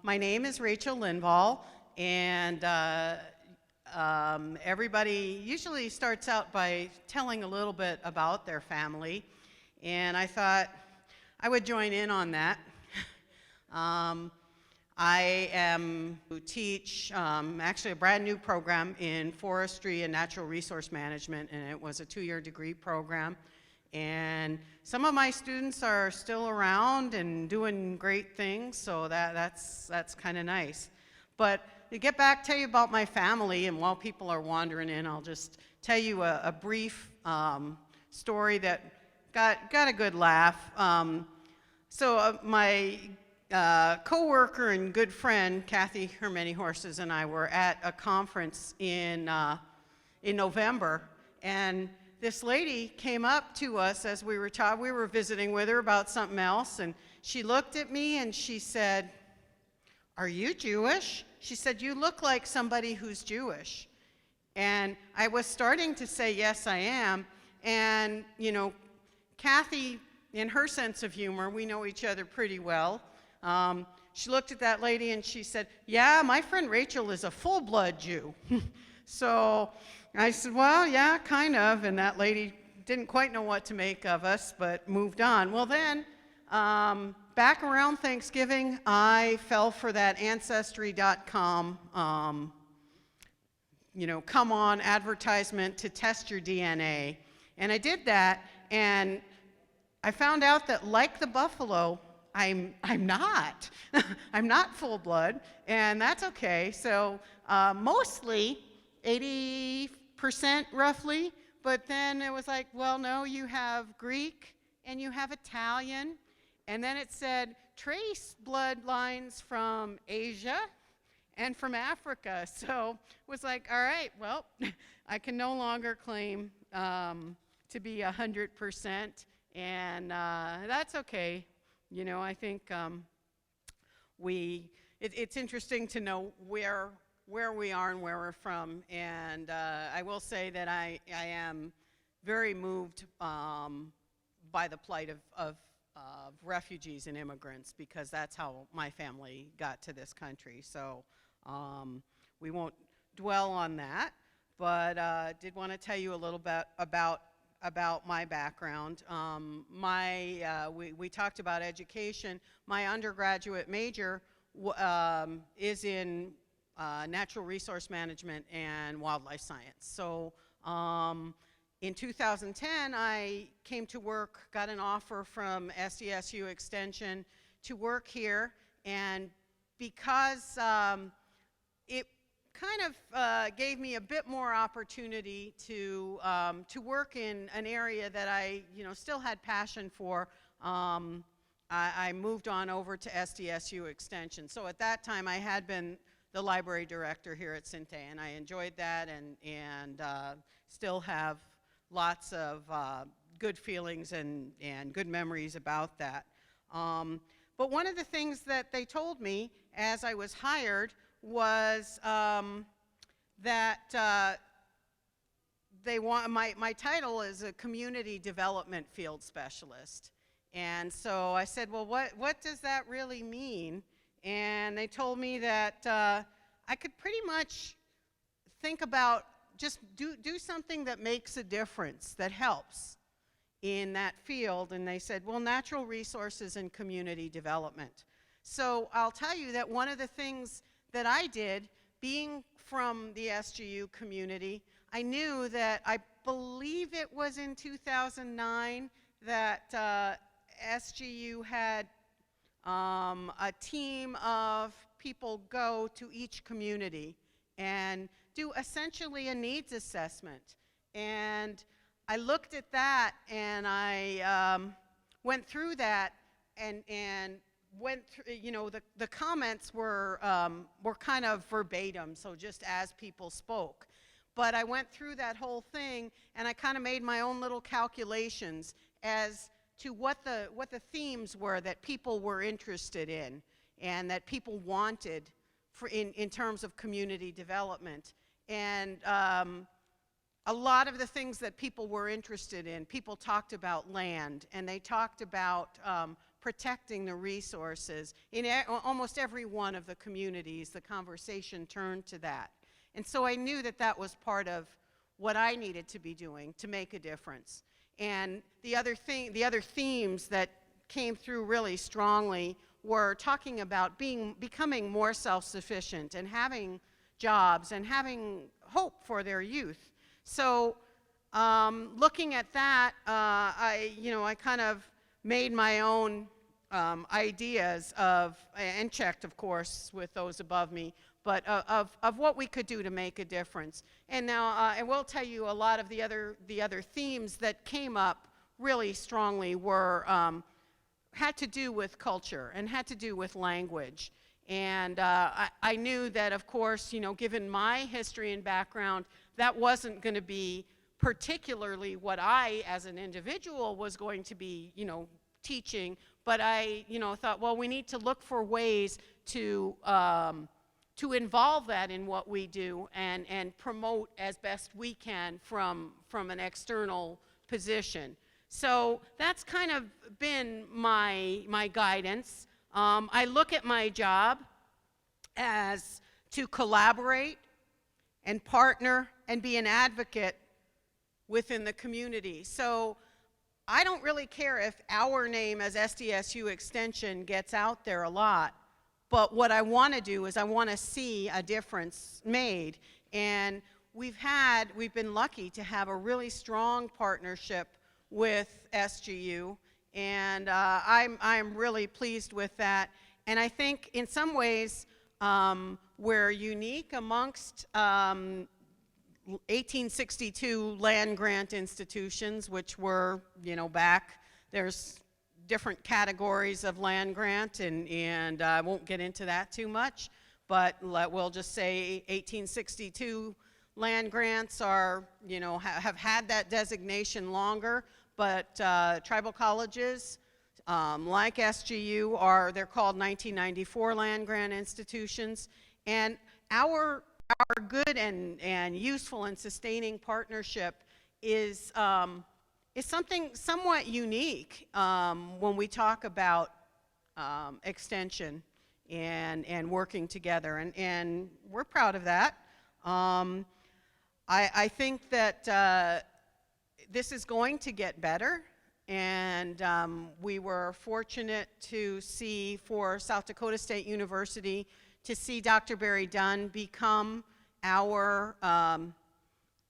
My name is Rachel Linval, and everybody usually starts out by telling a little bit about their family, and I thought I would join in on that. I am to teach actually a brand new program in forestry and natural resource management, and it was a 2-year degree program. And some of my students are still around and doing great things, so that's kind of nice. But to get back, tell you about my family, and while people are wandering in, I'll just tell you a brief story that got a good laugh. My co-worker and good friend, Kathy Her Many Horses, and I were at a conference in November, and this lady came up to us as we were talking. We were visiting with her about something else, and she looked at me and she said, "Are you Jewish?" She said, "You look like somebody who's Jewish." And I was starting to say, "Yes, I am." And, you know, Kathy, in her sense of humor, we know each other pretty well. She looked at that lady and she said, "Yeah, my friend Rachel is a full-blood Jew." So I said, "Well, yeah, kind of," and that lady didn't quite know what to make of us, but moved on. Well then, back around Thanksgiving, I fell for that Ancestry.com, come on advertisement to test your DNA. And I did that, and I found out that, like the buffalo, I'm not. I'm not full blood, and that's okay. So mostly 80% roughly, but then it was like, well, no, you have Greek and you have Italian, and then it said trace bloodlines from Asia and from Africa. So it was like, all right, well, I can no longer claim to be 100%, and that's okay. You know, I think it's interesting to know where we are and where we're from, and I will say that I am very moved by the plight of refugees and immigrants, because that's how my family got to this country. So we won't dwell on that, but did want to tell you a little bit about my background. We talked about education. My undergraduate major is in natural resource management and wildlife science. So in 2010, I came to work, got an offer from SGU Extension to work here, and because it kind of gave me a bit more opportunity to work in an area that I still had passion for, I moved on over to SDSU Extension. So at that time, I had been the library director here at Sinte, and I enjoyed that, and still have lots of good feelings and good memories about that. But one of the things that they told me as I was hired was that they want my title is a community development field specialist. And so I said, well, what does that really mean? And they told me that I could pretty much think about just do something that makes a difference, that helps in that field. And they said, well, natural resources and community development. So I'll tell you that one of the things that I did, being from the SGU community, I knew that, I believe it was in 2009, that SGU had a team of people go to each community and do essentially a needs assessment. And I looked at that, and I went through that, and went through, the comments were kind of verbatim, so just as people spoke. But I went through that whole thing, and I kind of made my own little calculations as to what the themes were that people were interested in and that people wanted in terms of community development. And a lot of the things that people were interested in, people talked about land, and they talked about protecting the resources. In almost every one of the communities, the conversation turned to that. And so I knew that that was part of what I needed to be doing to make a difference. And the other themes that came through really strongly were talking about becoming more self-sufficient and having jobs and having hope for their youth. So looking at that, I kind of made my own ideas of, and checked, of course, with those above me, but of what we could do to make a difference. And now I will tell you a lot of the other themes that came up really strongly were had to do with culture and had to do with language. And I knew that, of course, given my history and background, that wasn't going to be particularly what I, as an individual, was going to be, teaching. But I, thought, well, we need to look for ways to involve that in what we do and promote as best we can from an external position. So that's kind of been my guidance. I look at my job as to collaborate and partner and be an advocate within the community. So I don't really care if our name as SDSU Extension gets out there a lot, but what I want to do is I want to see a difference made. And we've been lucky to have a really strong partnership with SGU, and I'm really pleased with that. And I think in some ways we're unique amongst 1862 land grant institutions, which were, back, there's different categories of land grant, and I won't get into that too much, but we'll just say 1862 land grants are, have had that designation longer, but tribal colleges like SGU they're called 1994 land grant institutions, and our good and useful and sustaining partnership is something somewhat unique when we talk about extension and working together, and we're proud of that. I think that this is going to get better, and we were fortunate to see, for South Dakota State University, to see Dr. Barry Dunn become our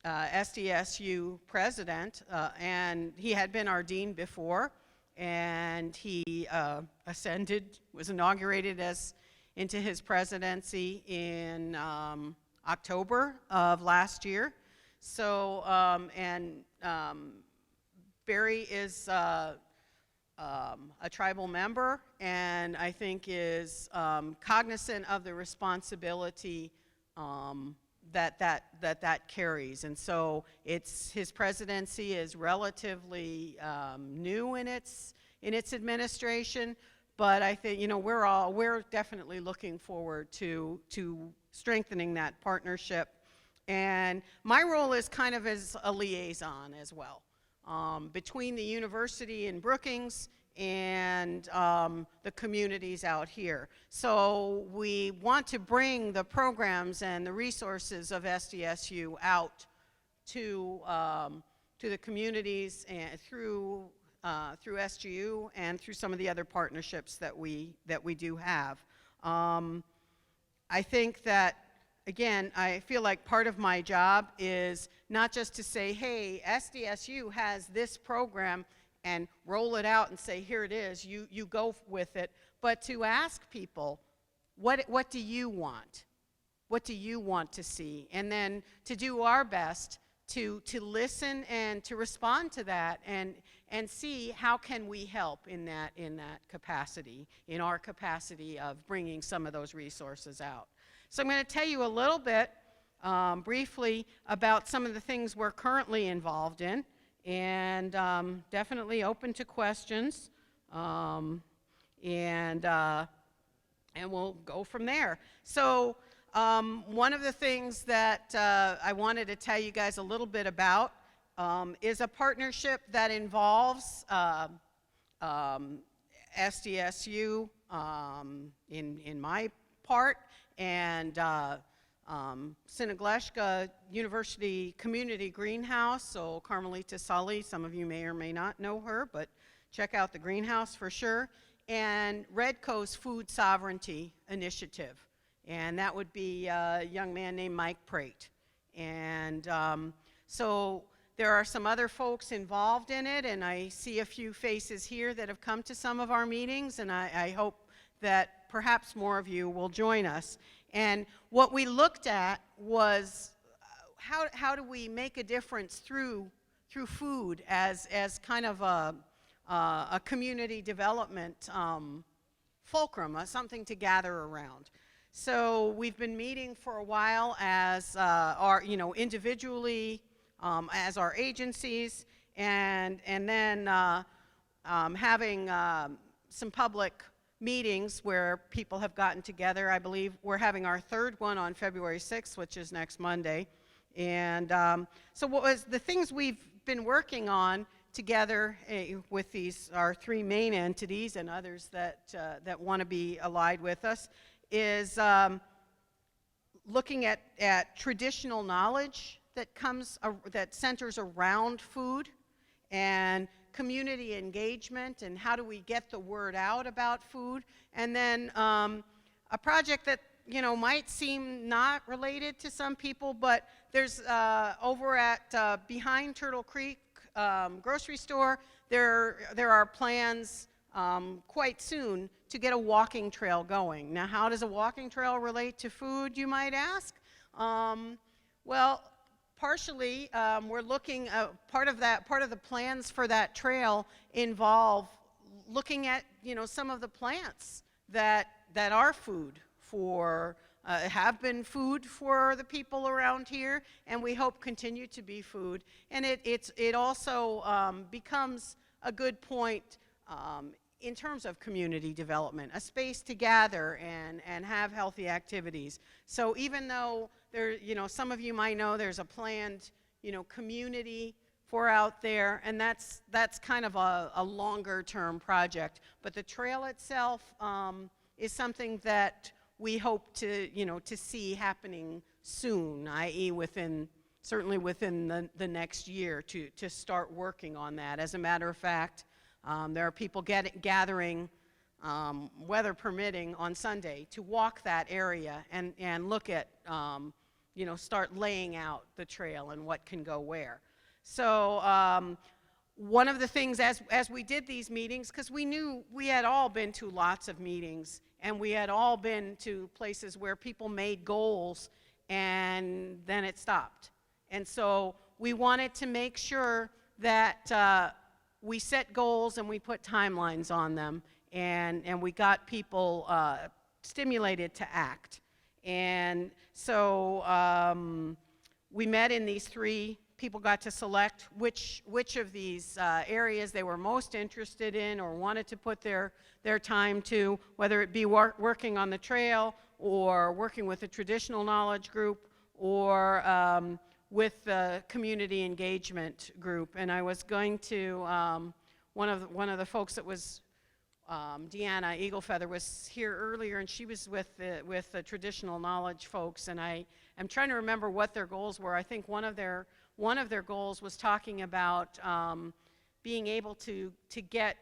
SDSU president, and he had been our dean before, and he was inaugurated into his presidency in October of last year. So, Barry is a tribal member, and I think is cognizant of the responsibility that carries. And so his presidency is relatively new in its administration, but I think we're definitely looking forward to strengthening that partnership. And my role is kind of as a liaison as well, between the university in Brookings and the communities out here. So we want to bring the programs and the resources of SDSU out to the communities and through SGU and through some of the other partnerships that we do have. I think that, again, I feel like part of my job is not just to say, hey, SDSU has this program, and roll it out and say, here it is, you go with it, but to ask people, what do you want? What do you want to see? And then to do our best to listen and to respond to that, and see how can we help in that capacity, in our capacity of bringing some of those resources out. So I'm going to tell you a little bit briefly about some of the things we're currently involved in, and definitely open to questions, and we'll go from there. So one of the things that I wanted to tell you guys a little bit about is a partnership that involves SDSU in my part, and Sinigleska University Community Greenhouse. So Carmelita Sully, some of you may or may not know her, but check out the greenhouse for sure. And Redco's Food Sovereignty Initiative, and that would be a young man named Mike Prate. And so there are some other folks involved in it, and I see a few faces here that have come to some of our meetings, and I hope that perhaps more of you will join us. And what we looked at was how do we make a difference through food as kind of a community development fulcrum, something to gather around. So we've been meeting for a while as individually, as our agencies, and then having some public meetings where people have gotten together. I believe we're having our third one on February 6th, which is next Monday. And so what was the things we've been working on together with our three main entities and others that want to be allied with us is looking at traditional knowledge that centers around food, and community engagement, and how do we get the word out about food. And then a project that might seem not related to some people, but there's over at behind Turtle Creek grocery store, there are plans quite soon to get a walking trail going. Now, how does a walking trail relate to food, you might ask? Well, partially, we're looking part of the plans for that trail involve looking at some of the plants that are food for have been food for the people around here, and we hope continue to be food. And it also becomes a good point in terms of community development, a space to gather and have healthy activities. So even though there, some of you might know there's a planned, community for out there, and that's kind of a longer term project. But the trail itself is something that we hope to see happening soon, i.e. certainly within the next year to start working on that. As a matter of fact, there are people gathering, weather permitting, on Sunday to walk that area and look at, start laying out the trail and what can go where. So one of the things as we did these meetings, because we knew we had all been to lots of meetings, and we had all been to places where people made goals and then it stopped. And so we wanted to make sure that we set goals and we put timelines on them, and we got people stimulated to act. And so we met in these three. People got to select which of these areas they were most interested in or wanted to put their time to, whether it be working on the trail or working with a traditional knowledge group or with the community engagement group. And I was going to, one of the folks that was, Deanna Eaglefeather, was here earlier, and she was with the traditional knowledge folks, and I'm trying to remember what their goals were. I think one of their goals was talking about being able to get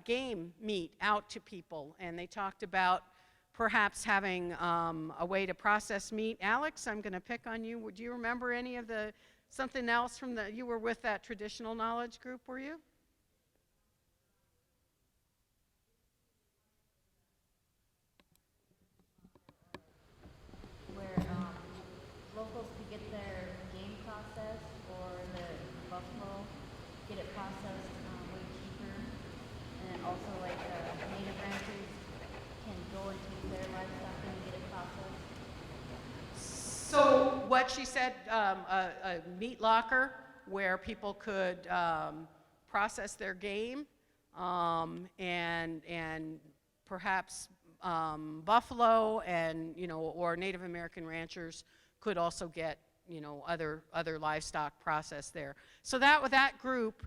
game meat out to people, and they talked about perhaps having a way to process meat. Alex, I'm going to pick on you. Do you remember any of something else from you were with that traditional knowledge group, were you? Where locals could get their game processed, or the buffalo, get it processed way cheaper, and then also like native ranchers can go and take their livestock and get it processed. So what she said, a meat locker where people could process their game, and perhaps buffalo and or Native American ranchers could also get other livestock processed there. So that with that group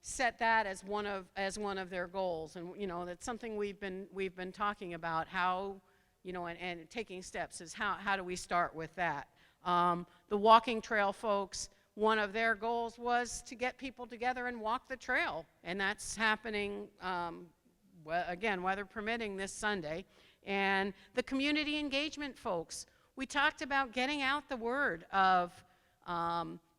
set that as one of their goals. And that's something we've been talking about, how, and taking steps is how do we start with that. The walking trail folks, one of their goals was to get people together and walk the trail, and that's happening, again, weather permitting, this Sunday. And the community engagement folks, we talked about getting out the word of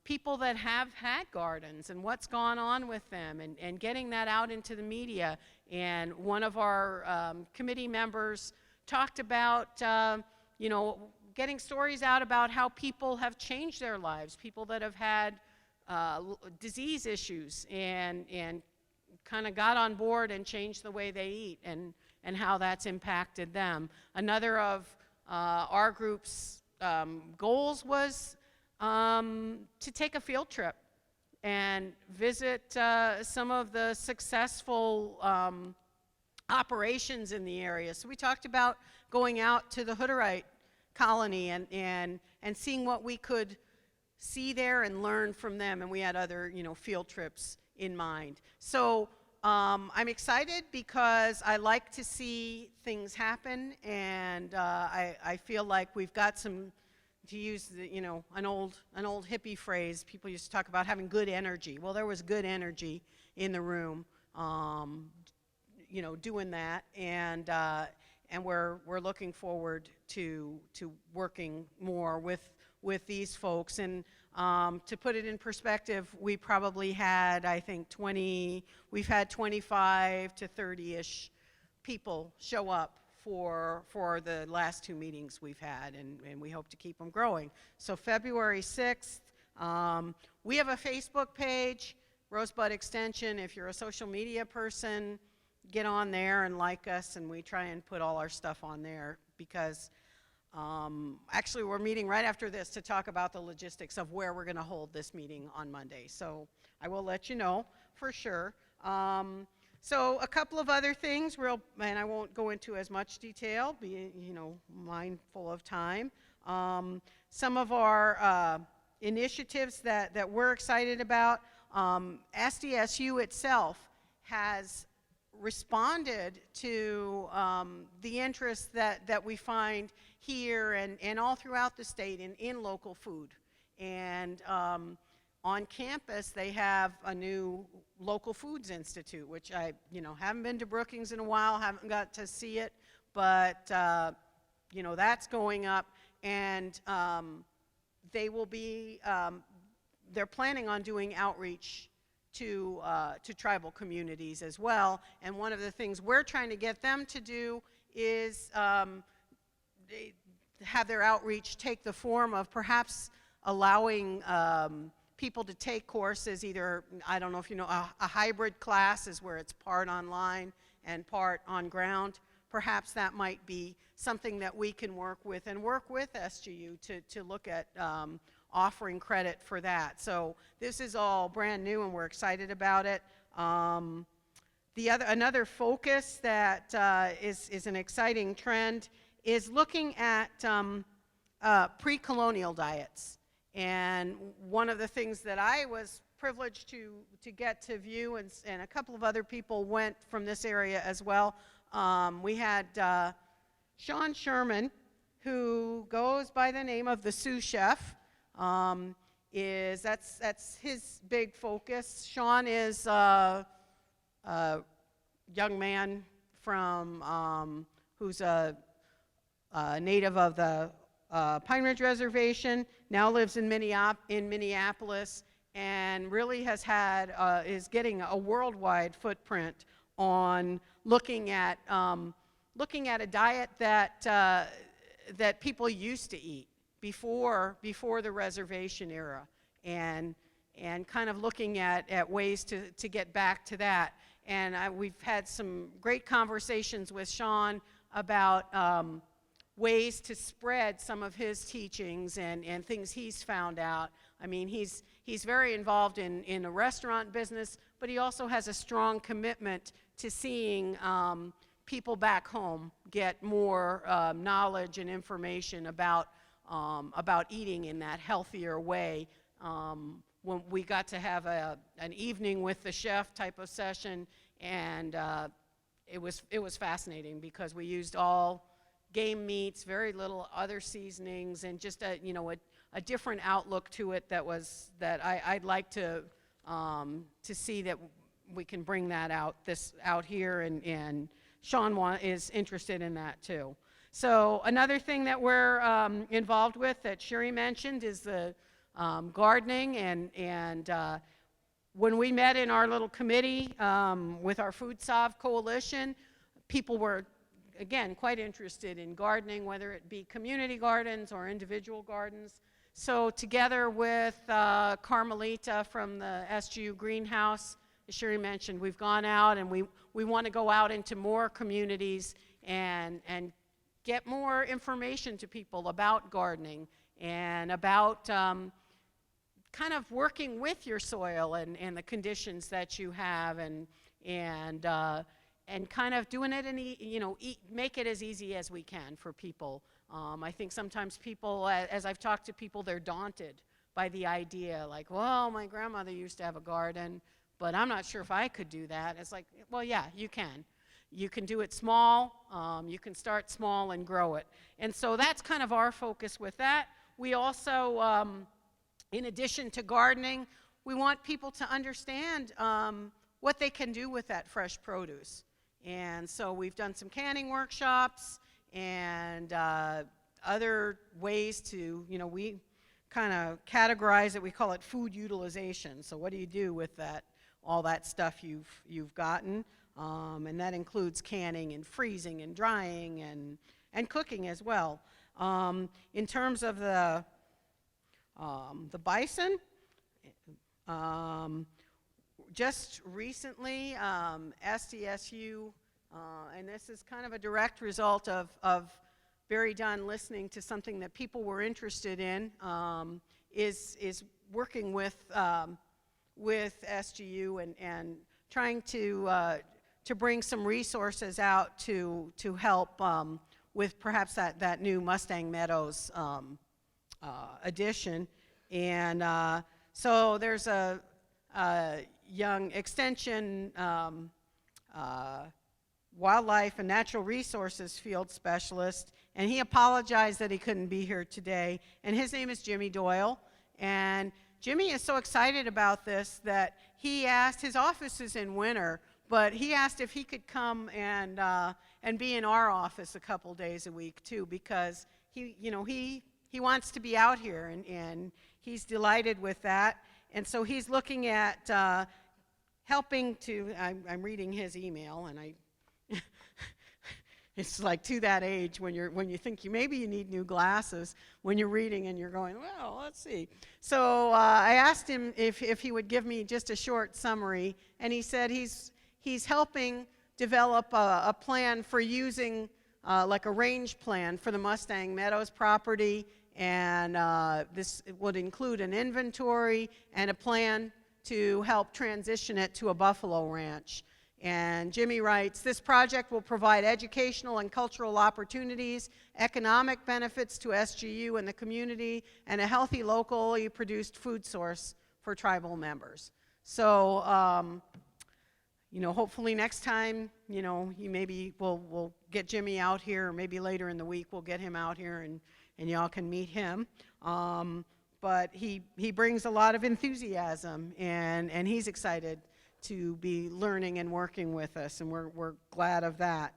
people that have had gardens and what's gone on with them, and getting that out into the media. And one of our committee members talked about, getting stories out about how people have changed their lives, people that have had disease issues, and kind of got on board and changed the way they eat, and how that's impacted them. Another of our group's goals was to take a field trip and visit some of the successful operations in the area. So we talked about going out to the Hutterite colony and seeing what we could see there and learn from them, and we had other field trips in mind. So I'm excited because I like to see things happen, and I feel like we've got some, to use an old hippie phrase, people used to talk about having good energy. Well, there was good energy in the room, doing that, and we're looking forward to working more with these folks. And to put it in perspective, we probably had, I think, we've had 25 to 30-ish people show up for the last 2 meetings we've had, and we hope to keep them growing. So February 6th, we have a Facebook page, Rosebud Extension. If you're a social media person, get on there and like us, and we try and put all our stuff on there, because actually we're meeting right after this to talk about the logistics of where we're going to hold this meeting on Monday. So I will let you know for sure. So a couple of other things, and I won't go into as much detail, be mindful of time. Some of our initiatives that we're excited about, SDSU itself has responded to the interest that we find here and all throughout the state in local food. And on campus, they have a new Local Foods Institute, which I haven't been to Brookings in a while, haven't got to see it, but that's going up, and they will be, they're planning on doing outreach to tribal communities as well. And one of the things we're trying to get them to do is have their outreach take the form of perhaps allowing people to take courses, either, I don't know if you know, a hybrid class is where it's part online and part on ground. Perhaps that might be something that we can work with SGU to look at offering credit for that. So this is all brand new, and we're excited about it. Another focus that is an exciting trend is looking at pre-colonial diets. And one of the things that I was privileged to get to view, and a couple of other people went from this area as well, we had Sean Sherman, who goes by the name of the Sioux Chef. That's his big focus. Sean is a young man from who's a native of the Pine Ridge Reservation, now lives in Minneapolis, and really has had is getting a worldwide footprint on looking at a diet that people used to eat before the reservation era, and kind of looking at ways to get back to that. And we've had some great conversations with Sean about ways to spread some of his teachings and things he's found out. I mean, he's very involved in a restaurant business, but he also has a strong commitment to seeing people back home get more knowledge and information about eating in that healthier way, when we got to have an evening with the chef type of session, and it was fascinating because we used all game meats, very little other seasonings, and just a different outlook to it that I'd like to see that we can bring that out here, and Sean is interested in that too. So another thing that we're involved with that Sherry mentioned is the gardening, and when we met in our little committee with our Food Sov Coalition, people were, again, quite interested in gardening, whether it be community gardens or individual gardens. So together with Carmelita from the SGU greenhouse, as Sherry mentioned, we've gone out, and we want to go out into more communities and get more information to people about gardening and about kind of working with your soil and the conditions that you have, and kind of doing it make it as easy as we can for people. I think sometimes people, as I've talked to people, they're daunted by the idea, like, well, my grandmother used to have a garden, but I'm not sure if I could do that. It's like, well, yeah, you can. You can do it small. You can start small and grow it. And so that's kind of our focus with that. We also, in addition to gardening, we want people to understand what they can do with that fresh produce. And so we've done some canning workshops and other ways to, we kind of categorize it. We call it food utilization. So what do you do with all that stuff you've gotten? And that includes canning and freezing and drying and cooking as well. In terms of the bison, just recently, SDSU, and this is kind of a direct result of Barry Dunn listening to something that people were interested in, is working with SGU and trying to bring some resources out to help with perhaps that new Mustang Meadows addition. And so there's a young extension wildlife and natural resources field specialist, and he apologized that he couldn't be here today, and his name is Jimmy Doyle. And Jimmy is so excited about this that he asked, his office is in winter, but he asked if he could come and be in our office a couple days a week too, because he wants to be out here, and he's delighted with that. And so he's looking at helping to, I'm reading his email, and it's like to that age when you think maybe you need new glasses when you're reading and you're going, well, let's see. So I asked him if he would give me just a short summary, and he said he's helping develop a plan for using like a range plan for the Mustang Meadows property, and this would include an inventory and a plan to help transition it to a buffalo ranch. And Jimmy writes, this project will provide educational and cultural opportunities, economic benefits to SGU and the community, and a healthy locally produced food source for tribal members. So, hopefully next time, we'll get Jimmy out here, or maybe later in the week we'll get him out here and y'all can meet him. But he brings a lot of enthusiasm, and he's excited to be learning and working with us, and we're glad of that.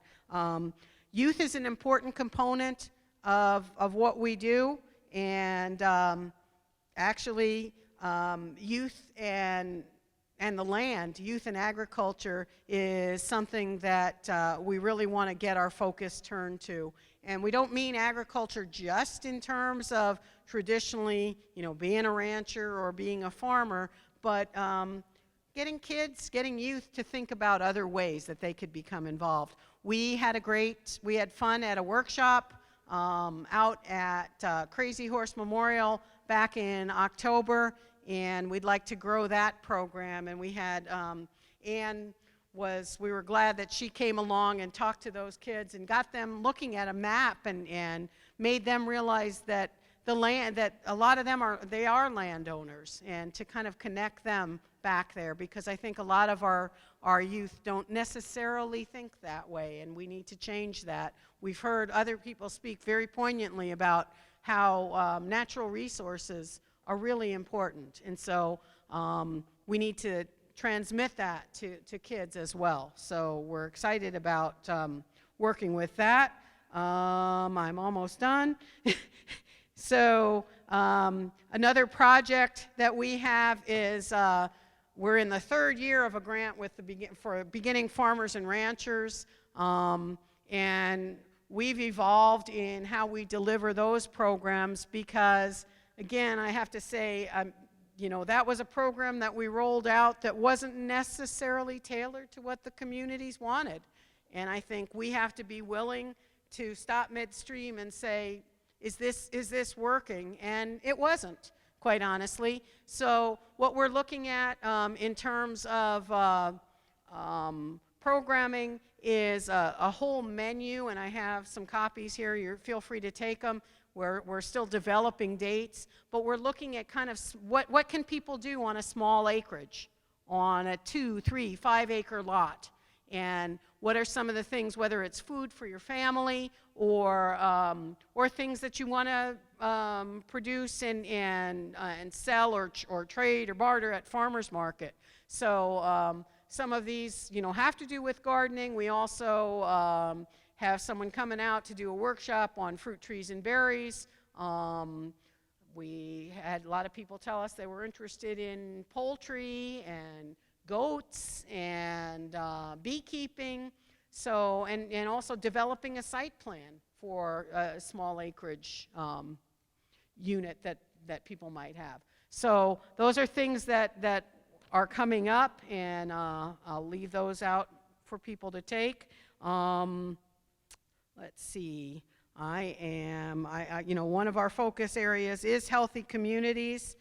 Youth is an important component of what we do, and actually youth and the land, youth and agriculture, is something that we really want to get our focus turned to. And we don't mean agriculture just in terms of traditionally, being a rancher or being a farmer, but getting youth to think about other ways that they could become involved. We had fun at a workshop out at Crazy Horse Memorial back in October, and we'd like to grow that program. And we had we were glad that she came along and talked to those kids and got them looking at a map and made them realize that the land, that a lot of them they are landowners, and to kind of connect them back there, because I think a lot of our youth don't necessarily think that way, and we need to change that. We've heard other people speak very poignantly about how natural resources are really important, and so we need to transmit that to kids as well. So we're excited about working with that. I'm almost done. So another project that we have is we're in the third year of a grant with for beginning farmers and ranchers, and we've evolved in how we deliver those programs, because again, I have to say, you know, that was a program that we rolled out that wasn't necessarily tailored to what the communities wanted. And I think we have to be willing to stop midstream and say, is this working? And it wasn't, quite honestly. So what we're looking at in terms of programming is a whole menu, and I have some copies here. Feel free to take them. We're still developing dates, but we're looking at kind of what can people do on a small acreage, on a 2, 3, 5 acre lot, and what are some of the things, whether it's food for your family or things that you want to produce and sell or trade or barter at farmers market. So some of these, you know, have to do with gardening. We also have someone coming out to do a workshop on fruit, trees, and berries. We had a lot of people tell us they were interested in poultry and goats and beekeeping. So, and also developing a site plan for a small acreage unit that people might have. So those are things that are coming up, and I'll leave those out for people to take. Let's see, you know, one of our focus areas is healthy communities,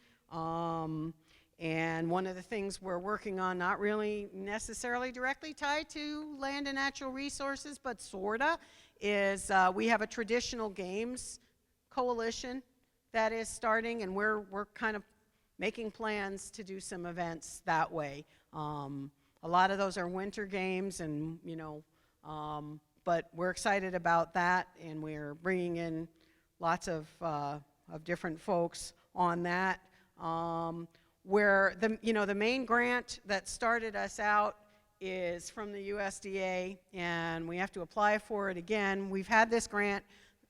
and one of the things we're working on, not really necessarily directly tied to land and natural resources, but sorta, is we have a traditional games coalition that is starting, and we're kind of making plans to do some events that way. A lot of those are winter games, and you know, but we're excited about that, and we're bringing in lots of different folks on that. Where the main grant that started us out is from the USDA, and we have to apply for it again. We've had this grant.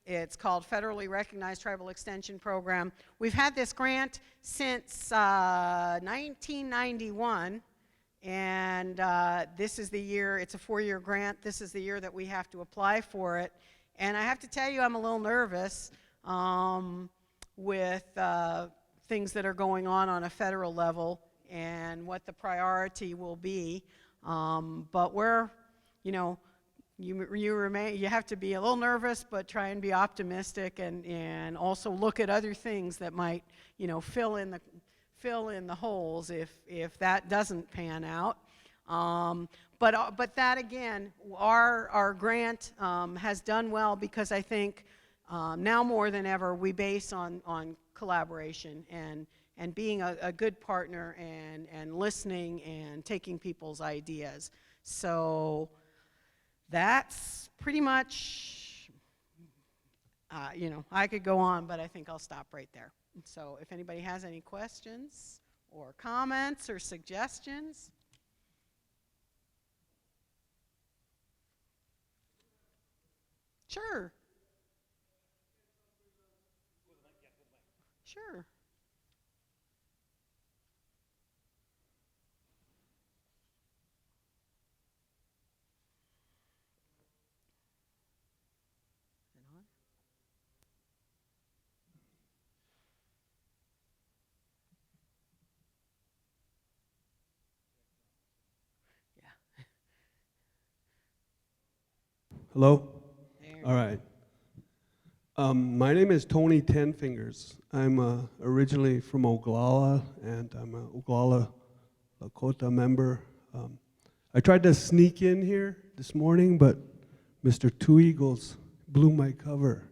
It's called Federally Recognized Tribal Extension Program. We've had this grant since 1991. And this is the year, it's a 4-year grant. This is the year that we have to apply for it. And I have to tell you, I'm a little nervous with things that are going on a federal level and what the priority will be. But we're, you know, you have to be a little nervous, but try and be optimistic, and also look at other things that might, you know, fill in the holes if that doesn't pan out. But that again, our grant has done well, because I think now more than ever we base on collaboration and being a good partner and listening and taking people's ideas. So that's pretty much, you know, I could go on, but I think I'll stop right there. So if anybody has any questions or comments or suggestions. Sure. Sure. Hello? There. All right. My name is Tony Tenfingers. I'm originally from Oglala, and I'm a Oglala Lakota member. I tried to sneak in here this morning, but Mr. Two Eagles blew my cover.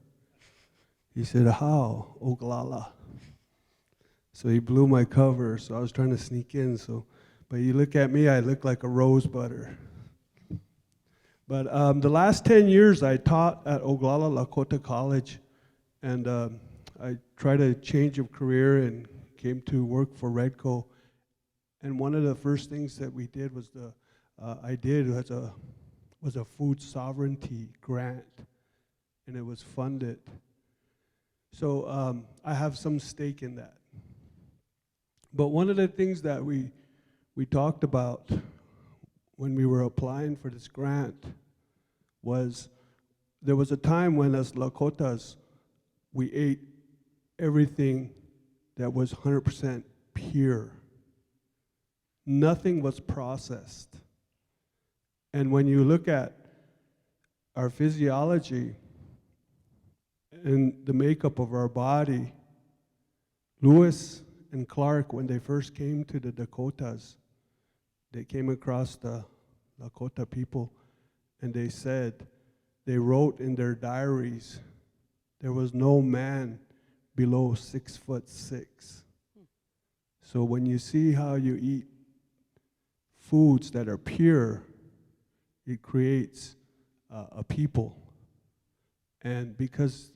He said, how, Oglala? So he blew my cover, so I was trying to sneak in. But you look at me, I look like a rose butter. But the last 10 years I taught at Oglala Lakota College, and I tried a change of career and came to work for Redco. And one of the first things that we did was was a food sovereignty grant, and it was funded. So I have some stake in that. But one of the things that we talked about when we were applying for this grant was there was a time when as Lakotas, we ate everything that was 100% pure. Nothing was processed. And when you look at our physiology and the makeup of our body, Lewis and Clark, when they first came to the Dakotas, they came across the Lakota people, and they wrote in their diaries, there was no man below 6'6". So when you see how you eat foods that are pure, it creates a people. And because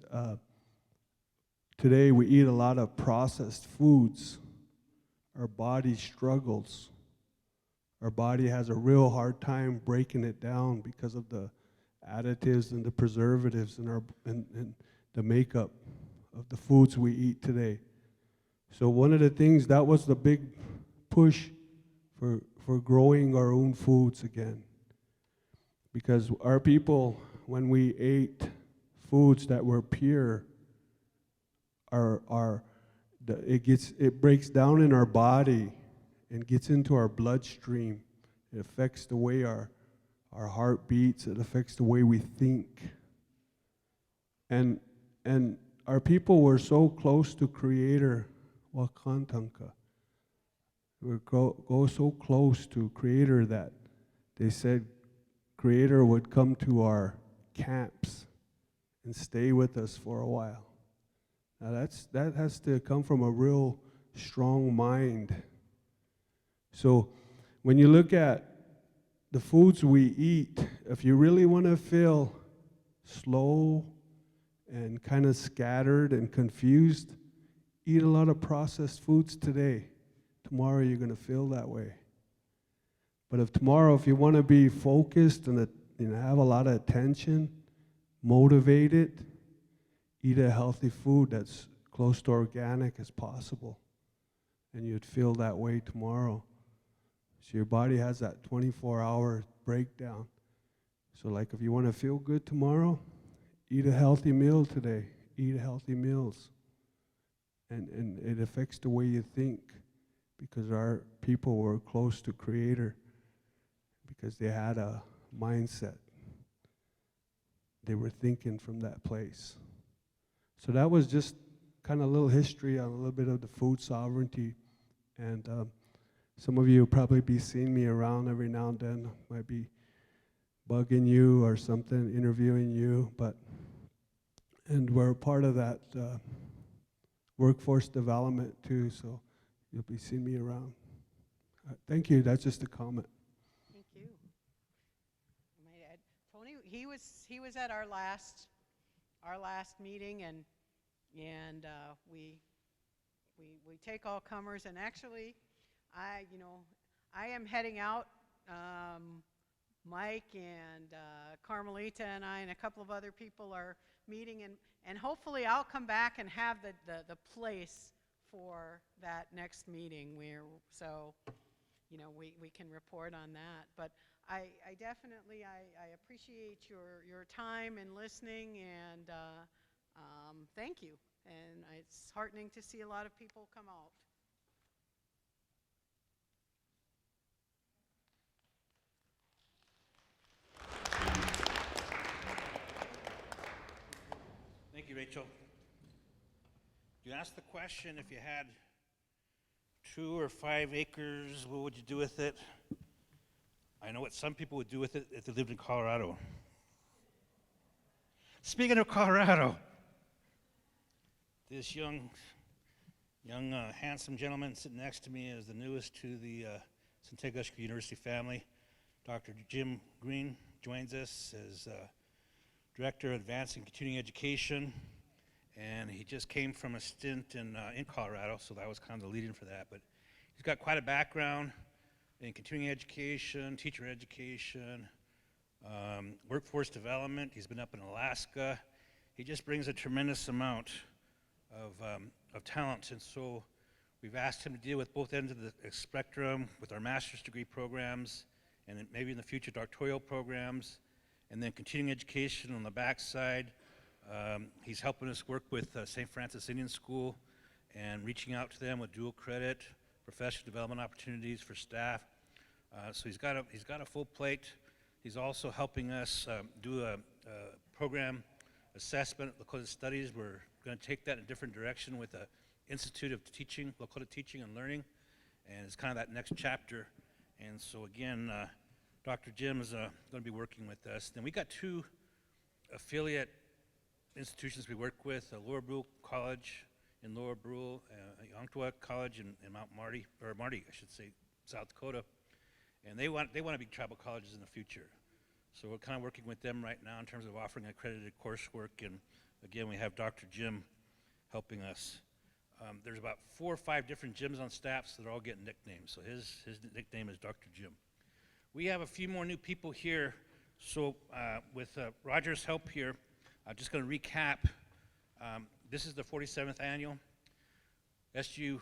today we eat a lot of processed foods, our body struggles. Our body has a real hard time breaking it down because of the additives and the preservatives and the makeup of the foods we eat today. So one of the things, that was the big push for growing our own foods again. Because our people, when we ate foods that were pure, it breaks down in our body and gets into our bloodstream. It affects the way our heart beats. It affects the way we think. And our people were so close to Creator, Wakantanka. We go so close to Creator that they said Creator would come to our camps and stay with us for a while. Now that has to come from a real strong mind. So when you look at the foods we eat, if you really want to feel slow and kind of scattered and confused, eat a lot of processed foods today. Tomorrow you're going to feel that way. But if you want to be focused and have a lot of attention, motivated, eat a healthy food that's close to organic as possible. And you'd feel that way tomorrow. So your body has that 24-hour breakdown. So like if you want to feel good tomorrow, eat a healthy meal today. Eat healthy meals. And it affects the way you think, because our people were close to Creator, because they had a mindset. They were thinking from that place. So that was just kind of a little history on a little bit of the food sovereignty. And some of you will probably be seeing me around every now and then. Might be bugging you or something, interviewing you. And we're a part of that workforce development too, so you'll be seeing me around. Thank you. That's just a comment. Thank you. I might add, Tony, he was at our last meeting, and we take all comers. And actually, I am heading out. Mike and Carmelita and I and a couple of other people are meeting, and hopefully I'll come back and have the place for that next meeting so we can report on that. But I definitely appreciate your time and listening, and thank you. And it's heartening to see a lot of people come out. Thank you, Rachel. You asked the question, if you had 2 or 5 acres, what would you do with it? I know what some people would do with it if they lived in Colorado. Speaking of Colorado, This young, handsome gentleman sitting next to me is the newest to the Centegushka University family. Dr. Jim Green joins us as Director of Advancing Continuing Education, and he just came from a stint in Colorado, so that was kind of the lead-in for that. But he's got quite a background in continuing education, teacher education, workforce development. He's been up in Alaska. He just brings a tremendous amount of talent, and so we've asked him to deal with both ends of the spectrum with our master's degree programs, and then maybe in the future doctoral programs, and then continuing education on the backside. He's helping us work with St. Francis Indian School and reaching out to them with dual credit, professional development opportunities for staff. So he's got a full plate. He's also helping us do a program assessment at Lakota Studies. We're going to take that in a different direction with the Institute of Teaching, Lakota Teaching and Learning, and it's kind of that next chapter. And so again, Dr. Jim is going to be working with us. Then we got two affiliate institutions we work with, Lower Brule College in Lower Brule, Youngtwa College in Mount Marty, I should say, South Dakota. And they want to be tribal colleges in the future. So we're kind of working with them right now in terms of offering accredited coursework. And again, we have Dr. Jim helping us. There's about 4 or 5 different Jims on staff, so they're all getting nicknames. So his nickname is Dr. Jim. We have a few more new people here. So with Roger's help here, I'm just going to recap. This is the 47th annual SGU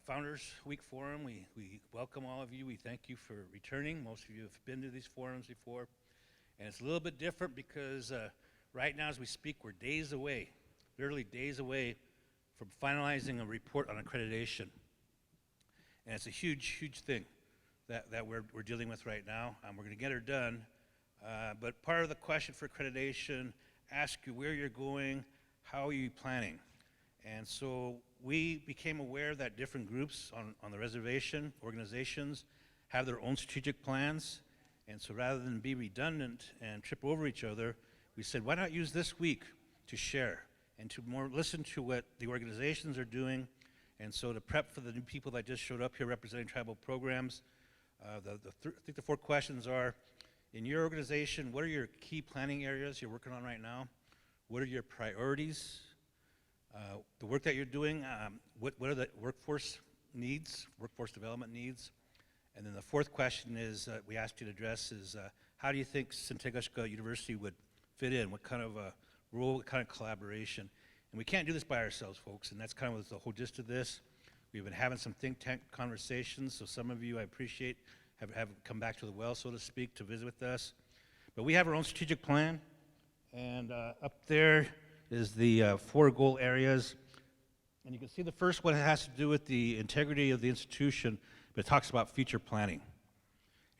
Founders Week Forum. We welcome all of you. We thank you for returning. Most of you have been to these forums before. And it's a little bit different because right now as we speak, we're days away, literally days away from finalizing a report on accreditation. And it's a huge, huge thing that we're dealing with right now. We're going to get her done. But part of the question for accreditation, ask you where you're going, how are you planning? And so we became aware that different groups on the reservation, organizations, have their own strategic plans. And so rather than be redundant and trip over each other, we said, why not use this week to share and to more listen to what the organizations are doing. And so to prep for the new people that just showed up here representing tribal programs, I think the 4 questions are, in your organization, what are your key planning areas you're working on right now? What are your priorities? The work that you're doing, what are the workforce needs, workforce development needs? And then the 4th question is, we asked you to address is, how do you think Centegushka University would fit in? What kind of a role, what kind of collaboration? And we can't do this by ourselves, folks, and that's kind of the whole gist of this. We've been having some think tank conversations, so some of you I appreciate have come back to the well, so to speak, to visit with us. But we have our own strategic plan, and up there is the 4 goal areas. And you can see the first one has to do with the integrity of the institution, but it talks about future planning.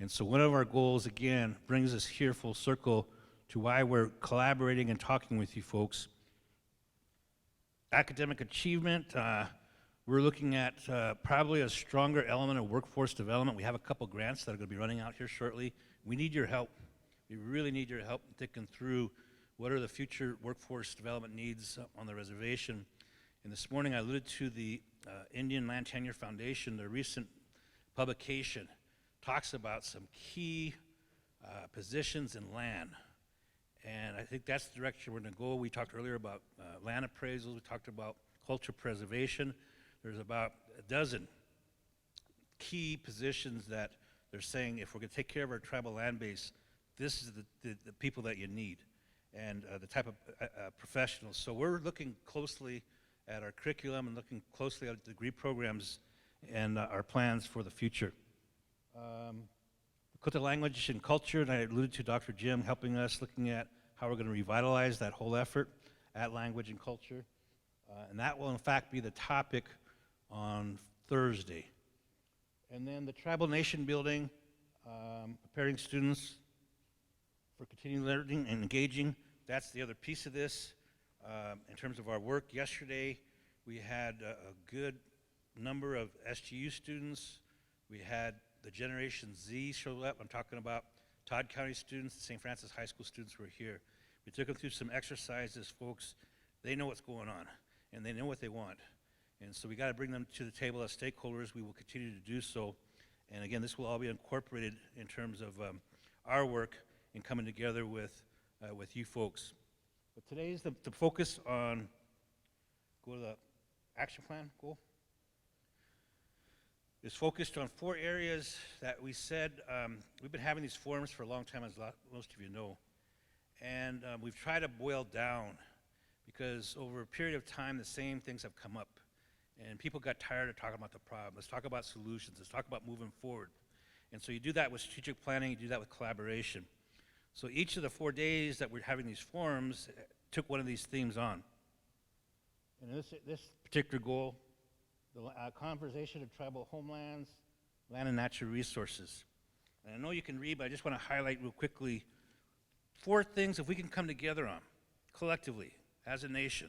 And so one of our goals, again, brings us here full circle to why we're collaborating and talking with you folks. Academic achievement, we're looking at probably a stronger element of workforce development. We have a couple grants that are going to be running out here shortly. We need your help. We really need your help in thinking through what are the future workforce development needs on the reservation. And this morning I alluded to the Indian Land Tenure Foundation. Their recent publication talks about some key positions in land. And I think that's the direction we're going to go. We talked earlier about land appraisals. We talked about cultural preservation. There's about a dozen key positions that they're saying if we're going to take care of our tribal land base, this is the people that you need and the type of professionals. So we're looking closely at our curriculum and looking closely at degree programs and our plans for the future. Lakota language and culture, and I alluded to Dr. Jim helping us looking at how we're going to revitalize that whole effort at language and culture. And that will in fact be the topic on Thursday. And then the tribal nation building, preparing students for continuing learning and engaging. That's the other piece of this. In terms of our work yesterday, we had a good number of SGU students. We had the Generation Z show up. I'm talking about Todd County students, the St. Francis High School students who are here. We took them through some exercises, folks. They know what's going on. and they know what they want. And so we got to bring them to the table as stakeholders. We will continue to do so. And again, this will all be incorporated in terms of our work in coming together with you folks. But today's the focus on, go to the action plan, goal, is focused on 4 areas that we said, we've been having these forums for a long time, as most of you know. And we've tried to boil down, because over a period of time, the same things have come up. And people got tired of talking about the problem. Let's talk about solutions. Let's talk about moving forward. And so you do that with strategic planning. You do that with collaboration. So each of the 4 days that we're having these forums took one of these themes on. And this particular goal, the conversation of tribal homelands, land and natural resources. And I know you can read, but I just want to highlight real quickly 4 things if we can come together on, collectively, as a nation.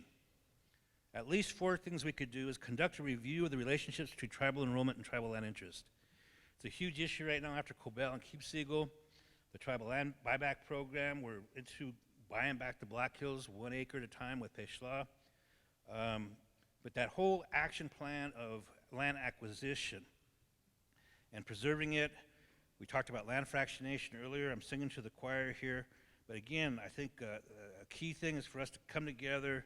At least 4 things we could do is conduct a review of the relationships between tribal enrollment and tribal land interest. It's a huge issue right now after Cobell and Keepseagle. The tribal land buyback program, we're into buying back the Black Hills 1 acre at a time with Peshla. But that whole action plan of land acquisition and preserving it, we talked about land fractionation earlier. I'm singing to the choir here. But again, I think a key thing is for us to come together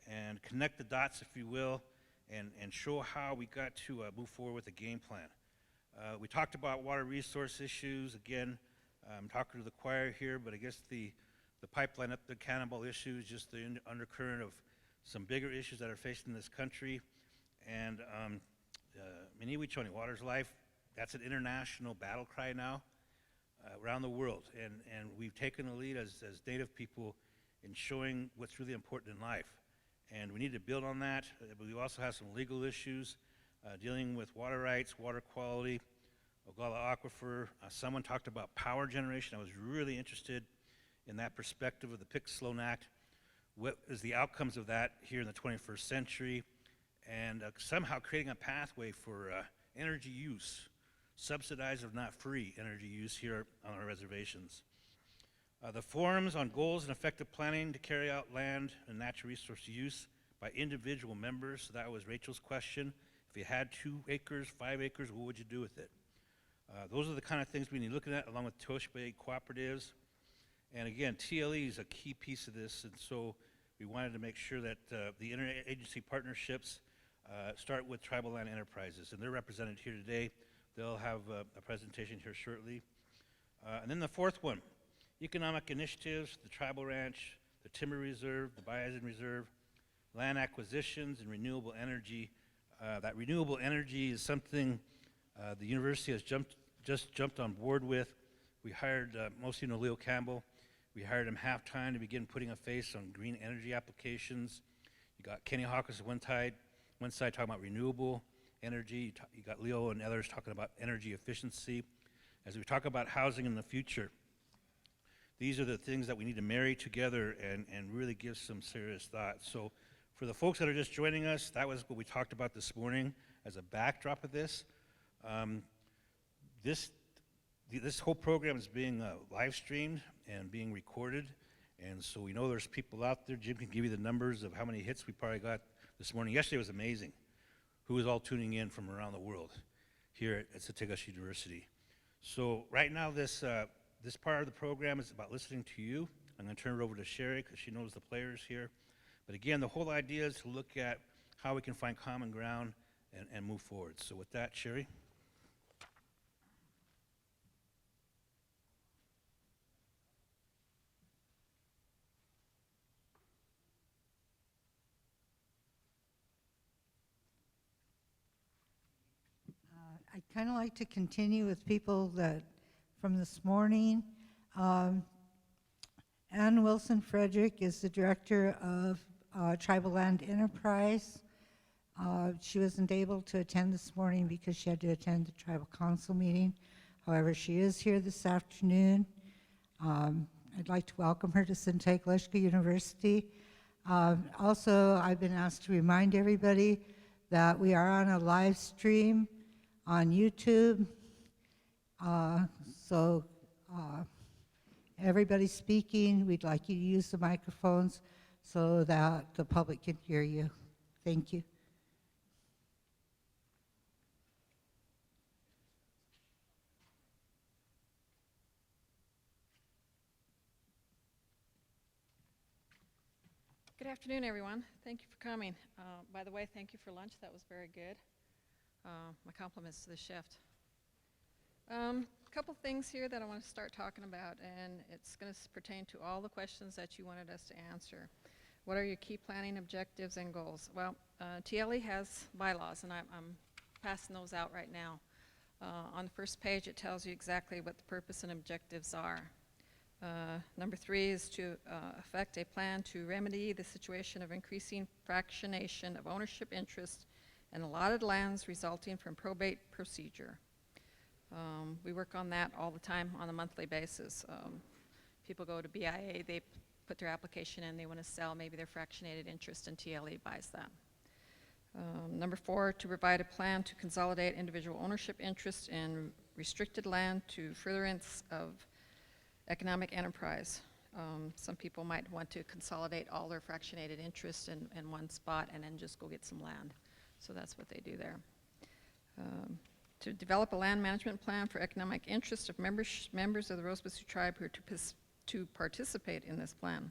and connect the dots, if you will, and show how we got to move forward with a game plan. We talked about water resource issues. Again, I'm talking to the choir here, but I guess the pipeline up the Cannonball issue is just the undercurrent of some bigger issues that are facing this country. And Miniwichoni, water's life, that's an international battle cry now around the world. And we've taken the lead as Native people in showing what's really important in life. And we need to build on that. But we also have some legal issues dealing with water rights, water quality, Ogala Aquifer. Someone talked about power generation. I was really interested in that perspective of the Pick-Sloan Act. What is the outcomes of that here in the 21st century? And somehow creating a pathway for energy use, subsidized if not free energy use here on our reservations. The forums on goals and effective planning to carry out land and natural resource use by individual members. So that was Rachel's question. If you had 2 acres, 5 acres, what would you do with it? Those are the kind of things we need looking at, along with Toshbe cooperatives. And again, TLE is a key piece of this, and so we wanted to make sure that the interagency partnerships start with tribal land enterprises, and they're represented here today. They'll have a presentation here shortly. And then the 4th one, economic initiatives, the tribal ranch, the timber reserve, the bioassin reserve, land acquisitions, and renewable energy. That renewable energy is something the university has just jumped on board with. We hired, most of you know Leo Campbell. We hired him half-time to begin putting a face on green energy applications. You got Kenny Hawkins one side talking about renewable energy. You got Leo and others talking about energy efficiency. As we talk about housing in the future, these are the things that we need to marry together and really give some serious thought. So for the folks that are just joining us, that was what we talked about this morning as a backdrop of this. This whole program is being live streamed and being recorded, and so we know there's people out there. Jim can give you the numbers of how many hits we probably got this morning. Yesterday was amazing. Who was all tuning in from around the world here at Sategash University. So right now this part of the program is about listening to you. I'm going to turn it over to Sherry because she knows the players here. But again, the whole idea is to look at how we can find common ground and move forward. So with that, Sherry. I'd kind of like to continue with people that from this morning. Ann Wilson Frederick is the director of Tribal Land Enterprise. She wasn't able to attend this morning because she had to attend the tribal council meeting. However, she is here this afternoon. I'd like to welcome her to Sategash University. Also, I've been asked to remind everybody that we are on a live stream on YouTube. So everybody's speaking. We'd like you to use the microphones so that the public can hear you. Thank you. Good afternoon, everyone. Thank you for coming. By the way, thank you for lunch. That was very good. My compliments to the chef. A couple things here that I want to start talking about, and it's going to pertain to all the questions that you wanted us to answer. What are your key planning objectives and goals? Well, TLE has bylaws, and I'm passing those out right now. On the first page, it tells you exactly what the purpose and objectives are. Number 3 is to effect a plan to remedy the situation of increasing fractionation of ownership interest in allotted lands resulting from probate procedure. We work on that all the time on a monthly basis. People go to BIA, they put their application in, they want to sell maybe their fractionated interest, and TLE buys that. Number 4, to provide a plan to consolidate individual ownership interest in restricted land to furtherance of economic enterprise. Some people might want to consolidate all their fractionated interest in one spot and then just go get some land. So that's what they do there. To develop a land management plan for economic interest of members of the Rosebud Sioux tribe who are to participate in this plan.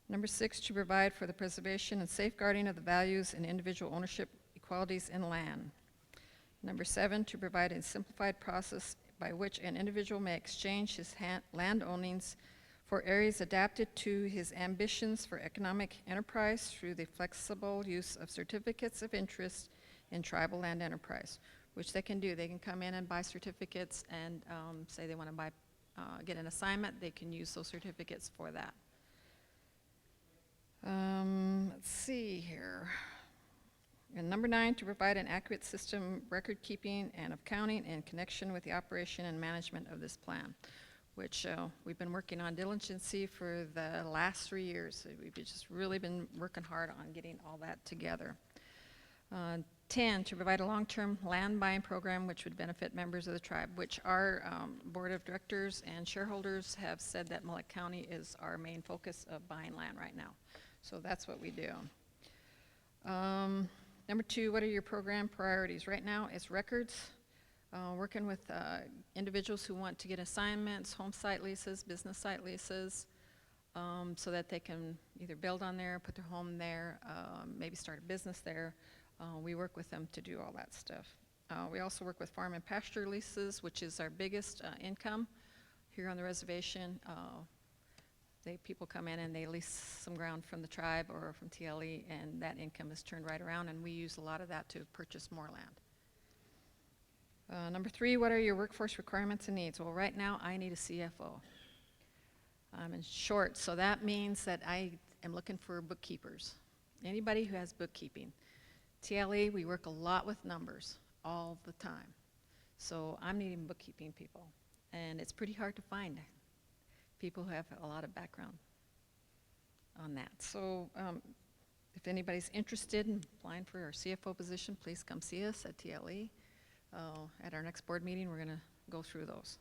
Number 6, to provide for the preservation and safeguarding of the values and individual ownership equalities in land. Number 7, to provide a simplified process by which an individual may exchange his land ownings for areas adapted to his ambitions for economic enterprise through the flexible use of certificates of interest in tribal land enterprise, which they can do. They can come in and buy certificates and say they want to buy, get an assignment, they can use those certificates for that. Let's see here. And number 9, to provide an accurate system record keeping and of counting in connection with the operation and management of this plan, which we've been working on diligently for the last 3 years. We've just really been working hard on getting all that together. 10, to provide a long-term land buying program which would benefit members of the tribe, which our board of directors and shareholders have said that Mullet County is our main focus of buying land right now. So that's what we do. Number 2, what are your program priorities? Right now, it's records, working with individuals who want to get assignments, home site leases, business site leases, so that they can either build on there, put their home there, maybe start a business there. We work with them to do all that stuff. We also work with farm and pasture leases, which is our biggest income here on the reservation. People come in and they lease some ground from the tribe or from TLE, and that income is turned right around, and we use a lot of that to purchase more land. Number 3, what are your workforce requirements and needs? Well, right now I need a CFO. I'm in short, so that means that I am looking for bookkeepers. Anybody who has bookkeeping. TLE, we work a lot with numbers all the time. So I'm needing bookkeeping people, and it's pretty hard to find people who have a lot of background on that. So if anybody's interested in applying for our CFO position, please come see us at TLE. At our next board meeting, we're going to go through those.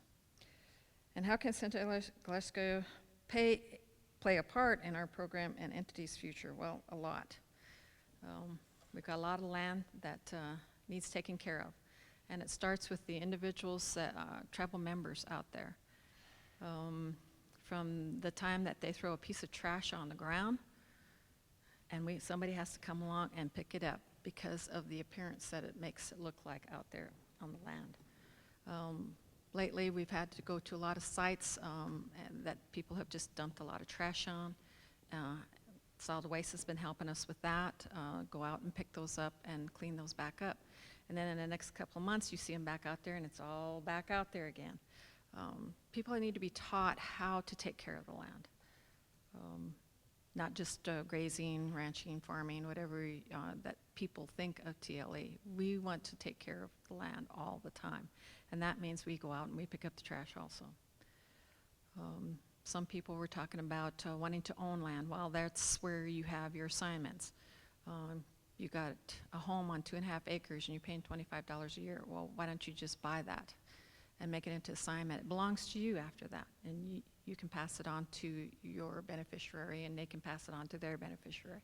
And how can Santa Glasgow play a part in our program and entity's future? Well, a lot. We've got a lot of land that needs taken care of. And it starts with the individuals, tribal members out there. From the time that they throw a piece of trash on the ground, and somebody has to come along and pick it up because of the appearance that it makes it look like out there on the land. Lately, we've had to go to a lot of sites and that people have just dumped a lot of trash on. Solid Waste has been helping us with that. Go out and pick those up and clean those back up. And then in the next couple of months, you see them back out there, and it's all back out there again. People need to be taught how to take care of the land. Not just grazing, ranching, farming, whatever that people think of TLE. We want to take care of the land all the time. And that means we go out and we pick up the trash also. Some people were talking about wanting to own land. Well, that's where you have your assignments. You got a home on 2.5 acres and you're paying $25 a year. Well, why don't you just buy that and make it into assignment? It belongs to you after that, and you can pass it on to your beneficiary, and they can pass it on to their beneficiary.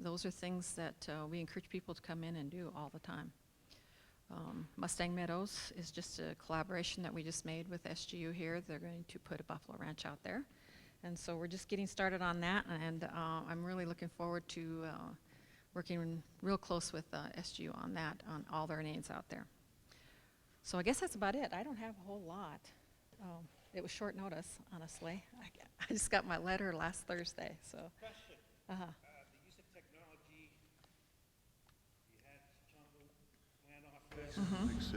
Those are things that we encourage people to come in and do all the time. Mustang Meadows is just a collaboration that we just made with SGU here. They're going to put a buffalo ranch out there. And so we're just getting started on that, and I'm really looking forward to working real close with SGU on that, on all their needs out there. So I guess that's about it. I don't have a whole lot. It was short notice, honestly. I just got my letter last Thursday, so. Question. Uh-huh. The use of technology, you had Chongo Land Office, you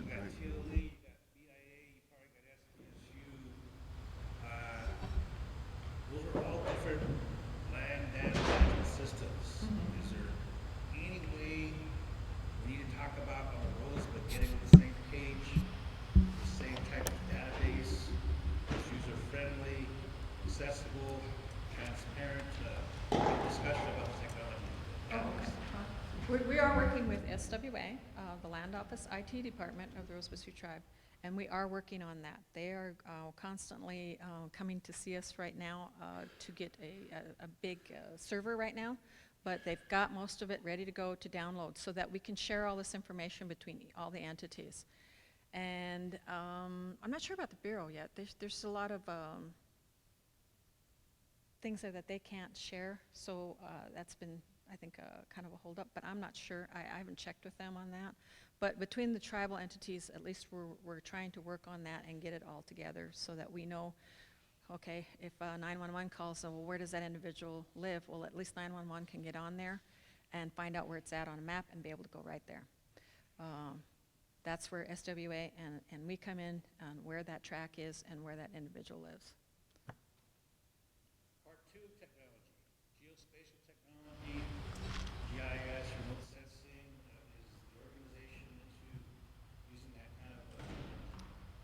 got TLE, you got BIA, you probably got SGU. Those are all different land data management systems. Is there any way we need to talk about on the roads, but getting on the same page, the same type of database, that's user-friendly, accessible, transparent, discussion about the technology? We are working with SWA, the Land Office IT Department of the Rosebud Tribe, and we are working on that. They are constantly coming to see us right now to get a big server right now, but they've got most of it ready to go to download so that we can share all this information between all the entities. And I'm not sure about the Bureau yet. There's a lot of things there that they can't share, so that's been, I think, kind of a holdup, but I'm not sure. I haven't checked with them on that. But between the tribal entities, at least we're trying to work on that and get it all together so that we know, okay, if 911 calls, so well, where does that individual live? Well, at least 911 can get on there and find out where it's at on a map and be able to go right there. That's where SWA and we come in on where that track is and where that individual lives. Part 2 of technology, geospatial technology, GIS, remote sensing, is the organization into using that kind of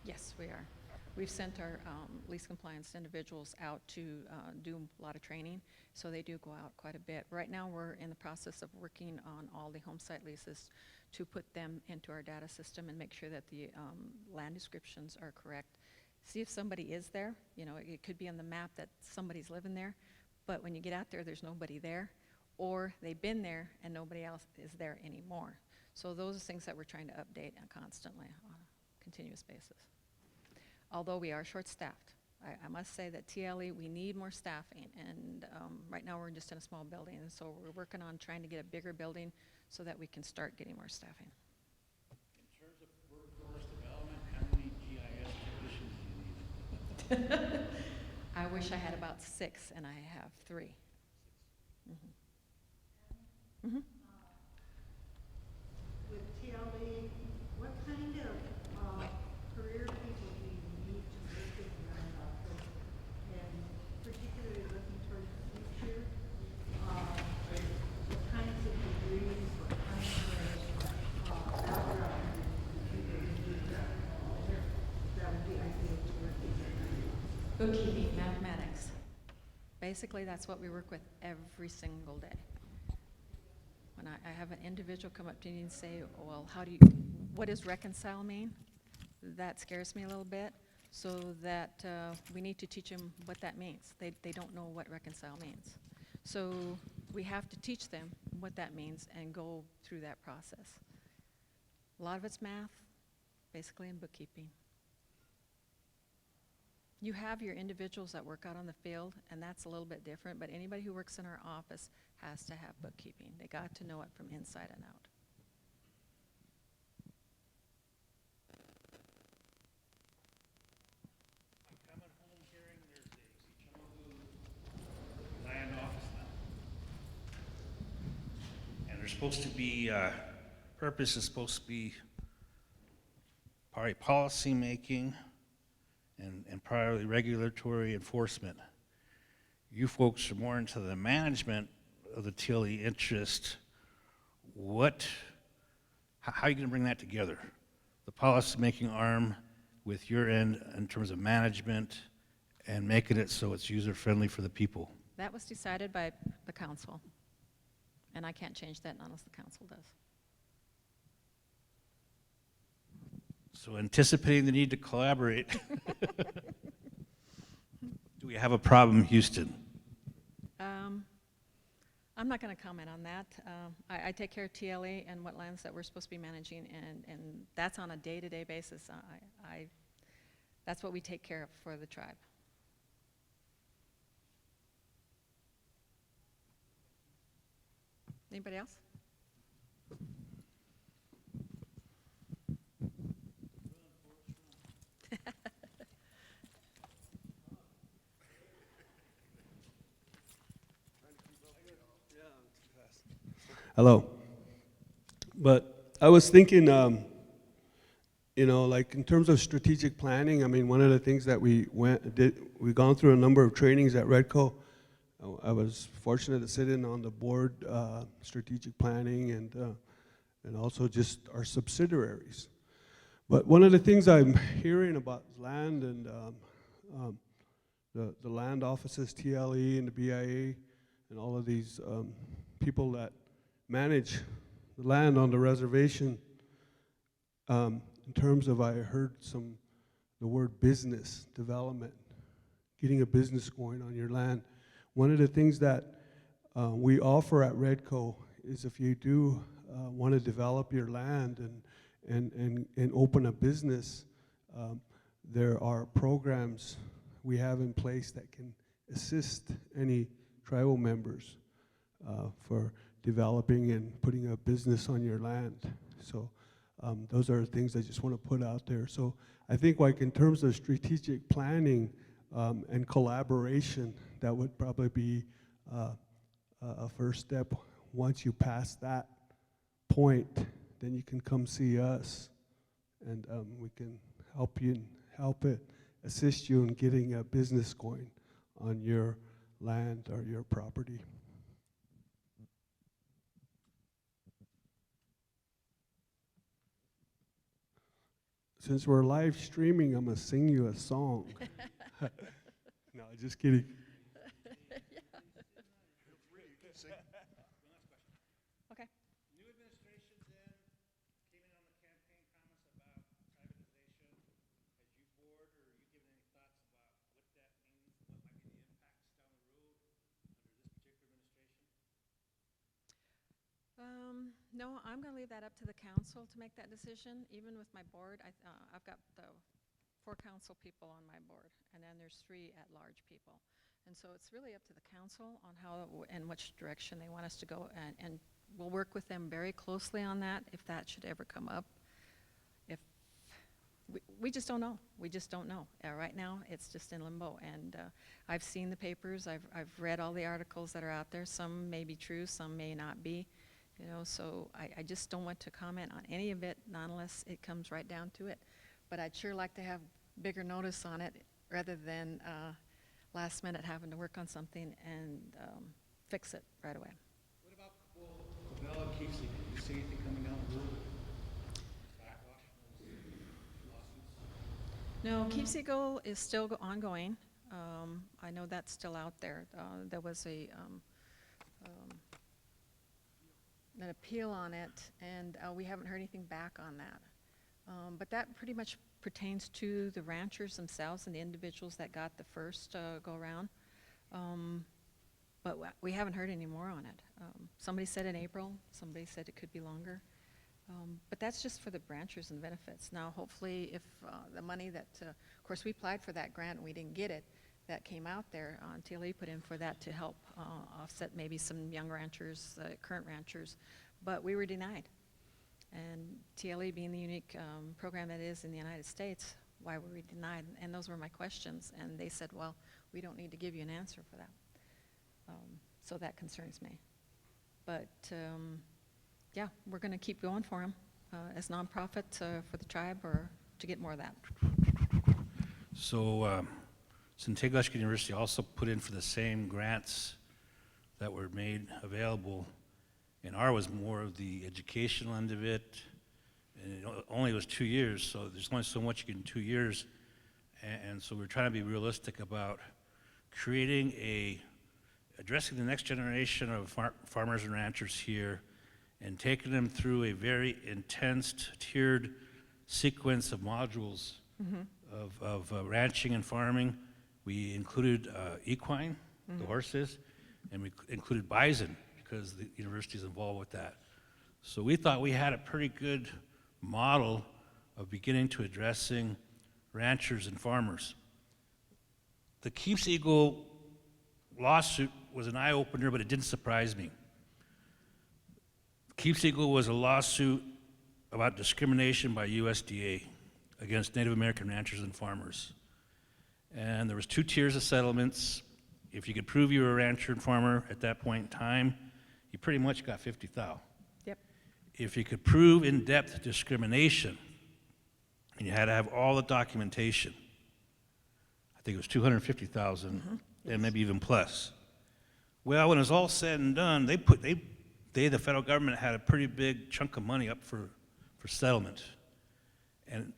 Yes, we are. We've sent our lease compliance individuals out to do a lot of training, so they do go out quite a bit. Right now, we're in the process of working on all the home site leases to put them into our data system and make sure that the land descriptions are correct. See if somebody is there. You know, it could be on the map that somebody's living there, but when you get out there, there's nobody there, or they've been there and nobody else is there anymore. So those are things that we're trying to update constantly on a continuous basis. Although we are short-staffed. I must say that TLE, we need more staffing, and right now we're just in a small building, and so we're working on trying to get a bigger building so that we can start getting more staffing. In terms of workforce development, how many GIS technicians do you need? I wish I had about 6, and I have 3. Mm-hmm. With TLE, what kind of career people do you need to work with Land Office? And particularly looking towards the future, what kinds of degrees, what kinds of background do you need that would be ideal to work with? Bookkeeping, mathematics. Basically, that's what we work with every single day. When I have an individual come up to me and say, well, what does reconcile mean? That scares me a little bit, so that we need to teach them what that means. They don't know what reconcile means. So we have to teach them what that means and go through that process. A lot of it's math, basically, in bookkeeping. You have your individuals that work out on the field, and that's a little bit different, but anybody who works in our office has to have bookkeeping. They got to know it from inside and out. I'm coming home hearing there's a Chongo Land Office now. And there's supposed to be, purpose is supposed to be probably policy making and probably regulatory enforcement. You folks are more into the management of the TLE interest. How are you gonna bring that together? The policy-making arm with your end in terms of management and making it so it's user-friendly for the people? That was decided by the council, and I can't change that unless the council does. So anticipating the need to collaborate, do we have a problem, Houston? I'm not going to comment on that. I take care of TLE and what lands that we're supposed to be managing, and that's on a day-to-day basis. That's what we take care of for the tribe. Anybody else? Hello. But I was thinking, like in terms of strategic planning, I mean, one of the things that we've gone through a number of trainings at Redco. I was fortunate to sit in on the board, strategic planning, and also just our subsidiaries. But one of the things I'm hearing about land and the land offices, TLE and the BIA, and all of these people that manage the land on the reservation, in terms of, I heard the word business development, getting a business going on your land. One of the things that we offer at Redco is if you do want to develop your land and open a business, there are programs we have in place that can assist any tribal members for developing and putting a business on your land. So those are things I just want to put out there. So I think like in terms of strategic planning and collaboration, that would probably be a first step. Once you pass that point, then you can come see us, and we can assist you in getting a business going on your land or your property. Since we're live streaming, I'm gonna sing you a song. No, just kidding. Okay. New administration then came in on the campaign comments about privatization. Has you board, or are you given any thoughts about what that means, what might be the impacts down the road under this particular administration? No, I'm going to leave that up to the council to make that decision. Even with my board, I've got the 4 council people on my board, and then there's 3 at-large people. And so it's really up to the council on how and which direction they want us to go, and we'll work with them very closely on that if that should ever come up. If we just don't know. We just don't know. Right now, it's just in limbo, and I've seen the papers. I've read all the articles that are out there. Some may be true, some may not be. So I just don't want to comment on any of it, not unless it comes right down to it. But I'd sure like to have bigger notice on it rather than last minute having to work on something and fix it right away. What about Trudell and Keefsey? Do you see anything coming down the road? Backwash lawsuits? No, Keepsy Goal is still ongoing. I know that's still out there. There was an appeal on it, and we haven't heard anything back on that. But that pretty much pertains to the ranchers themselves and the individuals that got the first go-around. But we haven't heard any more on it. Somebody said in April, somebody said it could be longer. But that's just for the ranchers and benefits. Now, hopefully, if the money that, of course, we applied for that grant and we didn't get it, that came out there, TLE put in for that to help offset maybe some young ranchers, current ranchers, but we were denied. And TLE being the unique program that is in the United States, why were we denied? And those were my questions, and they said, well, we don't need to give you an answer for that. So that concerns me. But yeah, we're going to keep going for them as nonprofit for the tribe, or to get more of that. So Centeglash University also put in for the same grants that were made available, and ours was more of the educational end of it, and it only was 2 years, so there's only so much you can do in 2 years, and so we're trying to be realistic about creating addressing the next generation of farmers and ranchers here, and taking them through a very intense, tiered sequence of modules of ranching and farming. We included equine, the horses, and we included bison, because the university is involved with that. So we thought we had a pretty good model of beginning to addressing ranchers and farmers. The Keeps Eagle lawsuit was an eye-opener, but it didn't surprise me. Keeps Eagle was a lawsuit about discrimination by USDA against Native American ranchers and farmers. And there was 2 tiers of settlements. If you could prove you were a rancher and farmer at that point in time, you pretty much got 50 thou. Yep. If you could prove in-depth discrimination, and you had to have all the documentation, I think it was 250,000, and maybe even plus. Well, when it was all said and done, the federal government had a pretty big chunk of money up for settlement,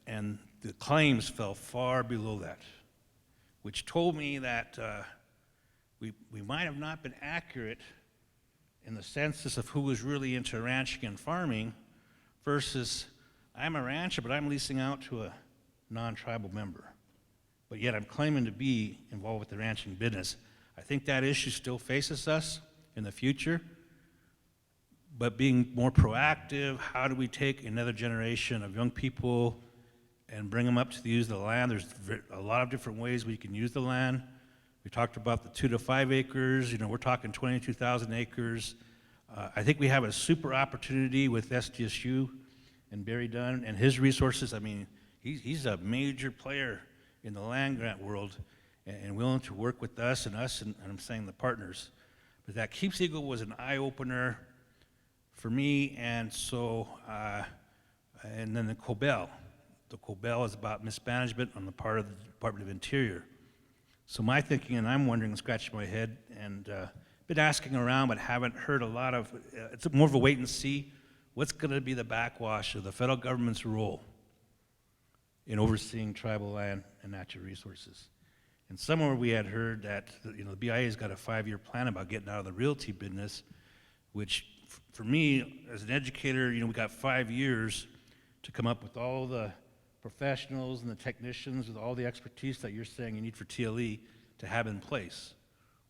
and the claims fell far below that, which told me that we might have not been accurate in the census of who was really into ranching and farming versus I'm a rancher, but I'm leasing out to a non-tribal member, but yet I'm claiming to be involved with the ranching business. I think that issue still faces us in the future, but being more proactive, how do we take another generation of young people and bring them up to the use of the land? There's a lot of different ways we can use the land. We talked about the 2 to 5 acres. We're talking 22,000 acres. I think we have a super opportunity with SGU and Barry Dunn and his resources. I mean, he's a major player in the land grant world and willing to work with us, and I'm saying the partners. But that Keeps Eagle was an eye-opener for me, and so, and then the COBEL. The COBEL is about mismanagement on the part of the Department of Interior. So my thinking, and I'm wondering, scratching my head, and been asking around, but haven't heard a lot of, it's more of a wait and see. What's going to be the backwash of the federal government's role in overseeing tribal land and natural resources? And somewhere we had heard that the BIA's got a 5-year plan about getting out of the realty business, which for me, as an educator, we got 5 years to come up with all the professionals and the technicians with all the expertise that you're saying you need for TLE to have in place.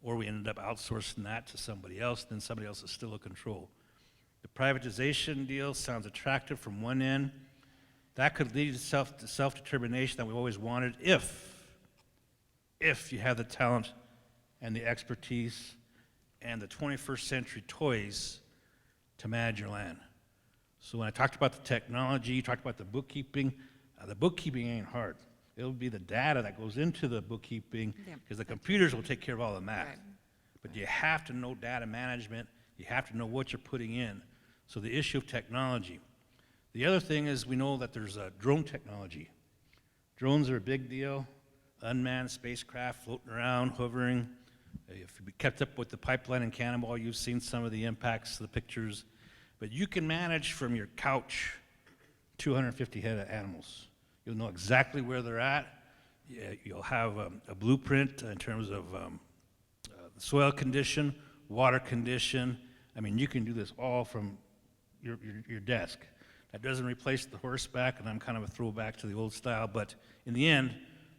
Or we ended up outsourcing that to somebody else, then somebody else is still in control. The privatization deal sounds attractive from one end. That could lead to self-determination that we always wanted if you have the talent and the expertise and the 21st century toys to manage your land. So when I talked about the technology, you talked about the bookkeeping ain't hard. It'll be the data that goes into the bookkeeping, because the computers will take care of all the math. Right. But you have to know data management. You have to know what you're putting in. So the issue of technology. The other thing is we know that there's drone technology. Drones are a big deal. Unmanned spacecraft floating around, hovering. If you kept up with the pipeline in Cannonball, you've seen some of the impacts, the pictures. But you can manage from your couch 250 head of animals. You'll know exactly where they're at. You'll have a blueprint in terms of the soil condition, water condition. I mean, you can do this all from your desk. That doesn't replace the horseback, and I'm kind of a throwback to the old style, but in the end,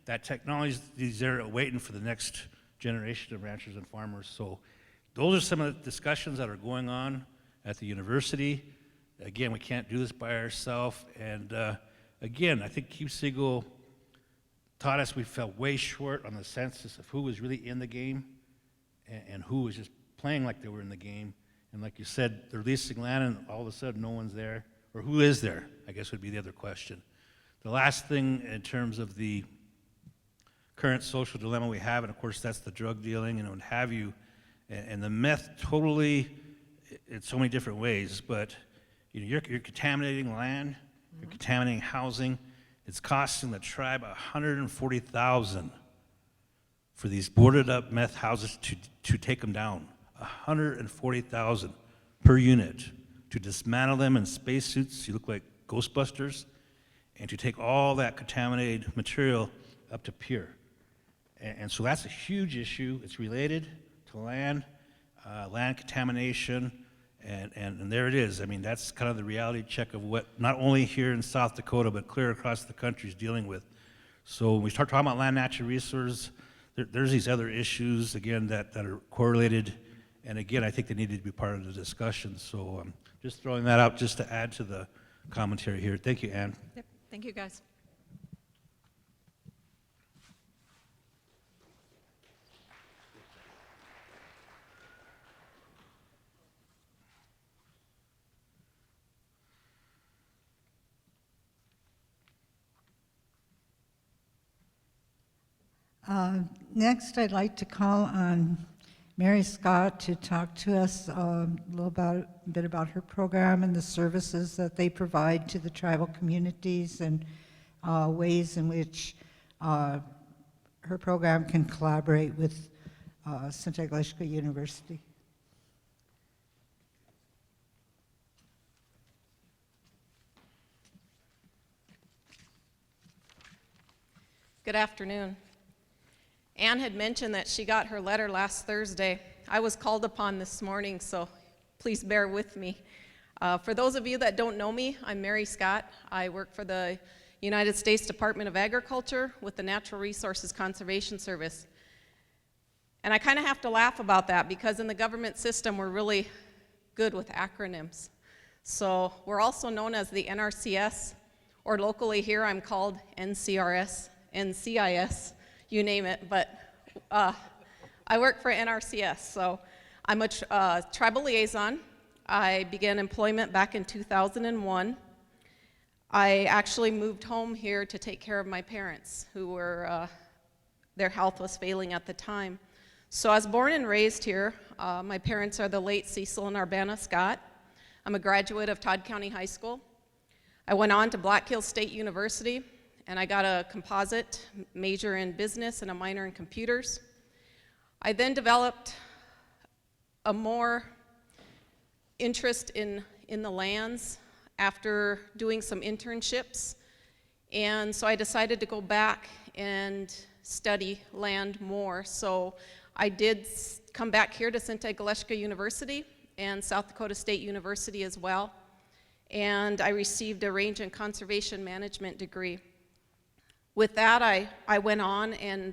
that technology is there waiting for the next generation of ranchers and farmers. So those are some of the discussions that are going on at the university. Again, we can't do this by ourselves, and again, I think Keeps Eagle taught us we fell way short on the census of who was really in the game and who was just playing like they were in the game. And like you said, they're leasing land and all of a sudden no one's there. Or who is there, I guess would be the other question. The last thing in terms of the current social dilemma we have, and of course that's the drug dealing and what have you, and the meth totally, in so many different ways, but you're contaminating land, you're contaminating housing. It's costing the tribe $140,000 for these boarded up meth houses to take them down. $140,000 per unit to dismantle them in spacesuits, you look like Ghostbusters, and to take all that contaminated material up to pier. And so that's a huge issue. It's related to land contamination, and there it is. I mean, that's kind of the reality check of what not only here in South Dakota, but clear across the country is dealing with. So when we start talking about land natural resources, there's these other issues, again, that are correlated, And again, I think they needed to be part of the discussion. So just throwing that out just to add to the commentary here. Thank you, Ann. Yep, thank you, guys. Next, I'd like to call on Mary Scott to talk to us a bit about her program and the services that they provide to the tribal communities and ways in which her program can collaborate with Santa Agnieszka University. Good afternoon. Ann had mentioned that she got her letter last Thursday. I was called upon this morning, so please bear with me. For those of you that don't know me, I'm Mary Scott. I work for the United States Department of Agriculture with the Natural Resources Conservation Service. And I kind of have to laugh about that because in the government system, we're really good with acronyms. So we're also known as the NRCS, or locally here I'm called NCRS, NCIS, you name it, but I work for NRCS, so I'm a tribal liaison. I began employment back in 2001. I actually moved home here to take care of my parents, who were, their health was failing at the time. So I was born and raised here. My parents are the late Cecil and Arbana Scott. I'm a graduate of Todd County High School. I went on to Black Hills State University, and I got a composite major in business and a minor in computers. I then developed a more interest in the lands after doing some internships, and so I decided to go back and study land more. So I did come back here to Santa Agnieszka University and South Dakota State University as well, and I received a range and conservation management degree. With that, I went on and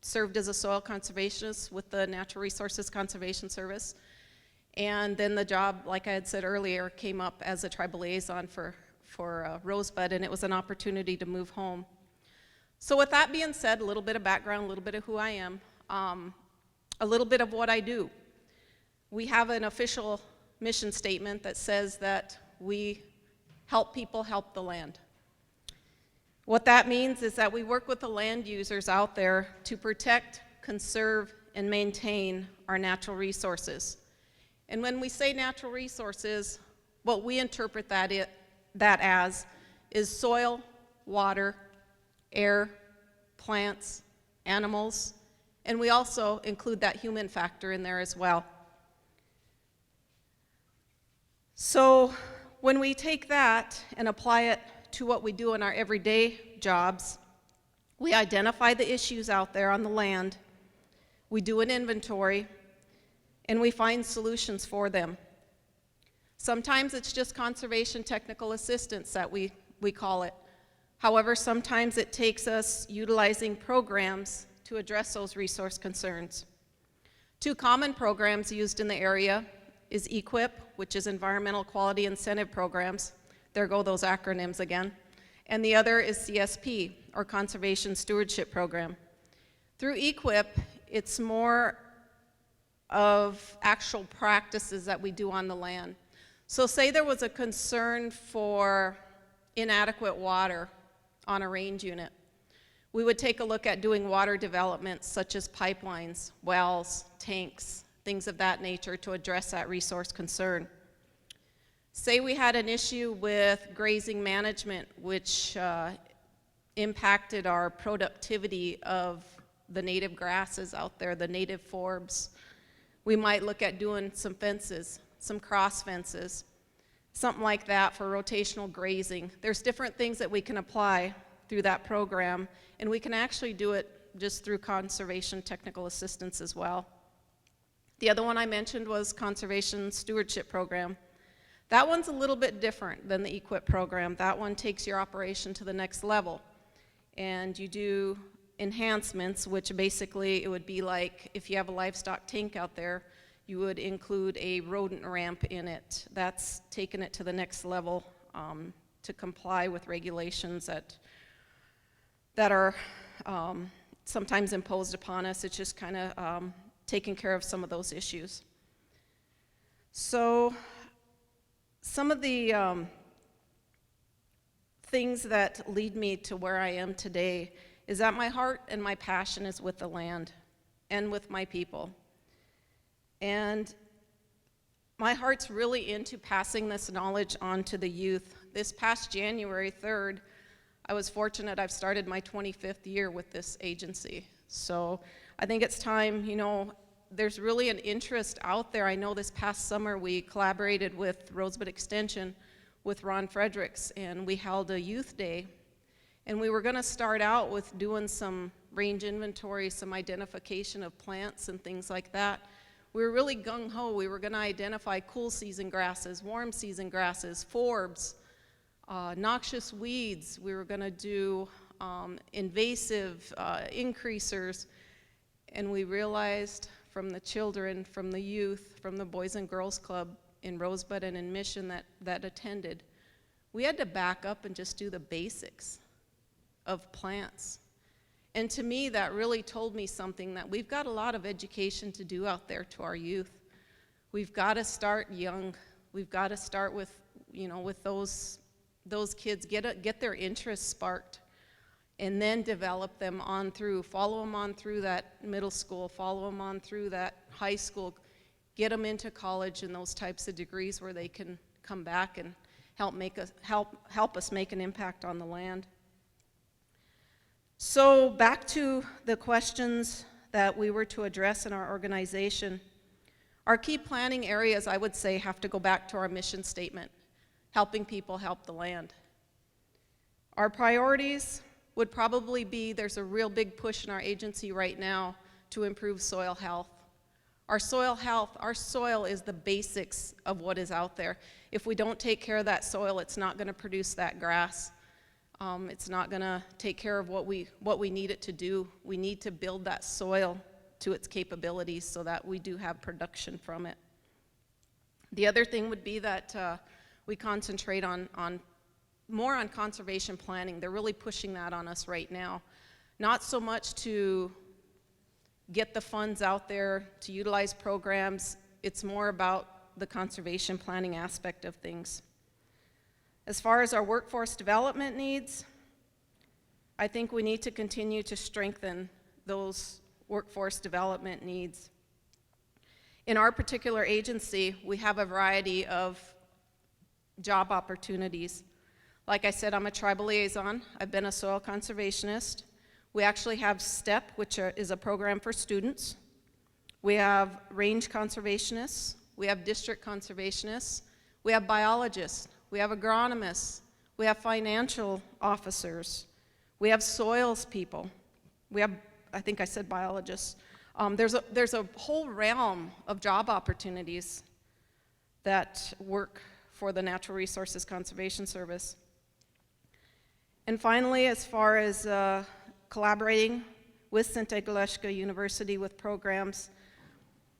served as a soil conservationist with the Natural Resources Conservation Service. And then the job, like I had said earlier, came up as a tribal liaison for Rosebud, and it was an opportunity to move home. So with that being said, a little bit of background, a little bit of who I am, a little bit of what I do. We have an official mission statement that says that we help people help the land. What that means is that we work with the land users out there to protect, conserve, and maintain our natural resources. And when we say natural resources, what we interpret that as is soil, water, air, plants, animals, and we also include that human factor in there as well. So when we take that and apply it to what we do in our everyday jobs, we identify the issues out there on the land, we do an inventory, and we find solutions for them. Sometimes it's just conservation technical assistance that we call it. However, sometimes it takes us utilizing programs to address those resource concerns. Two common programs used in the area is EQIP, which is Environmental Quality Incentive Programs. There go those acronyms again. And the other is CSP, or Conservation Stewardship Program. Through EQIP, it's more of actual practices that we do on the land. So say there was a concern for inadequate water on a range unit. We would take a look at doing water developments such as pipelines, wells, tanks, things of that nature to address that resource concern. Say we had an issue with grazing management, which impacted our productivity of the native grasses out there, the native forbs. We might look at doing some fences, some cross fences, something like that for rotational grazing. There's different things that we can apply through that program, and we can actually do it just through conservation technical assistance as well. The other one I mentioned was Conservation Stewardship Program. That one's a little bit different than the EQIP program. That one takes your operation to the next level. And you do enhancements, which basically it would be like if you have a livestock tank out there, you would include a rodent ramp in it. That's taken it to the next level to comply with regulations that are sometimes imposed upon us. It's just kind of taking care of some of those issues. So some of the things that lead me to where I am today is that my heart and my passion is with the land and with my people. And my heart's really into passing this knowledge on to the youth. This past January 3rd, I was fortunate I've started my 25th year with this agency. So I think it's time, you know, there's really an interest out there. I know this past summer we collaborated with Rosebud Extension with Ron Fredericks, and we held a youth day. And we were gonna start out with doing some range inventory, some identification of plants and things like that. We were really gung-ho. We were gonna identify cool season grasses, warm season grasses, forbs, noxious weeds. We were gonna do invasive increasers. And we realized from the children, from the youth, from the Boys and Girls Club in Rosebud and in Mission that attended, we had to back up and just do the basics of plants. And to me, that really told me something, that we've got a lot of education to do out there to our youth. We've got to start young. We've got to start with, you know, with those kids, get their interest sparked, and then develop them on through, follow them on through that middle school, follow them on through that high school, get them into college and those types of degrees where they can come back and help us make an impact on the land. So back to the questions that we were to address in our organization. Our key planning areas, I would say, have to go back to our mission statement, helping people help the land. Our priorities would probably be, there's a real big push in our agency right now to improve soil health. Our soil health, our soil is the basics of what is out there. If we don't take care of that soil, it's not gonna produce that grass. It's not gonna take care of what we need it to do. We need to build that soil to its capabilities so that we do have production from it. The other thing would be that we concentrate more on conservation planning. They're really pushing that on us right now. Not so much to get the funds out there to utilize programs. It's more about the conservation planning aspect of things. As far as our workforce development needs, I think we need to continue to strengthen those workforce development needs. In our particular agency, we have a variety of job opportunities. Like I said, I'm a tribal liaison. I've been a soil conservationist. We actually have STEP, which is a program for students. We have range conservationists. We have district conservationists. We have biologists. We have agronomists. We have financial officers. We have soils people. We have, I think I said biologists. There's a whole realm of job opportunities that work for the Natural Resources Conservation Service. And finally, as far as collaborating with Sinte Galeshka University with programs,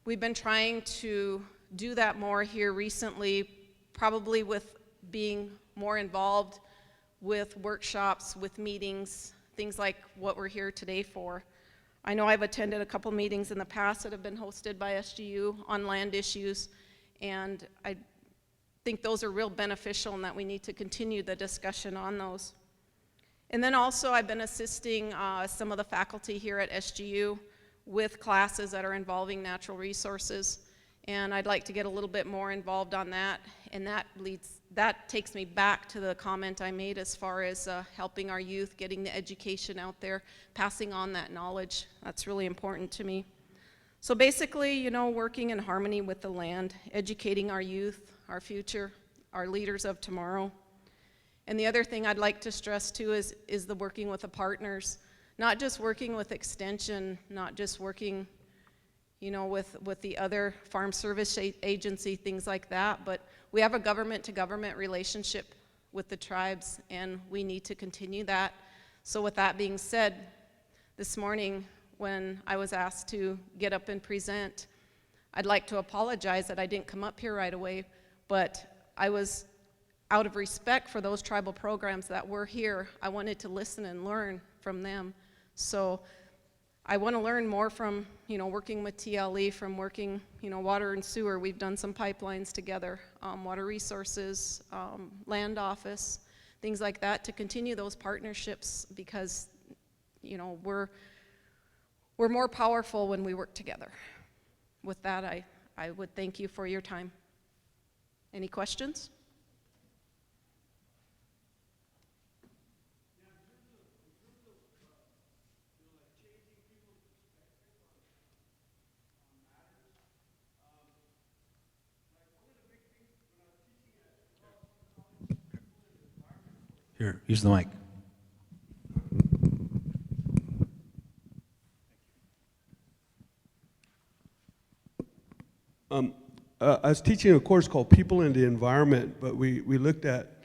we've been trying to do that more here recently, probably with being more involved with workshops, with meetings, things like what we're here today for. I know I've attended a couple meetings in the past that have been hosted by SGU on land issues, and I think those are real beneficial and that we need to continue the discussion on those. And then also I've been assisting some of the faculty here at SGU with classes that are involving natural resources, and I'd like to get a little bit more involved on that, and that takes me back to the comment I made as far as helping our youth, getting the education out there, passing on that knowledge. That's really important to me. So basically, you know, working in harmony with the land, educating our youth, our future, our leaders of tomorrow. And the other thing I'd like to stress too is the working with the partners, not just working with Extension, not just working, you know, with the other Farm Service Agency, things like that, but we have a government-to-government relationship with the tribes, and we need to continue that. So with that being said, this morning when I was asked to get up and present, I'd like to apologize that I didn't come up here right away, but I was, out of respect for those tribal programs that were here, I wanted to listen and learn from them. So I want to learn more from, working with TLE, from working, water and sewer. We've done some pipelines together, water resources, land office, things like that, to continue those partnerships, because, we're more powerful when we work together. With that, I would thank you for your time. Any questions? Here, use the mic. I was teaching a course called People in the Environment, but we looked at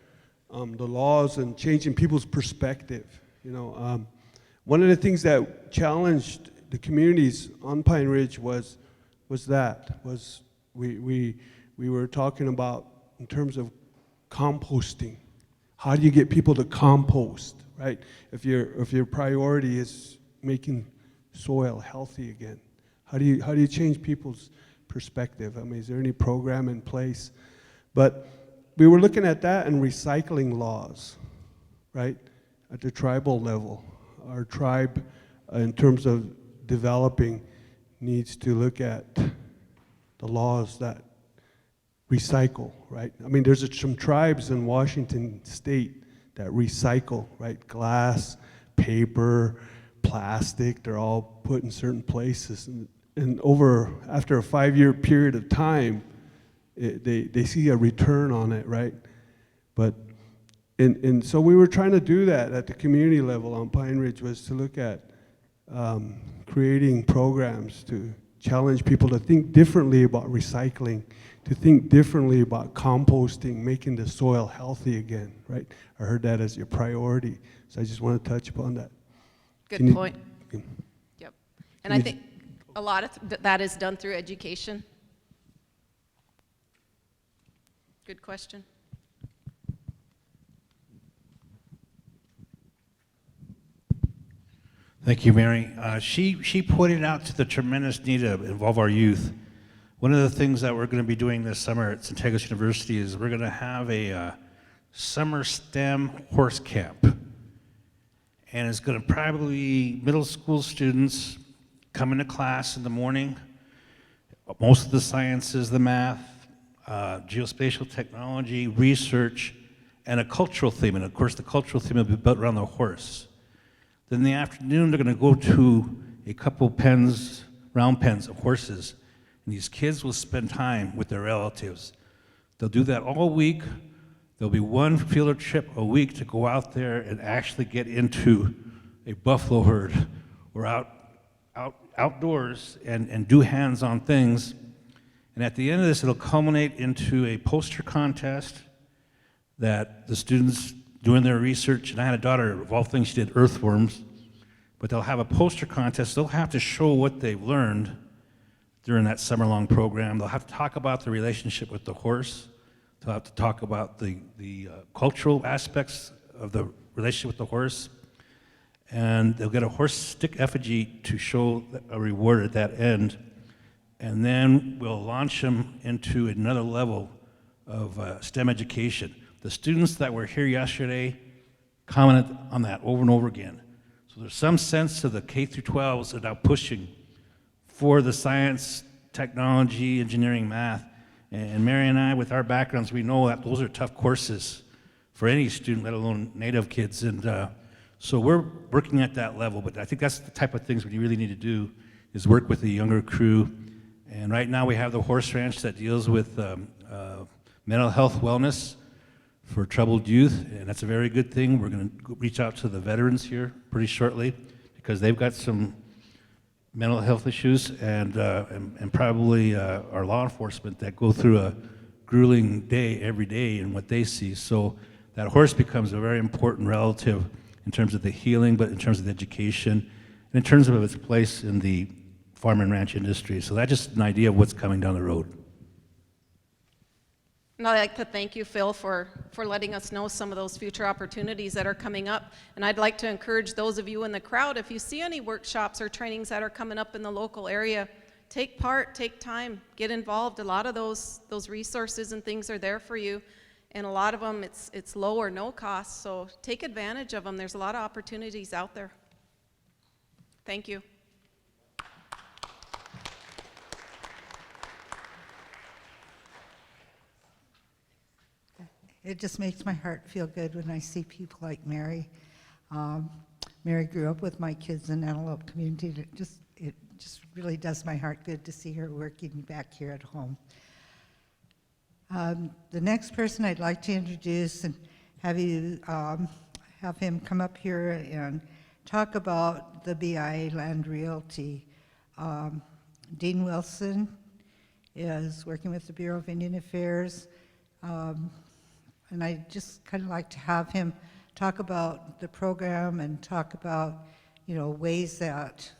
the laws and changing people's perspective. One of the things that challenged the communities on Pine Ridge was we were talking about in terms of composting. How do you get people to compost, right? If your priority is making soil healthy again, how do you change people's perspective? I mean, is there any program in place? But we were looking at that and recycling laws, right? At the tribal level, our tribe, in terms of developing, needs to look at the laws that recycle, right? I mean, there's some tribes in Washington State that recycle, right? Glass, paper, plastic, they're all put in certain places. And after a 5-year period of time, they see a return on it, right? And so we were trying to do that at the community level on Pine Ridge, was to look at creating programs to challenge people to think differently about recycling, to think differently about composting, making the soil healthy again, right? I heard that as your priority, so I just want to touch upon that. Good point. Yep. And I think a lot of that is done through education. Good question. Thank you, Mary. She pointed out to the tremendous need to involve our youth. One of the things that we're going to be doing this summer at St. Agnes University is we're going to have a summer STEM horse camp. And it's going to probably middle school students come into class in the morning. Most of the sciences, the math, geospatial technology, research, and a cultural theme. And of course, the cultural theme will be built around the horse. Then in the afternoon, they're going to go to a couple pens, round pens of horses, and these kids will spend time with their relatives. They'll do that all week. There'll be one field trip a week to go out there and actually get into a buffalo herd or outdoors and do hands-on things. And at the end of this, it'll culminate into a poster contest that the students doing their research, and I had a daughter, of all things, she did earthworms, but they'll have a poster contest. They'll have to show what they've learned during that summer-long program. They'll have to talk about the relationship with the horse. They'll have to talk about the cultural aspects of the relationship with the horse. And they'll get a horse stick effigy to show a reward at that end. And then we'll launch them into another level of STEM education. The students that were here yesterday commented on that over and over again. So there's some sense to the K through 12s that are now pushing for the science, technology, engineering, math. And Mary and I, with our backgrounds, we know that those are tough courses for any student, let alone Native kids. And so we're working at that level. But I think that's the type of things we really need to do, is work with the younger crew. And right now we have the horse ranch that deals with mental health wellness for troubled youth, and that's a very good thing. We're going to reach out to the veterans here pretty shortly, because they've got some mental health issues, and probably our law enforcement that go through a grueling day every day in what they see. So that horse becomes a very important relative in terms of the healing, but in terms of the education, and in terms of its place in the farm and ranch industry. So that's just an idea of what's coming down the road. And I'd like to thank you, Phil, for letting us know some of those future opportunities that are coming up. And I'd like to encourage those of you in the crowd, if you see any workshops or trainings that are coming up in the local area, take part, take time, get involved. A lot of those resources and things are there for you. And a lot of them, it's low or no cost, so take advantage of them. There's a lot of opportunities out there. Thank you. It just makes my heart feel good when I see people like Mary. Mary grew up with my kids in Antelope Community. It just really does my heart good to see her working back here at home. The next person I'd like to introduce and have him come up here and talk about the BI Land Realty. Dean Wilson is working with the Bureau of Indian Affairs. And I'd just kind of like to have him talk about the program and talk about, ways that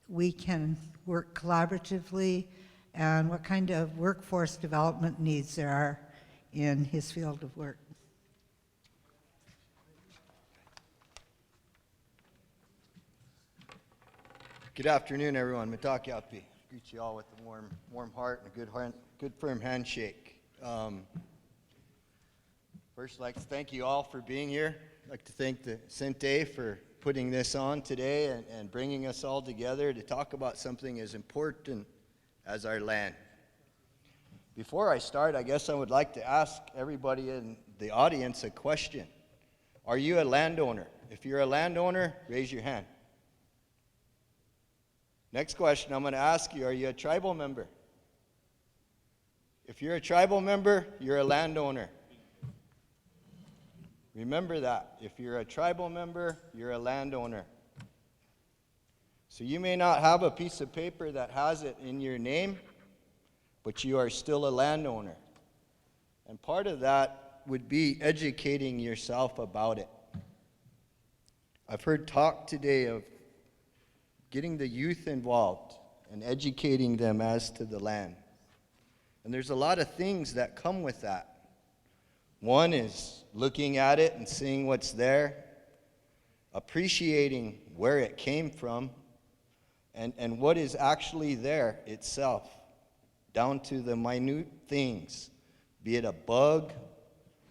we can work collaboratively and what kind of workforce development needs there are in his field of work. Good afternoon, everyone. Mitakiapi. Greet you all with a warm heart and a good firm handshake. First, I'd like to thank you all for being here. I'd like to thank the Sente for putting this on today and bringing us all together to talk about something as important as our land. Before I start, I guess I would like to ask everybody in the audience a question. Are you a landowner? If you're a landowner, raise your hand. Next question I'm going to ask you, are you a tribal member? If you're a tribal member, you're a landowner. Remember that. If you're a tribal member, you're a landowner. So you may not have a piece of paper that has it in your name, but you are still a landowner. And part of that would be educating yourself about it. I've heard talk today of getting the youth involved and educating them as to the land. And there's a lot of things that come with that. One is looking at it and seeing what's there, appreciating where it came from, and what is actually there itself, down to the minute things, be it a bug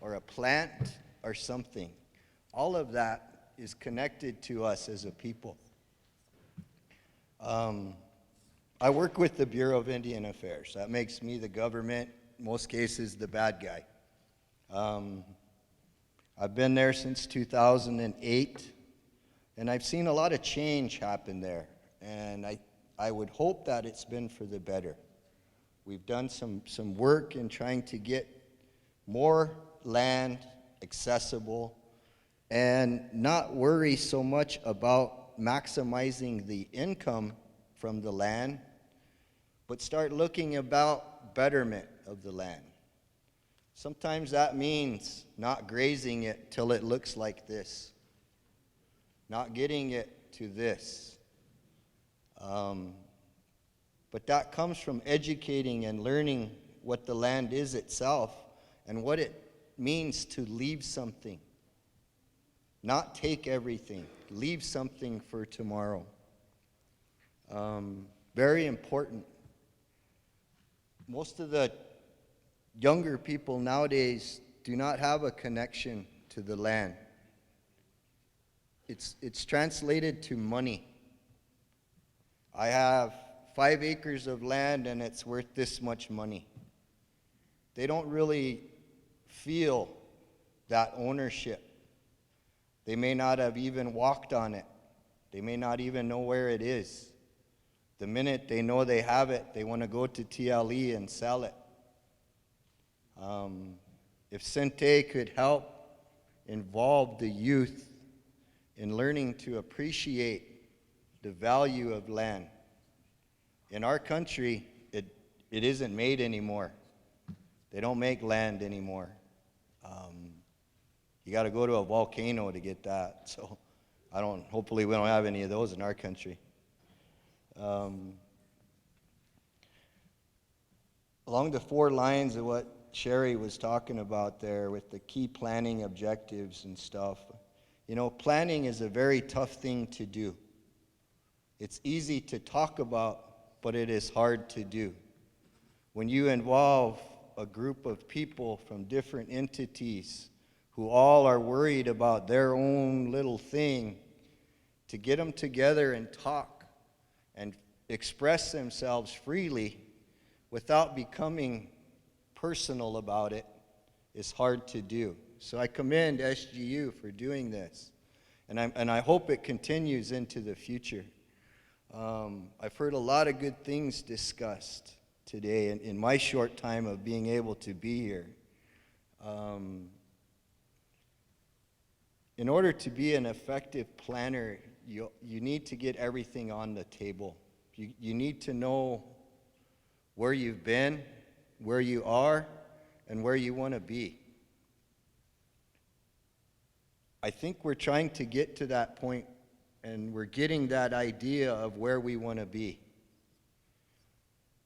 or a plant or something. All of that is connected to us as a people. I work with the Bureau of Indian Affairs. That makes me the government, in most cases, the bad guy. I've been there since 2008, and I've seen a lot of change happen there, and I would hope that it's been for the better. We've done some work in trying to get more land accessible and not worry so much about maximizing the income from the land, but start looking about betterment of the land. Sometimes that means not grazing it till it looks like this, not getting it to this. But that comes from educating and learning what the land is itself and what it means to leave something. Not take everything, leave something for tomorrow. Very important. Most of the younger people nowadays do not have a connection to the land. It's translated to money. I have 5 acres of land and it's worth this much money. They don't really feel that ownership. They may not have even walked on it. They may not even know where it is. The minute they know they have it, they want to go to TLE and sell it. If Sente could help involve the youth in learning to appreciate the value of land. In our country, it isn't made anymore. They don't make land anymore. You got to go to a volcano to get that. So hopefully we don't have any of those in our country. along the 4 lines of what Sherry was talking about there with the key planning objectives and stuff, you know, planning is a very tough thing to do. It's easy to talk about, but it is hard to do. When you involve a group of people from different entities who all are worried about their own little thing, to get them together and talk and express themselves freely without becoming personal about it is hard to do. So I commend SGU for doing this, and I hope it continues into the future. I've heard a lot of good things discussed today in my short time of being able to be here. In order to be an effective planner, you need to get everything on the table. You need to know where you've been, where you are, and where you want to be. I think we're trying to get to that point, and we're getting that idea of where we want to be.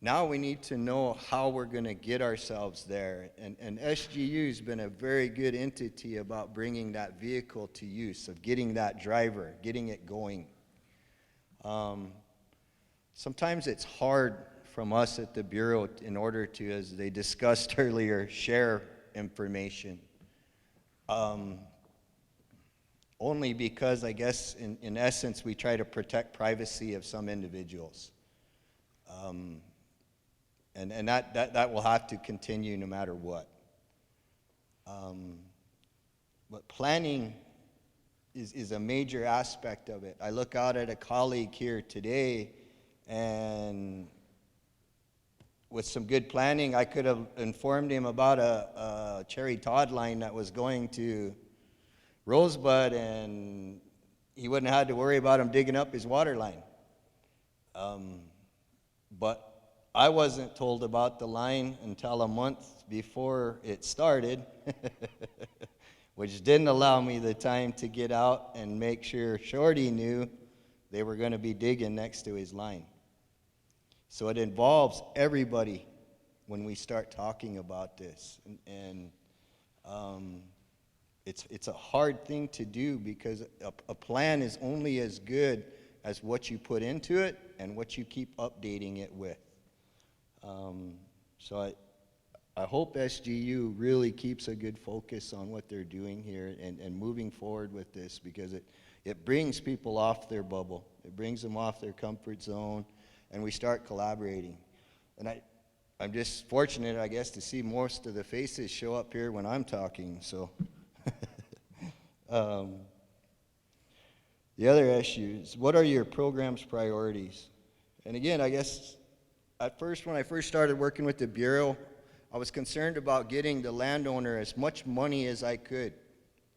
Now we need to know how we're going to get ourselves there, and SGU's been a very good entity about bringing that vehicle to use, of getting that driver, getting it going. Sometimes it's hard from us at the Bureau in order to, as they discussed earlier, share information. Only because, I guess, in essence, we try to protect privacy of some individuals. And that will have to continue no matter what. But planning is a major aspect of it. I look out at a colleague here today, and with some good planning, I could have informed him about a cherry Todd line that was going to Rosebud, and he wouldn't have had to worry about him digging up his water line. But I wasn't told about the line until a month before it started, which didn't allow me the time to get out and make sure Shorty knew they were going to be digging next to his line. So it involves everybody when we start talking about this. And it's a hard thing to do because a plan is only as good as what you put into it and what you keep updating it with. So I hope SGU really keeps a good focus on what they're doing here and moving forward with this, because it brings people off their bubble. It brings them off their comfort zone, and we start collaborating. And I'm just fortunate, I guess, to see most of the faces show up here when I'm talking, so. The other issues, what are your program's priorities? And again, I guess, at first, when I first started working with the Bureau, I was concerned about getting the landowner as much money as I could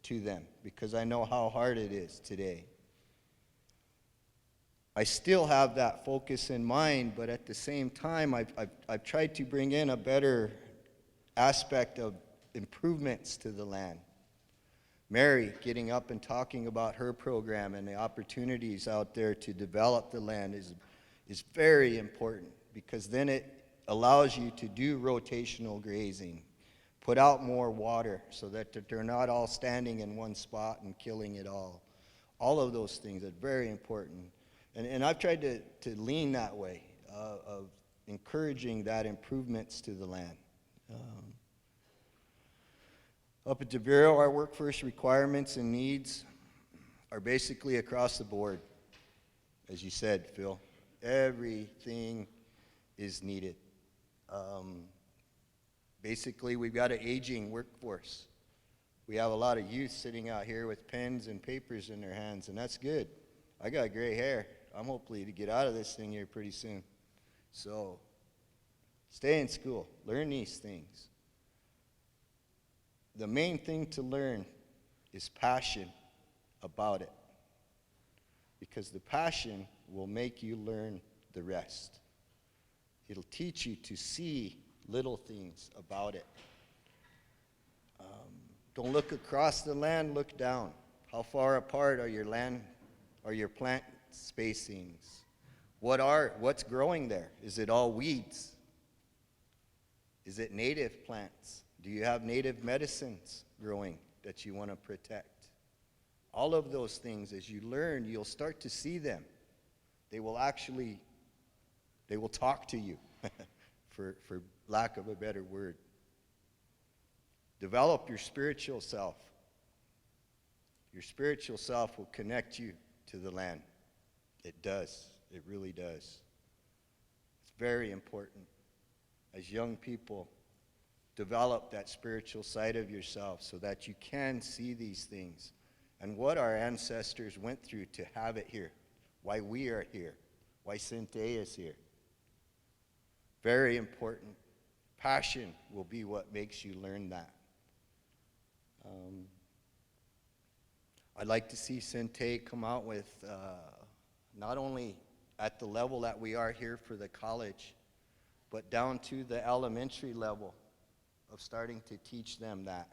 to them, because I know how hard it is today. I still have that focus in mind, but at the same time, I've tried to bring in a better aspect of improvements to the land. Mary getting up and talking about her program and the opportunities out there to develop the land is very important, because then it allows you to do rotational grazing, put out more water so that they're not all standing in one spot and killing it all. All of those things are very important. And I've tried to lean that way, of encouraging that improvements to the land. Up at the Bureau, our workforce requirements and needs are basically across the board. As you said, Phil, everything is needed. Basically, we've got an aging workforce. We have a lot of youth sitting out here with pens and papers in their hands, and that's good. I got gray hair. I'm hopefully to get out of this thing here pretty soon. So, stay in school. Learn these things. The main thing to learn is passion about it, because the passion will make you learn the rest. It'll teach you to see little things about it. Don't look across the land, look down. How far apart are your land, are your plant spacings? What's growing there? Is it all weeds? Is it native plants? Do you have native medicines growing that you want to protect? All of those things, as you learn, you'll start to see them. They will talk to you, for lack of a better word. Develop your spiritual self. Your spiritual self will connect you to the land. It does. It really does. It's very important. As young people, develop that spiritual side of yourself so that you can see these things and what our ancestors went through to have it here, why we are here, why Sinte is here. Very important. Passion will be what makes you learn that. I'd like to see Sinte come out with not only at the level that we are here for the college, but down to the elementary level of starting to teach them that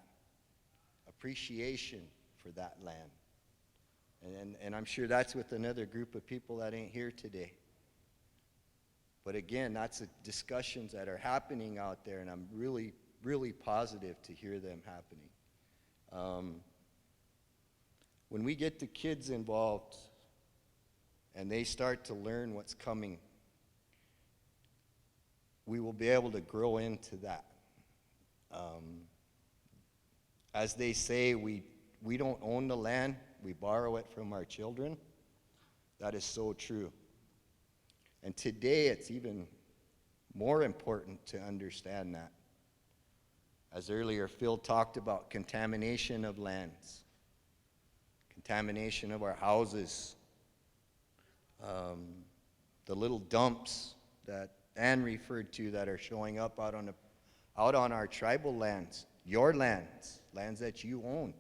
appreciation for that land. And I'm sure that's with another group of people that ain't here today. But again, that's the discussions that are happening out there, and I'm really, really positive to hear them happening. When we get the kids involved and they start to learn what's coming, we will be able to grow into that. As they say, we don't own the land, we borrow it from our children. That is so true. And today it's even more important to understand that. As earlier Phil talked about contamination of lands, contamination of our houses, the little dumps that Anne referred to that are showing up out on our tribal lands, your lands, lands that you own.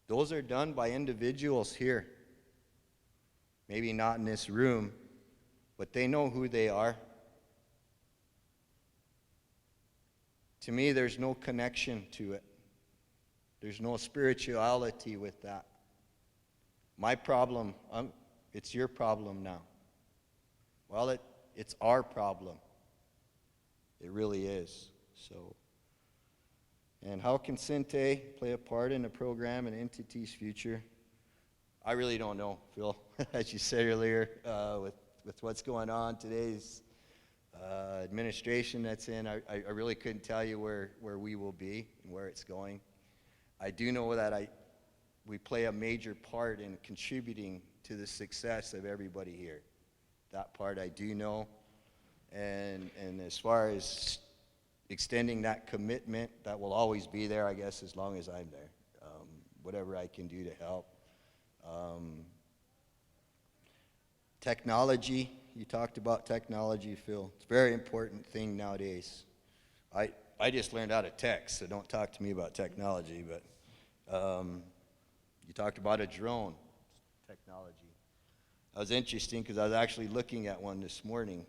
Those are done by individuals here. Maybe not in this room, but they know who they are. To me, there's no connection to it. There's no spirituality with that. My problem, it's your problem now. Well, it's our problem. It really is. So, and how can Sinte play a part in the program and entity's future? I really don't know, Phil. As you said earlier, with what's going on today's administration that's in, I really couldn't tell you where we will be and where it's going. I do know that we play a major part in contributing to the success of everybody here. That part I do know. And as far as extending that commitment, that will always be there, I guess, as long as I'm there. Whatever I can do to help. Technology, you talked about technology, Phil. It's a very important thing nowadays. I just learned how to text, so don't talk to me about technology, but you talked about a drone technology. That was interesting because I was actually looking at one this morning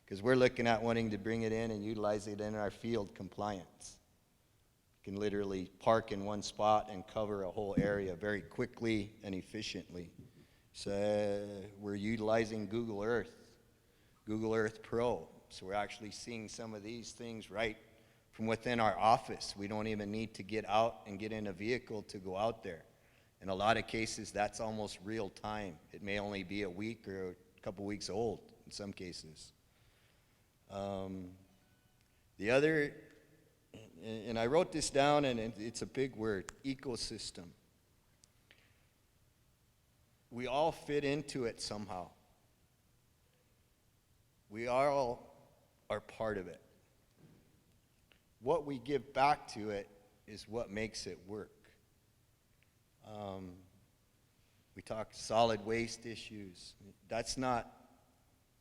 because we're looking at wanting to bring it in and utilize it in our field compliance. You can literally park in one spot and cover a whole area very quickly and efficiently. So we're utilizing Google Earth Pro. So we're actually seeing some of these things right from within our office. We don't even need to get out and get in a vehicle to go out there. In a lot of cases, that's almost real time. It may only be a week or a couple weeks old in some cases. The other, and I wrote this down, and it's a big word, ecosystem. We all fit into it somehow. We all are part of it. What we give back to it is what makes it work. We talk solid waste issues. That's not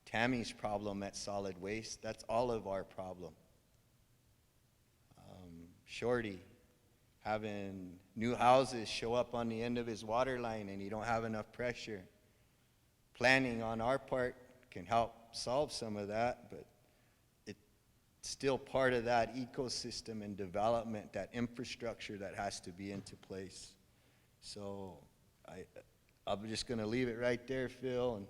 Tammy's problem at solid waste. That's all of our problem. Shorty, having new houses show up on the end of his water line and you don't have enough pressure. Planning on our part can help solve some of that, but it's still part of that ecosystem and development, that infrastructure that has to be into place. So I'm just going to leave it right there, Phil, and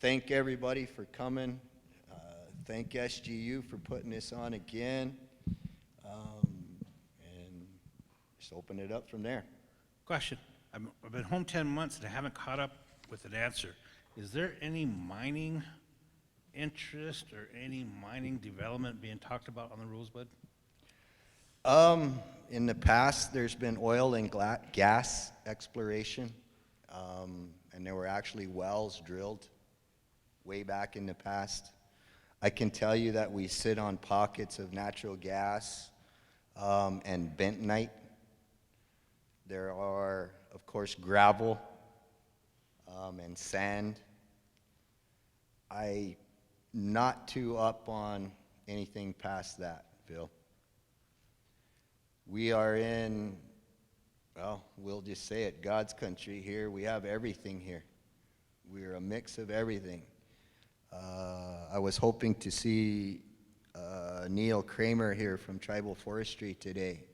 thank everybody for coming. thank SGU for putting this on again, and just open it up from there. Question. I've been home 10 months and I haven't caught up with an answer. Is there any mining interest or any mining development being talked about on the Rosebud? In the past, there's been oil and gas exploration, and there were actually wells drilled way back in the past. I can tell you that we sit on pockets of natural gas and bentonite. There are, of course, gravel and sand. I'm not too up on anything past that, Phil. We are in, well, we'll just say it, God's country here. We have everything here. We're a mix of everything. I was hoping to see Neil Kramer here from Tribal Forestry today.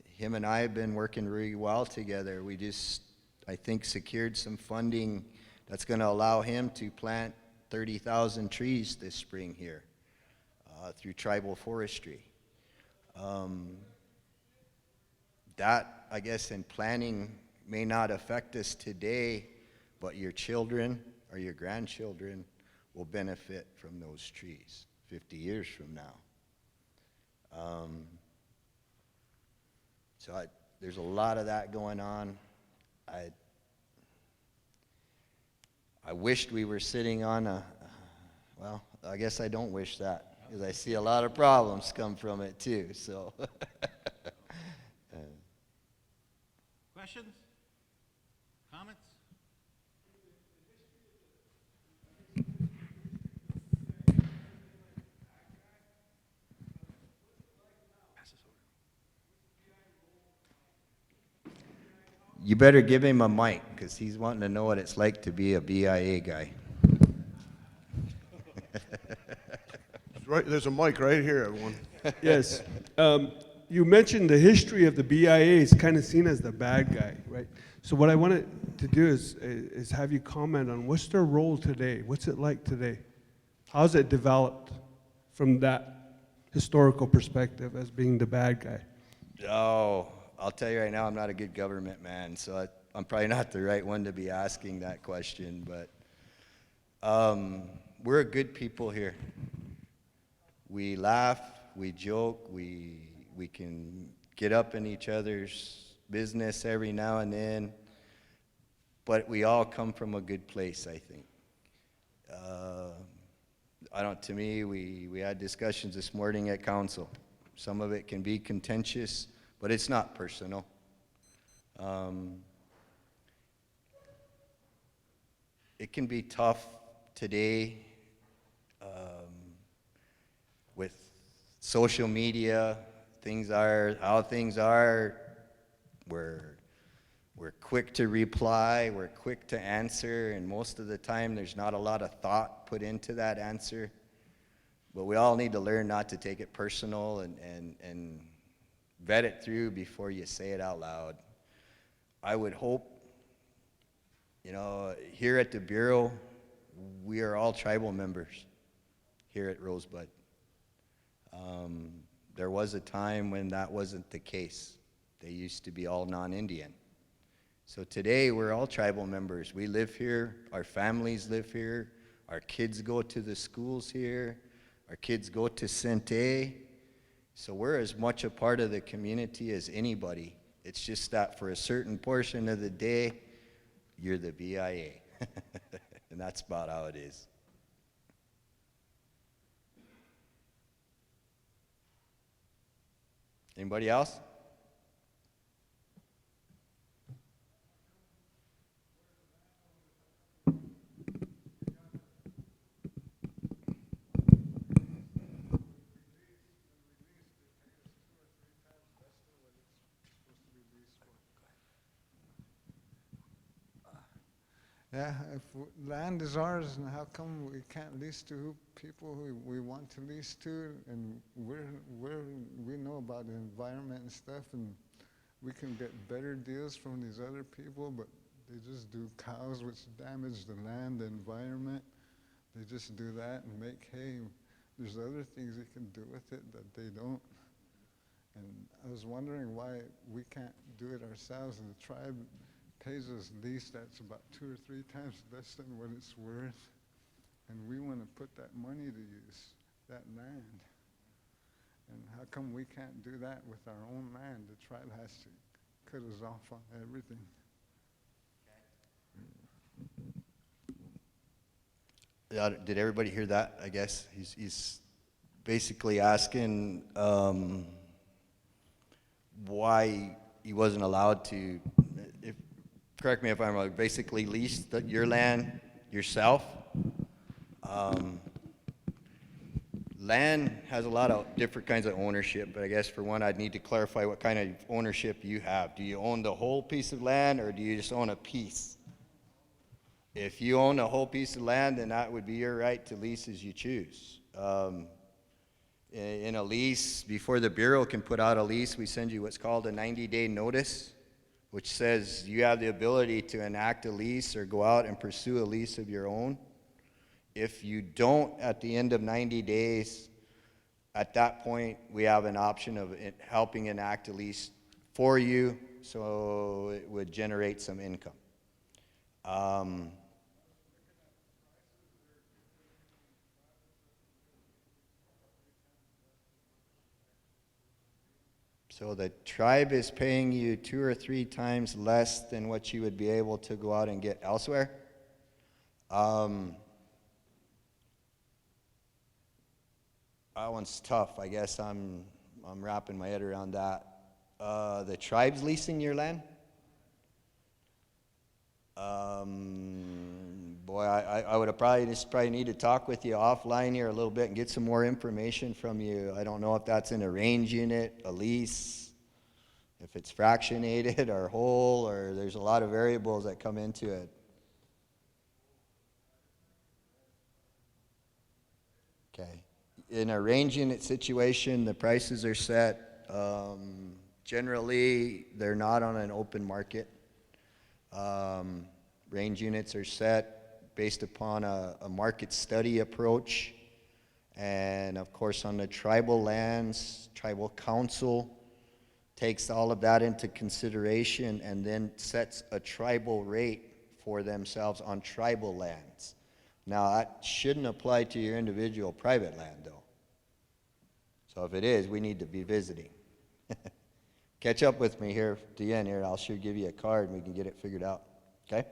Him and I have been working really well together. We just, I think, secured some funding that's going to allow him to plant 30,000 trees this spring here through Tribal Forestry. That, I guess, in planning may not affect us today, but your children or your grandchildren will benefit from those trees 50 years from now. There's a lot of that going on. I wished we were sitting on a, well, I guess I don't wish that, because I see a lot of problems come from it too, so. Questions? Comments? Pass this over. You better give him a mic, because he's wanting to know what it's like to be a BIA guy. Right, there's a mic right here, everyone. Yes. You mentioned the history of the BIA is kind of seen as the bad guy, right? So what I wanted to do is have you comment on what's their role today? What's it like today? How's it developed from that historical perspective as being the bad guy? Oh, I'll tell you right now, I'm not a good government man, so I'm probably not the right one to be asking that question, but we're a good people here. We laugh, we joke, we can get up in each other's business every now and then, but we all come from a good place, I think. To me, we had discussions this morning at council. Some of it can be contentious, but it's not personal. It can be tough today with social media. Things are how things are. We're quick to reply, we're quick to answer, and most of the time there's not a lot of thought put into that answer. But we all need to learn not to take it personal and vet it through before you say it out loud. I would hope, here at the Bureau, we are all tribal members here at Rosebud. There was a time when that wasn't the case. They used to be all non-Indian. So today, we're all tribal members. We live here, our families live here, our kids go to the schools here, our kids go to Sente. So we're as much a part of the community as anybody. It's just that for a certain portion of the day, you're the BIA. And that's about how it is. Anybody else? Yeah, if land is ours, and how come we can't lease to people who we want to lease to, and we know about the environment and stuff, and we can get better deals from these other people, but they just do cows, which damage the land, the environment. They just do that and make hay. There's other things they can do with it that they don't. And I was wondering why we can't do it ourselves, and the tribe pays us lease that's about 2 or 3 times less than what it's worth. And we want to put that money to use, that land. And how come we can't do that with our own land? The tribe has to cut us off on everything. Yeah, did everybody hear that? I guess he's basically asking why he wasn't allowed to, correct me if I'm wrong, basically lease your land yourself. Land has a lot of different kinds of ownership, but I guess for one, I'd need to clarify what kind of ownership you have. Do you own the whole piece of land, or do you just own a piece? If you own the whole piece of land, then that would be your right to lease as you choose. In a lease, before the Bureau can put out a lease, we send you what's called a 90-day notice, which says you have the ability to enact a lease or go out and pursue a lease of your own. If you don't, at the end of 90 days, at that point, we have an option of helping enact a lease for you, so it would generate some income. So the tribe is paying you 2 or 3 times less than what you would be able to go out and get elsewhere. That one's tough. I guess I'm wrapping my head around that. The tribe's leasing your land? Boy, I would have probably need to talk with you offline here a little bit and get some more information from you. I don't know if that's an arranged unit, a lease, if it's fractionated or whole, or there's a lot of variables that come into it. Okay. In a range unit situation, the prices are set. Generally, they're not on an open market. Range units are set based upon a market study approach. And of course, on the tribal lands, tribal council takes all of that into consideration and then sets a tribal rate for themselves on tribal lands. Now, that shouldn't apply to your individual private land, though. So if it is, we need to be visiting. Catch up with me here at the end here. I'll sure give you a card and we can get it figured out. Okay?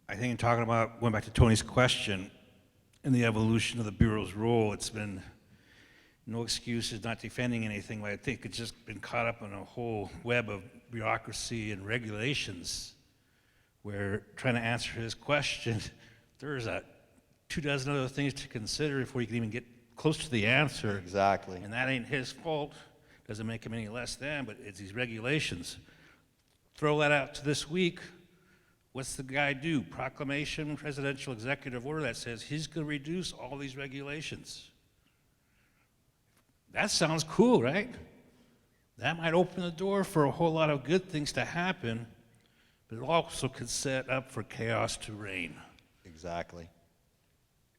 I think in talking about, going back to Tony's question, in the evolution of the Bureau's role, it's been no excuses, not defending anything, but I think it's just been caught up in a whole web of bureaucracy and regulations where trying to answer his question, there's 24 other things to consider before you can even get close to the answer. Exactly. And that ain't his fault. Doesn't make him any less than, but it's these regulations. Throw that out to this week. What's the guy do? Proclamation, presidential executive order that says he's going to reduce all these regulations. That sounds cool, right? That might open the door for a whole lot of good things to happen, but it also could set up for chaos to reign. Exactly.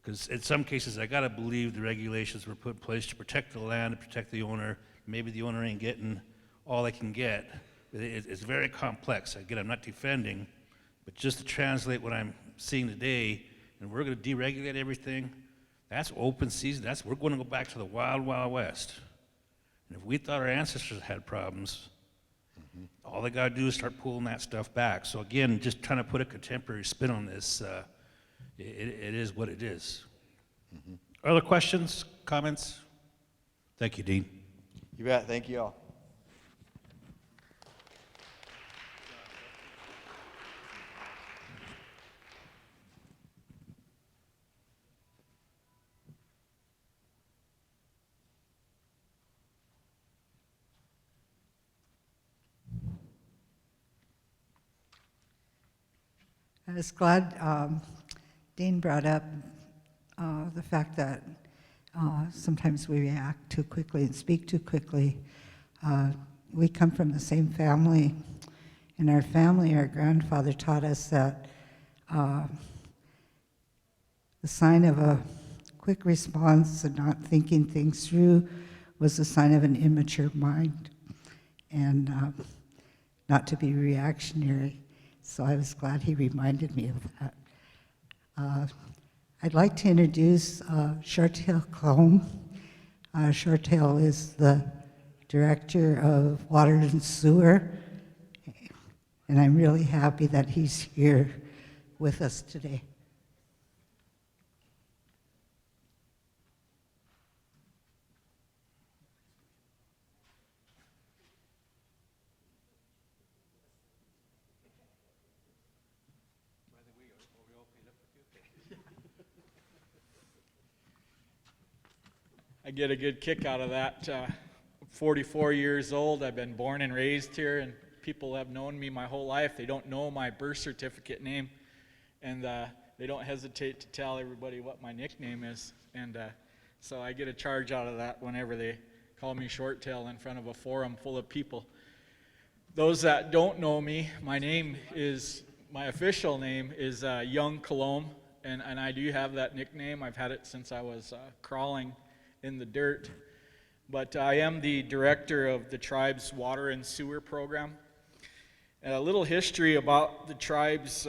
Because in some cases, I gotta believe the regulations were put in place to protect the land, to protect the owner. Maybe the owner ain't getting all they can get. It's very complex. Again, I'm not defending, but just to translate what I'm seeing today, and we're gonna deregulate everything, that's open season. We're gonna go back to the wild, wild west. And if we thought our ancestors had problems, all they gotta do is start pulling that stuff back. So again, just trying to put a contemporary spin on this, it is what it is. Other questions, comments? Thank you, Dean. You bet. Thank you all. I was glad Dean brought up the fact that sometimes we react too quickly and speak too quickly. We come from the same family. In our family, our grandfather taught us that uh, the sign of a quick response and not thinking things through was a sign of an immature mind, and not to be reactionary. So I was glad he reminded me of that. I'd like to introduce Trudell Clome. Trudell is the Director of Water and Sewer, and I'm really happy that he's here with us today. I get a good kick out of that. 44 years old, I've been born and raised here, and people have known me my whole life. They don't know my birth certificate name, and they don't hesitate to tell everybody what my nickname is. And so I get a charge out of that whenever they call me Short Tail in front of a forum full of people. Those that don't know me, my official name is Young Cologne, and I do have that nickname. I've had it since I was crawling in the dirt. But I am the director of the tribe's water and sewer program. And a little history about the tribe's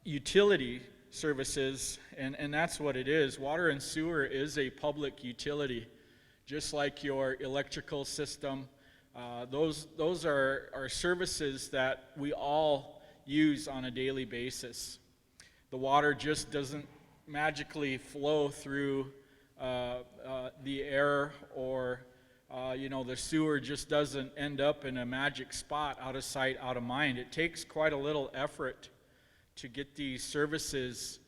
utility services, and that's what it is. Water and sewer is a public utility, just like your electrical system. Those are services that we all use on a daily basis. The water just doesn't magically flow through the air, or the sewer just doesn't end up in a magic spot, out of sight, out of mind. It takes quite a little effort to get these services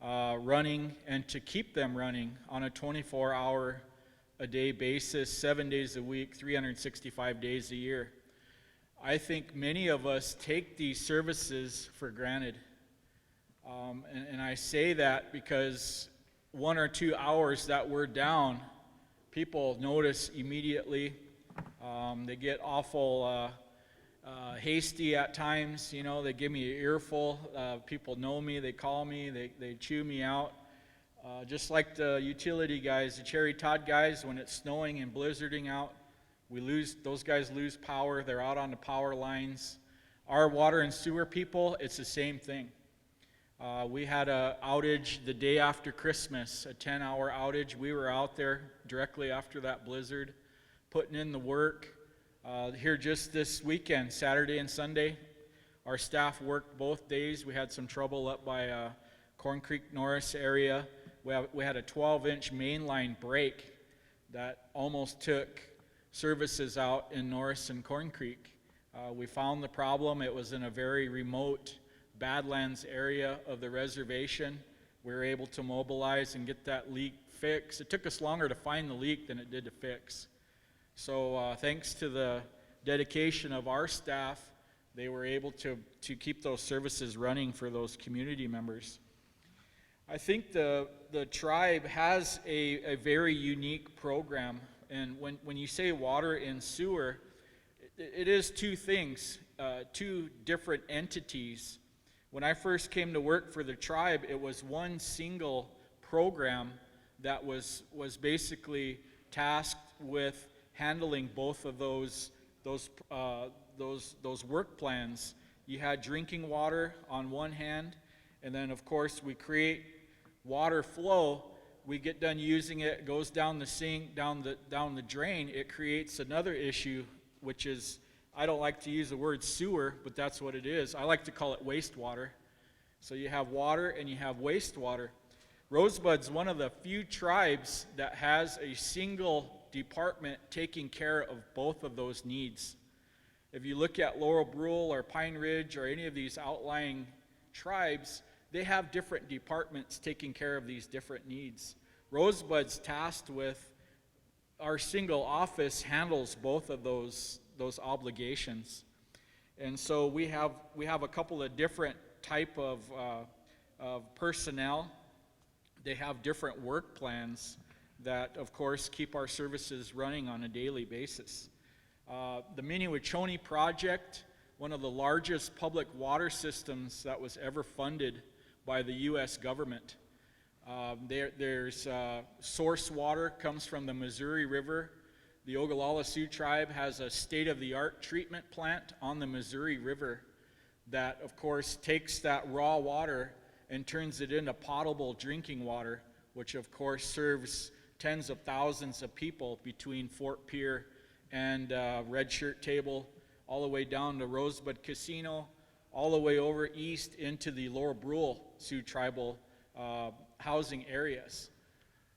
running and to keep them running on a 24-hour-a-day basis, 7 days a week, 365 days a year. I think many of us take these services for granted. And I say that because 1 or 2 hours that we're down, people notice immediately. They get awful hasty at times. They give me an earful. People know me, they call me, they chew me out. Just like the utility guys, the Cherry Todd guys, when it's snowing and blizzarding out, those guys lose power. They're out on the power lines. Our water and sewer people, it's the same thing. We had an outage the day after Christmas, a 10-hour outage. We were out there directly after that blizzard, putting in the work. Here just this weekend, Saturday and Sunday, our staff worked both days. We had some trouble up by Corn Creek Norris area. We had a 12-inch main line break that almost took services out in Norris and Corn Creek. We found the problem. It was in a very remote Badlands area of the reservation. We were able to mobilize and get that leak fixed. It took us longer to find the leak than it did to fix. So thanks to the dedication of our staff, they were able to keep those services running for those community members. I think the tribe has a very unique program, and when you say water and sewer, it is two things, two different entities. When I first came to work for the tribe, it was one single program that was basically tasked with handling both of those work plans. You had drinking water on one hand, and then of course we create water flow. We get done using it, it goes down the sink, down the drain. It creates another issue, which is, I don't like to use the word sewer, but that's what it is. I like to call it wastewater. So you have water and you have wastewater. Rosebud's one of the few tribes that has a single department taking care of both of those needs. If you look at Laurel Brule or Pine Ridge or any of these outlying tribes, they have different departments taking care of these different needs. Rosebud's tasked with, our single office handles both of those obligations. And so we have a couple of different type of personnel. They have different work plans that, of course, keep our services running on a daily basis. The Miniwachoni project, one of the largest public water systems that was ever funded, by the U.S. government. There's source water comes from the Missouri River. The Oglala Sioux tribe has a state-of-the-art treatment plant on the Missouri River that, of course, takes that raw water and turns it into potable drinking water, which, of course, serves tens of thousands of people between Fort Pierre and Red Shirt Table, all the way down to Rosebud Casino, all the way over east into the Lower Brule Sioux tribal housing areas.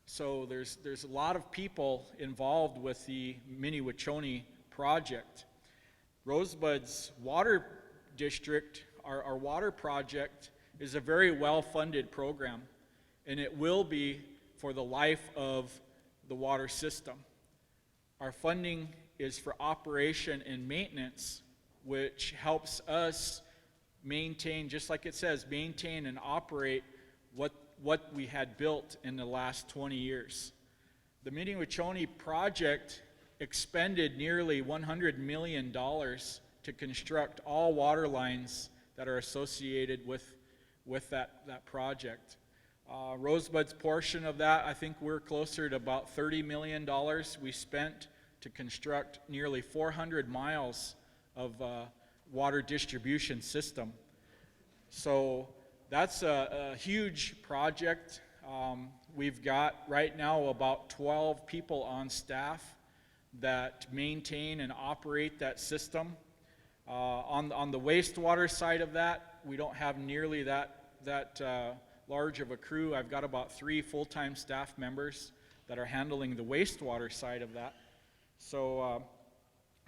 So there's a lot of people involved with the Mini-Wachoni project. Rosebud's water district, our water project, is a very well-funded program, and it will be for the life of the water system. Our funding is for operation and maintenance, which helps us maintain, just like it says, maintain and operate what we had built in the last 20 years. The Mini-Wachoni project expended nearly $100 million to construct all water lines that are associated with that project. Rosebud's portion of that, I think we're closer to about $30 million we spent to construct nearly 400 miles of water distribution system. So that's a huge project. We've got right now about 12 people on staff that maintain and operate that system. On the wastewater side of that, we don't have nearly that large of a crew. I've got about 3 full-time staff members that are handling the wastewater side of that. So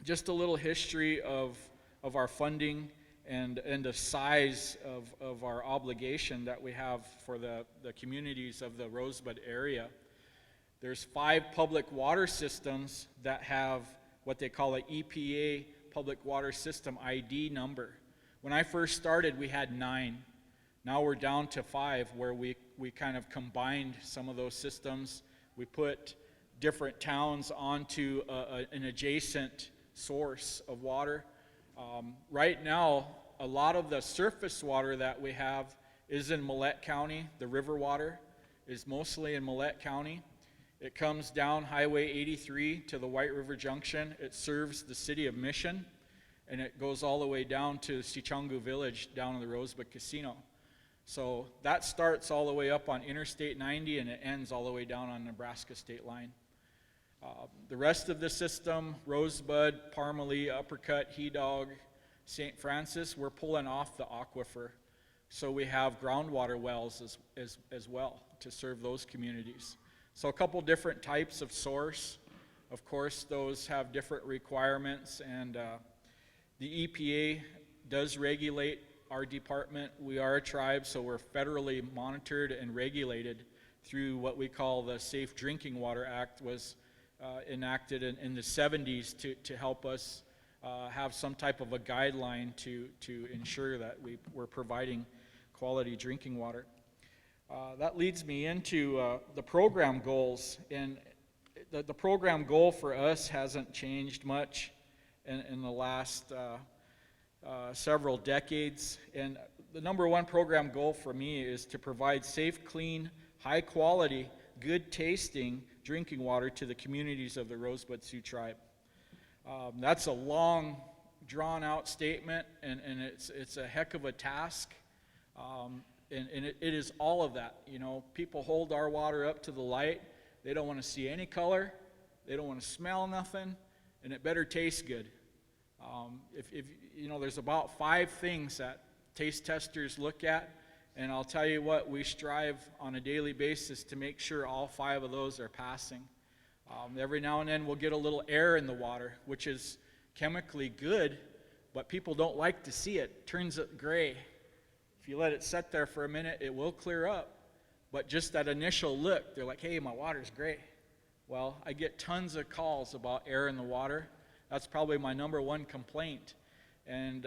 just a little history of our funding and the size of our obligation that we have for the communities of the Rosebud area. There's 5 public water systems that have what they call an EPA Public Water System ID number. When I first started, we had 9. Now we're down to 5, where we kind of combined some of those systems. We put different towns onto an adjacent source of water. Right now, a lot of the surface water that we have is in Millette County. The river water is mostly in Millette County. It comes down Highway 83 to the White River Junction. It serves the city of Mission, and it goes all the way down to Sichungu Village down in the Rosebud Casino. So that starts all the way up on Interstate 90, and it ends all the way down on Nebraska state line. The rest of the system, Rosebud, Parmalee, Uppercut, Hedog, St. Francis, we're pulling off the aquifer. So we have groundwater wells as well to serve those communities. So a couple different types of source. Of course, those have different requirements, and the EPA does regulate our department. We are a tribe, so we're federally monitored and regulated through what we call the Safe Drinking Water Act, was enacted in the 70s to help us have some type of a guideline to ensure that we're providing quality drinking water. That leads me into the program goals, and the program goal for us hasn't changed much in the last several decades. And the number one program goal for me is to provide safe, clean, high quality, good tasting drinking water to the communities of the Rosebud Sioux tribe. That's a long, drawn out statement, and it's a heck of a task. And it is all of that. You know, people hold our water up to the light. They don't want to see any color. They don't want to smell nothing, and it better taste good. If you know, there's about 5 things that taste testers look at, and I'll tell you what, we strive on a daily basis to make sure all 5 of those are passing. Every now and then we'll get a little air in the water, which is chemically good, but people don't like to see it. It turns it gray. If you let it sit there for a minute, it will clear up. But just that initial look, they're like, hey, my water's gray. Well, I get tons of calls about air in the water. That's probably my number one complaint. And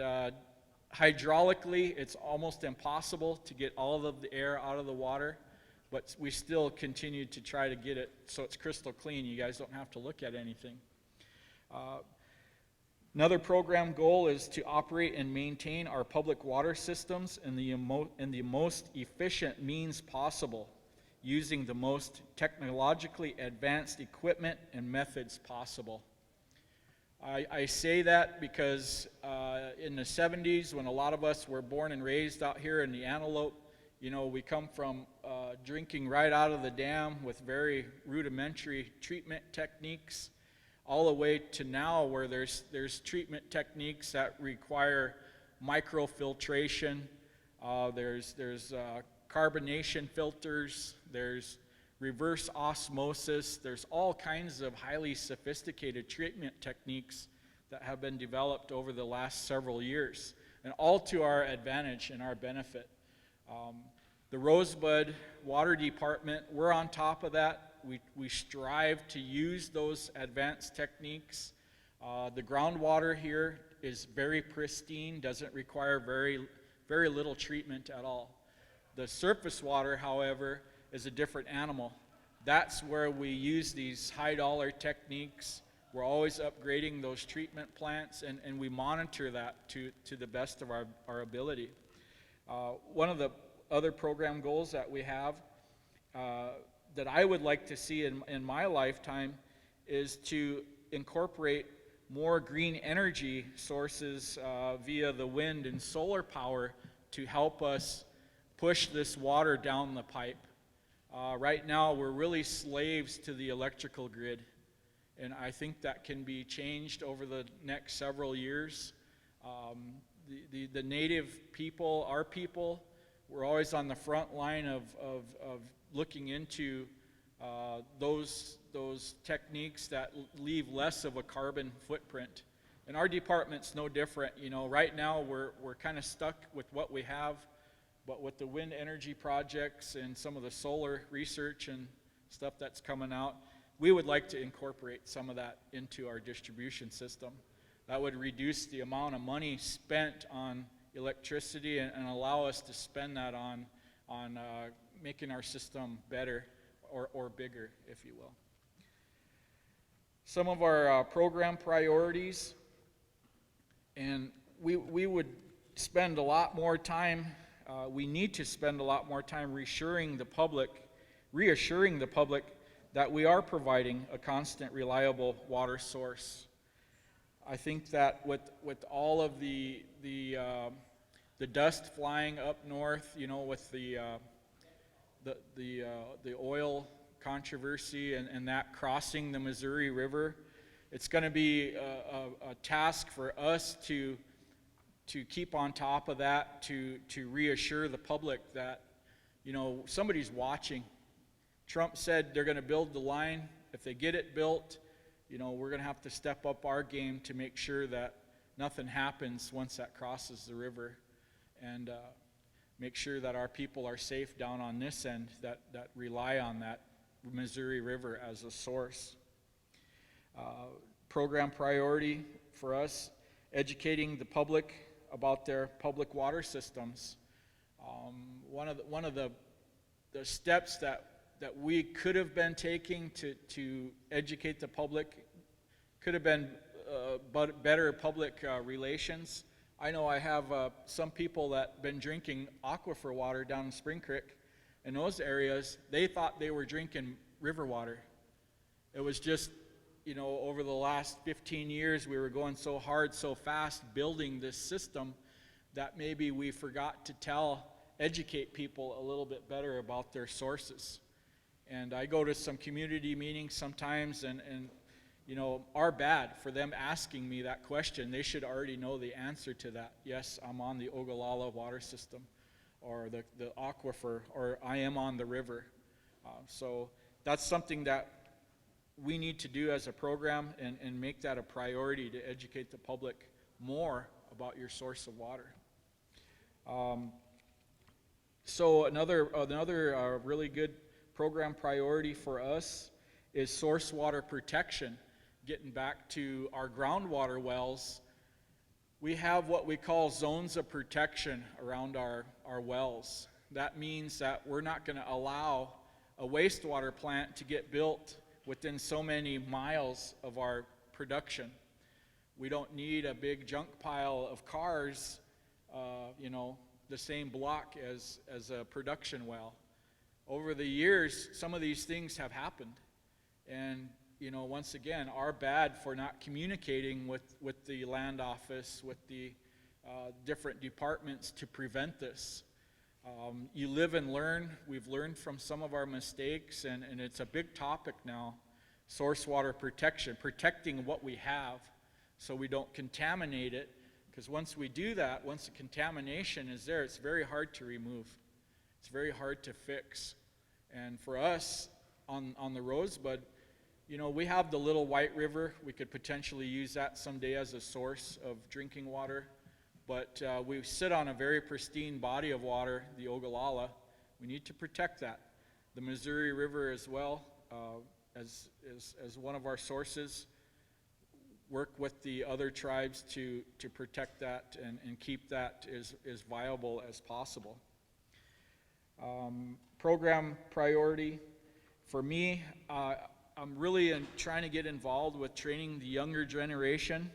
hydraulically, it's almost impossible to get all of the air out of the water, but we still continue to try to get it so it's crystal clean. You guys don't have to look at anything. Another program goal is to operate and maintain our public water systems in the most efficient means possible, using the most technologically advanced equipment and methods possible. I say that because in the 70s, when a lot of us were born and raised out here in the Antelope, you know, we come from drinking right out of the dam with very rudimentary treatment techniques, all the way to now where there's treatment techniques that require microfiltration, there's carbonation filters, there's reverse osmosis, there's all kinds of highly sophisticated treatment techniques that have been developed over the last several years, and all to our advantage and our benefit. The Rosebud Water Department, we're on top of that. We strive to use those advanced techniques. The groundwater here is very pristine, doesn't require very little treatment at all. The surface water, however, is a different animal. That's where we use these high-dollar techniques. We're always upgrading those treatment plants, and we monitor that to the best of our ability. One of the other program goals that we have that I would like to see in my lifetime is to incorporate more green energy sources via the wind and solar power to help us push this water down the pipe. Right now, we're really slaves to the electrical grid, and I think that can be changed over the next several years. The native people, our people, we're always on the front line of looking into those techniques that leave less of a carbon footprint. And our department's no different. You know, right now we're kind of stuck with what we have, but with the wind energy projects and some of the solar research and stuff that's coming out, we would like to incorporate some of that into our distribution system. That would reduce the amount of money spent on electricity and allow us to spend that on making our system better or bigger, if you will. Some of our program priorities, and we would spend a lot more time, we need to spend a lot more time reassuring the public that we are providing a constant, reliable water source. I think that with all of the dust flying up north, you know, with the oil controversy and that crossing the Missouri River, it's going to be a task for us to keep on top of that, to reassure the public that, you know, somebody's watching. Trump said they're going to build the line. If they get it built, you know, we're going to have to step up our game to make sure that nothing happens once that crosses the river, and make sure that our people are safe down on this end that rely on that Missouri River as a source. Program priority for us, educating the public about their public water systems. One of the steps that we could have been taking to educate the public could have been better public relations. I know I have some people that been drinking aquifer water down in Spring Creek. In those areas, they thought they were drinking river water. It was just, you know, over the last 15 years, we were going so hard, so fast, building this system that maybe we forgot to educate people a little bit better about their sources. And I go to some community meetings sometimes, and you know, are bad for them asking me that question. They should already know the answer to that. Yes, I'm on the Ogallala water system, or the aquifer, or I am on the river. So that's something that we need to do as a program, and make that a priority to educate the public more about your source of water. So another really good program priority for us is source water protection. Getting back to our groundwater wells, we have what we call zones of protection around our wells. That means that we're not going to allow a wastewater plant to get built within so many miles of our production. We don't need a big junk pile of cars, you know, the same block as a production well. Over the years, some of these things have happened. And, you know, once again, our bad for not communicating with the land office, with the different departments to prevent this. You live and learn. We've learned from some of our mistakes, and it's a big topic now. Source water protection, protecting what we have so we don't contaminate it. Because once we do that, once the contamination is there, it's very hard to remove. It's very hard to fix. And for us on the Rosebud, you know, we have the little White River. We could potentially use that someday as a source of drinking water. But we sit on a very pristine body of water, the Ogallala. We need to protect that. The Missouri River as well, as one of our sources. Work with the other tribes to protect that and keep that as viable as possible. Program priority. For me, I'm really trying to get involved with training the younger generation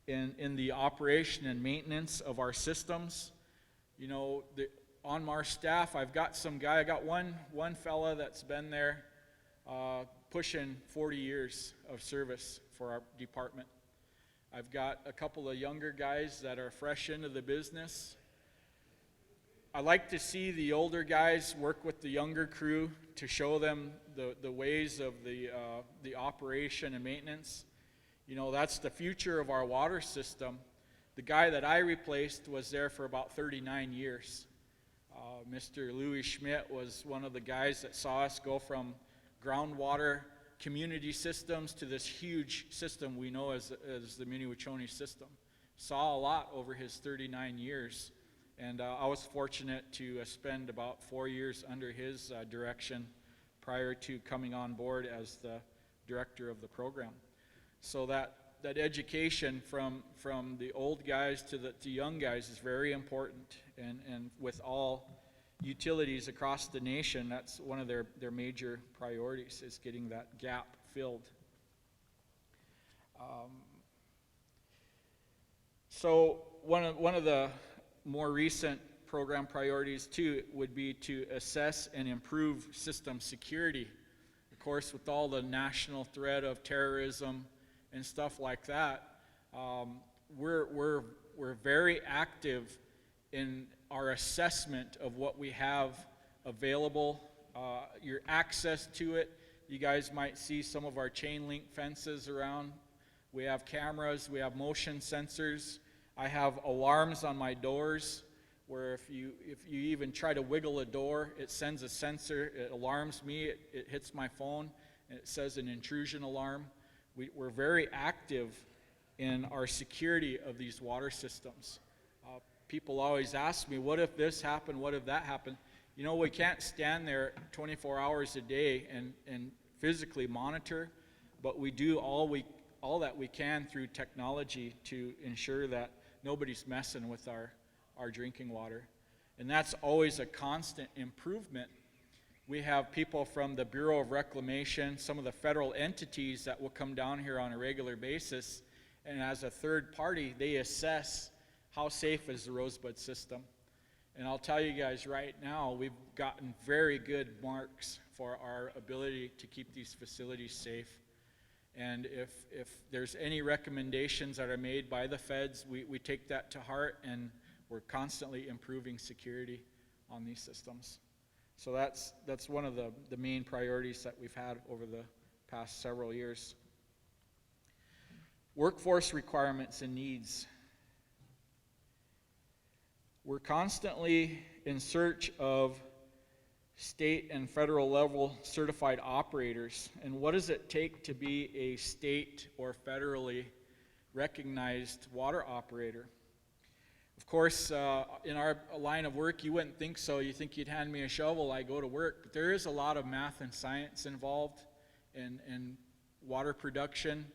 in the operation and maintenance of our systems. You know, on our staff, I've got I got one fella that's been there pushing 40 years of service for our department. I've got a couple of younger guys that are fresh into the business. I like to see the older guys work with the younger crew to show them the ways of the operation and maintenance. You know, that's the future of our water system. The guy that I replaced was there for about 39 years. Mr. Louis Schmidt was one of the guys that saw us go from groundwater community systems to this huge system we know as the Mini-Wachoni system. Saw a lot over his 39 years. And I was fortunate to spend about 4 years under his direction prior to coming on board as the director of the program. So that education from the old guys to the young guys is very important. And with all utilities across the nation, that's one of their major priorities, is getting that gap filled. So one of the more recent program priorities too would be to assess and improve system security. Of course, with all the national threat of terrorism and stuff like that, we're very active in our assessment of what we have available, your access to it. You guys might see some of our chain link fences around. We have cameras, we have motion sensors. I have alarms on my doors where if you even try to wiggle a door, it sends a sensor, it alarms me, it hits my phone, and it says an intrusion alarm. We're very active in our security of these water systems. People always ask me, what if this happened, what if that happened? You know, we can't stand there 24 hours a day and physically monitor, but we do all that we can through technology to ensure that nobody's messing with our drinking water. And that's always a constant improvement. We have people from the Bureau of Reclamation, some of the federal entities that will come down here on a regular basis, and as a third party, they assess how safe is the Rosebud system. And I'll tell you guys right now, we've gotten very good marks for our ability to keep these facilities safe. And if there's any recommendations that are made by the feds, we take that to heart, and we're constantly improving security on these systems. So that's one of the main priorities that we've had over the past several years. Workforce requirements and needs. We're constantly in search of state and federal level certified operators. And what does it take to be a state or federally recognized water operator? Of course, in our line of work, you wouldn't think so. You think you'd hand me a shovel, I go to work. But there is a lot of math and science involved in water production,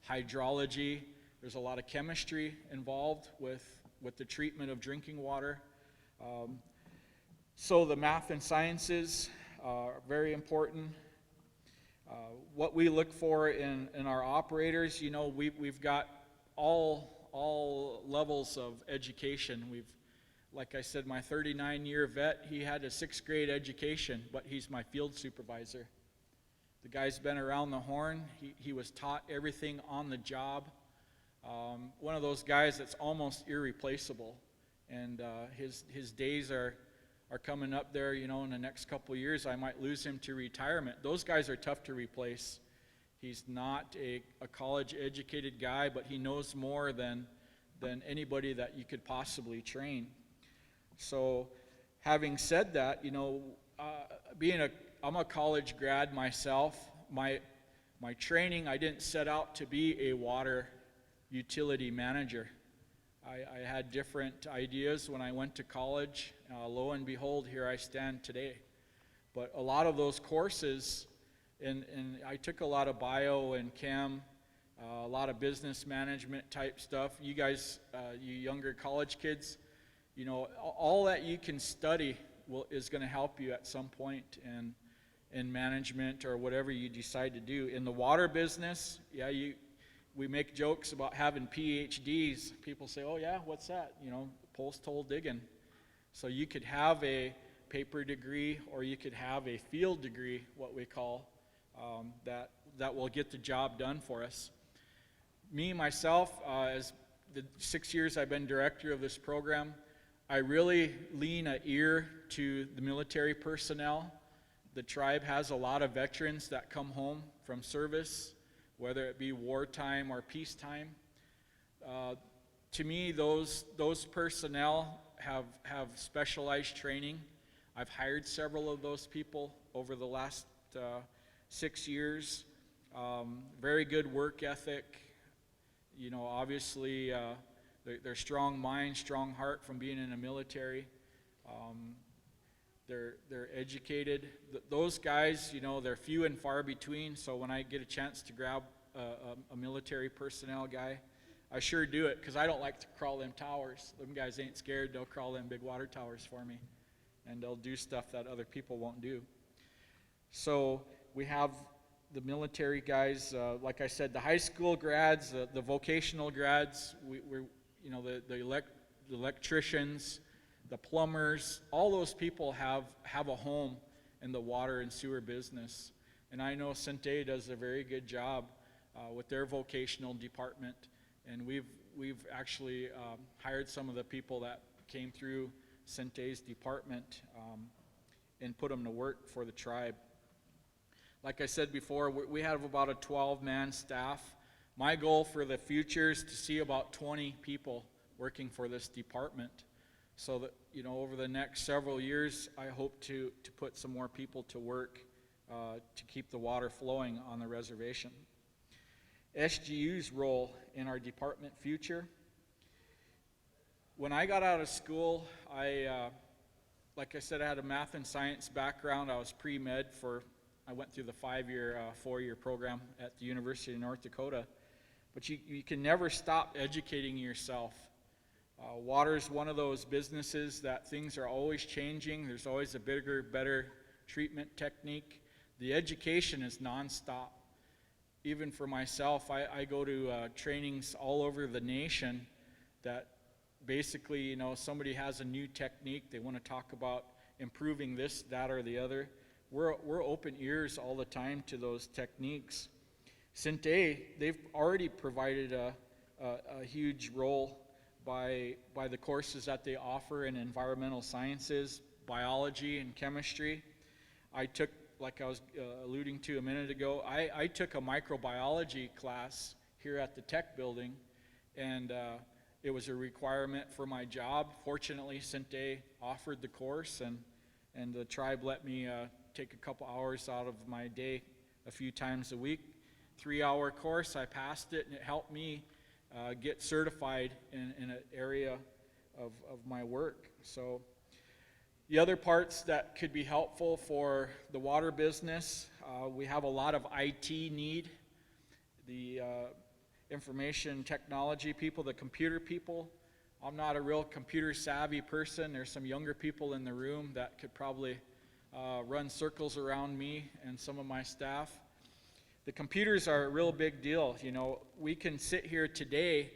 hydrology. There's a lot of chemistry involved with the treatment of drinking water. So the math and sciences are very important. What we look for in our operators, you know, we've got all levels of education. Like I said, my 39-year vet, he had a 6th grade education, but he's my field supervisor. The guy's been around the horn. He was taught everything on the job. One of those guys that's almost irreplaceable. And his days are coming up there, you know, in the next couple of years. I might lose him to retirement. Those guys are tough to replace. He's not a college-educated guy, but he knows more than anybody that you could possibly train. So having said that, you know, I'm a college grad myself. My training, I didn't set out to be a water utility manager. I had different ideas when I went to college. Lo and behold, here I stand today. But a lot of those courses, and I took a lot of bio and chem, a lot of business management type stuff. You guys, you younger college kids, you know, all that you can study is going to help you at some point in management or whatever you decide to do. In the water business, yeah, we make jokes about having PhDs. People say, oh yeah, what's that? You know, post-hole digging. So you could have a paper degree or you could have a field degree, what we call, that will get the job done for us. Me, myself, as the 6 years I've been director of this program, I really lean an ear to the military personnel. The tribe has a lot of veterans that come home from service, whether it be wartime or peacetime. To me, those personnel have specialized training. I've hired several of those people over the last 6 years. Very good work ethic. You know, obviously, they're strong mind, strong heart from being in the military. They're educated. Those guys, you know, they're few and far between. So when I get a chance to grab a military personnel guy, I sure do it, because I don't like to crawl them towers. Them guys ain't scared. They'll crawl them big water towers for me, and they'll do stuff that other people won't do. So we have the military guys, like I said, the high school grads, the vocational grads, we're you know, the electricians, the plumbers, all those people have a home in the water and sewer business. And I know Sinte does a very good job with their vocational department. And we've actually hired some of the people that came through Sinte's department and put them to work for the tribe. Like I said before, we have about a 12-man staff. My goal for the future is to see about 20 people working for this department, so that, you know, over the next several years, I hope to put some more people to work to keep the water flowing on the reservation. SGU's role in our department future. When I got out of school, like I said, I had a math and science background. I was pre-med I went through the 4-year program at the University of North Dakota. But you can never stop educating yourself. Water is one of those businesses that things are always changing. There's always a bigger, better treatment technique. The education is nonstop. Even for myself, I go to trainings all over the nation that basically, you know, somebody has a new technique. They want to talk about improving this, that, or the other. We're open ears all the time to those techniques. Sinte, they've already provided a huge role by the courses that they offer in environmental sciences, biology, and chemistry. I took, like I was alluding to a minute ago, I took a microbiology class here at the tech building, and it was a requirement for my job. Fortunately, Sinte offered the course, and the tribe let me take a couple hours out of my day a few times a week. 3-hour course, I passed it, and it helped me get certified in an area of my work. So the other parts that could be helpful for the water business, we have a lot of IT need. The information technology people, the computer people. I'm not a real computer savvy person. There's some younger people in the room that could probably run circles around me and some of my staff. The computers are a real big deal. You know, we can sit here today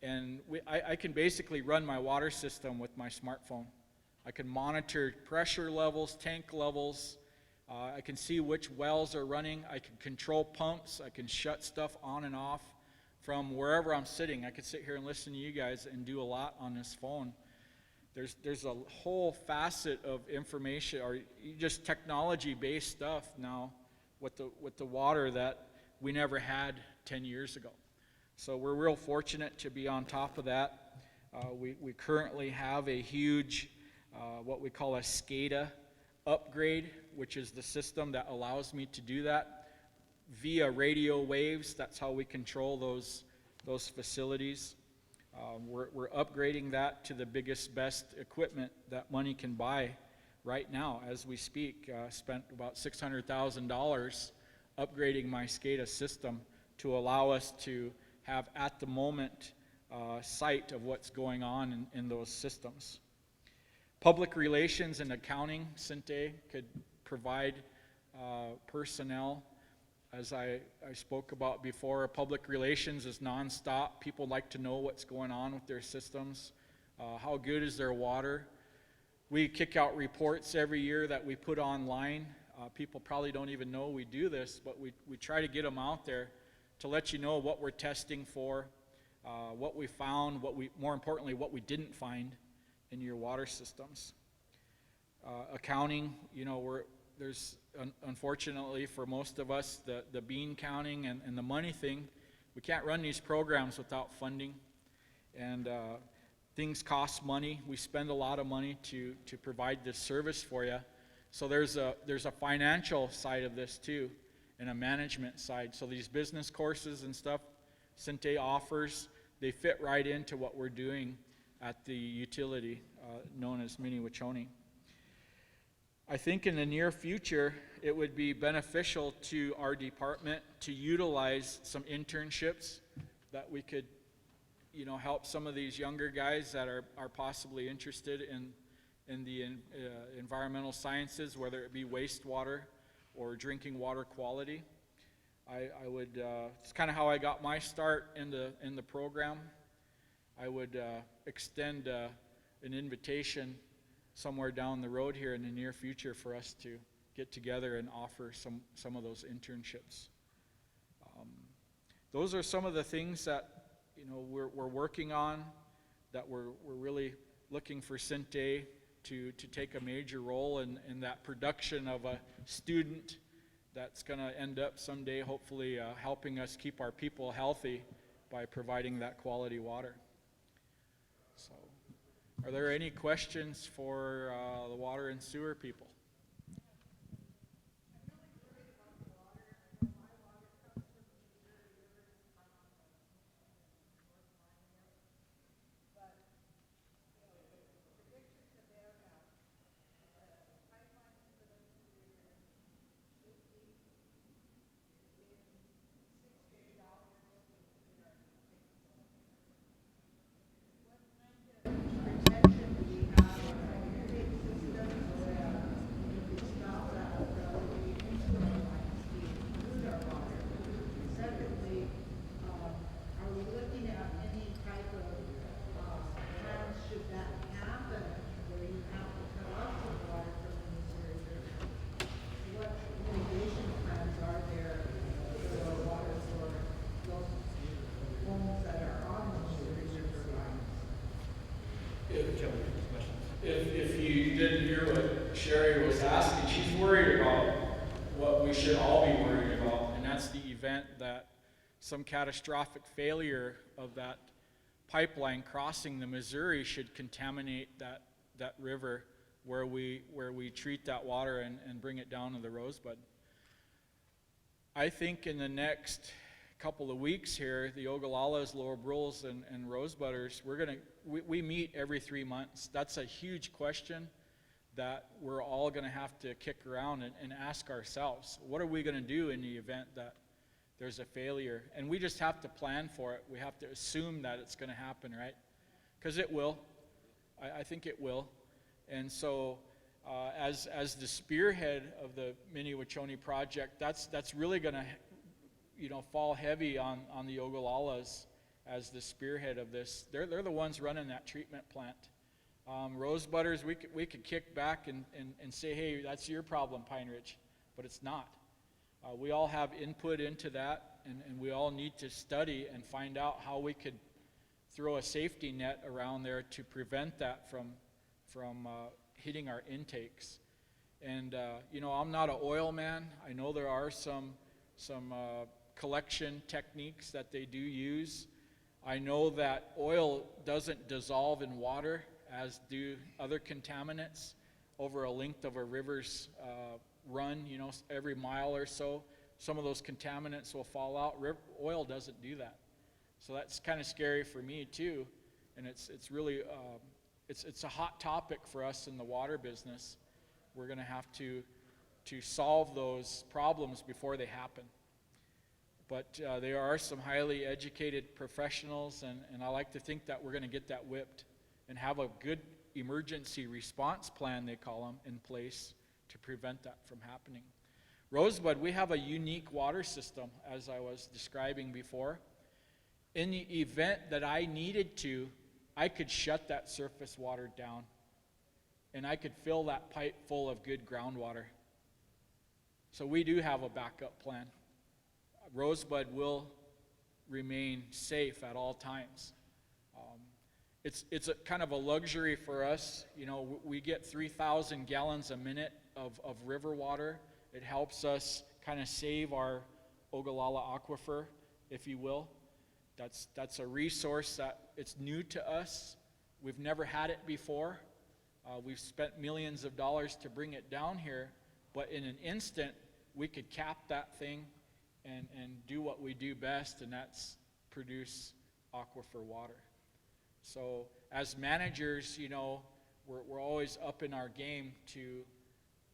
And I can basically run my water system with my smartphone. I can monitor pressure levels, tank levels. I can see which wells are running. I can control pumps. I can shut stuff on and off from wherever I'm sitting. I could sit here and listen to you guys and do a lot on this phone. There's a whole facet of information, or just technology-based stuff now with the water that we never had 10 years ago. So we're real fortunate to be on top of that. We currently have a huge, what we call a SCADA upgrade, which is the system that allows me to do that via radio waves. That's how we control those facilities. We're upgrading that to the biggest, best equipment that money can buy right now as we speak. Spent about $600,000 upgrading my SCADA system to allow us to have at the moment sight of what's going on in those systems. Public relations and accounting, Sinte could provide personnel. As I spoke about before, public relations is nonstop. People like to know what's going on with their systems. How good is their water? We kick out reports every year that we put online. People probably don't even know we do this, but we try to get them out there to let you know what we're testing for, what we found, more importantly, what we didn't find in your water systems. Accounting, there's unfortunately for most of us the bean counting and the money thing. We can't run these programs without funding, and things cost money. We spend a lot of money to provide this service for you. So there's a financial side of this too, and a management side. So these business courses and stuff Sinte offers, they fit right into what we're doing at the utility known as Mini-Wachoni. I think in the near future, it would be beneficial to our department to utilize some internships that we could, help some of these younger guys that are possibly interested in the environmental sciences, whether it be wastewater or drinking water quality. I would, it's kind of how I got my start in the program. I would extend an invitation somewhere down the road here in the near future for us to get together and offer some of those internships. Those are some of the things that we're working on, that we're really looking for Sinte to take a major role in that production of a student that's going to end up someday hopefully helping us keep our people healthy by providing that quality water. So, are there any questions for the water and sewer people? If you didn't hear what Sherry was asking, she's worried about what we should all be worried about, and that's the event that some catastrophic failure of that pipeline crossing the Missouri should contaminate that river where we treat that water and bring it down to the Rosebud. I think in the next couple of weeks here, the Oglalalas, Lower Brulls, and Rosebudders, we meet every 3 months. That's a huge question that we're all going to have to kick around and ask ourselves. What are we going to do in the event that there's a failure? And we just have to plan for it. We have to assume that it's going to happen, right? Because it will. I think it will. And so as the spearhead of the Mini-Wachoni project, that's really going to fall heavy on the Oglalas as the spearhead of this. They're the ones running that treatment plant. Rose butters, we could kick back and say, hey, that's your problem, Pine Ridge, but it's not. We all have input into that, and we all need to study and find out how we could throw a safety net around there to prevent that from hitting our intakes. And you know, I'm not an oil man. I know there are some collection techniques that they do use. I know that oil doesn't dissolve in water as do other contaminants over a length of a river's run, you know, every mile or so. Some of those contaminants will fall out. Oil doesn't do that. So that's kind of scary for me too. And it's really, it's a hot topic for us in the water business. We're going to have to solve those problems before they happen. But there are some highly educated professionals, and I like to think that we're going to get that whipped and have a good emergency response plan, they call them, in place to prevent that from happening. Rosebud, we have a unique water system, as I was describing before. In the event that I needed to, I could shut that surface water down, and I could fill that pipe full of good groundwater. So we do have a backup plan. Rosebud will remain safe at all times. It's a kind of a luxury for us. You know, we get 3,000 gallons a minute of river water. It helps us kind of save our Ogallala aquifer, if you will. That's a resource that it's new to us. We've never had it before. We've spent millions of dollars to bring it down here, but in an instant, we could cap that thing and do what we do best, and that's produce aquifer water. So as managers, you know, we're always up in our game to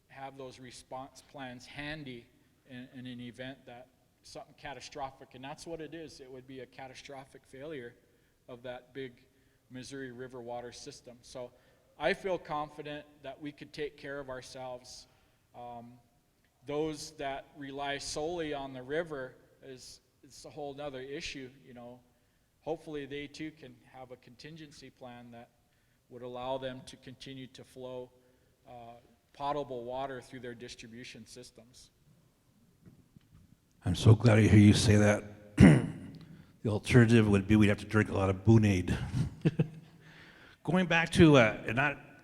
have those response plans handy in an event that something catastrophic, and that's what it is. It would be a catastrophic failure of that big Missouri River water system. So I feel confident that we could take care of ourselves. Those that rely solely on the river it's a whole other issue, you know. Hopefully they too can have a contingency plan that would allow them to continue to flow potable water through their distribution systems. I'm so glad to hear you say that. The alternative would be we'd have to drink a lot of Boonade. Going back to,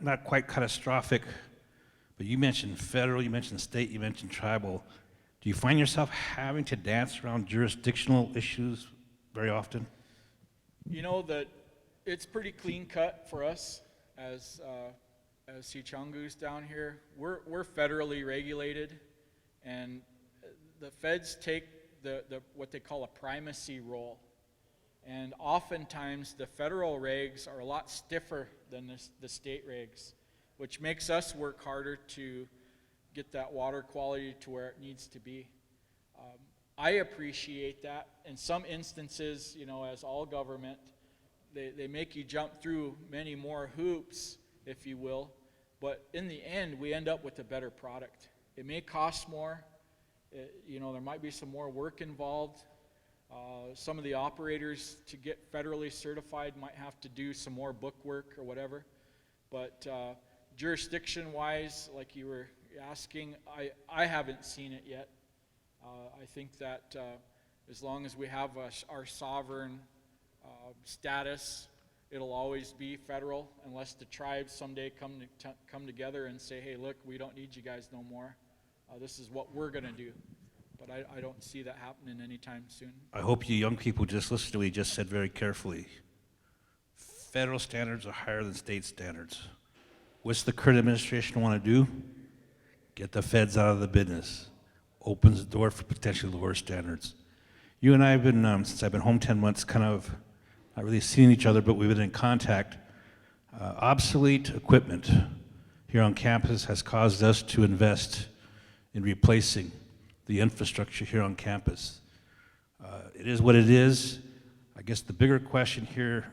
not quite catastrophic, but you mentioned federal, you mentioned state, you mentioned tribal. Do you find yourself having to dance around jurisdictional issues very often? You know that it's pretty clean cut for us as Sichungus down here. We're federally regulated, and the feds take the what they call a primacy role. And oftentimes the federal regs are a lot stiffer than the state regs, which makes us work harder to get that water quality to where it needs to be. I appreciate that. In some instances, you know, as all government, they make you jump through many more hoops, if you will, but in the end, we end up with a better product. It may cost more. You know, there might be some more work involved. Some of the operators to get federally certified might have to do some more book work or whatever. But jurisdiction-wise, like you were asking, I haven't seen it yet. I think that as long as we have our sovereign status, it'll always be federal, unless the tribes someday come together and say, hey, look, we don't need you guys no more. This is what we're going to do. But I don't see that happening anytime soon. I hope you young people just listen to what he just said very carefully. Federal standards are higher than state standards. What's the current administration want to do? Get the feds out of the business. Opens the door for potentially lower standards. You and I have been, since I've been home 10 months, kind of not really seeing each other, but we've been in contact. Obsolete equipment here on campus has caused us to invest in replacing the infrastructure here on campus. It is what it is. I guess the bigger question here,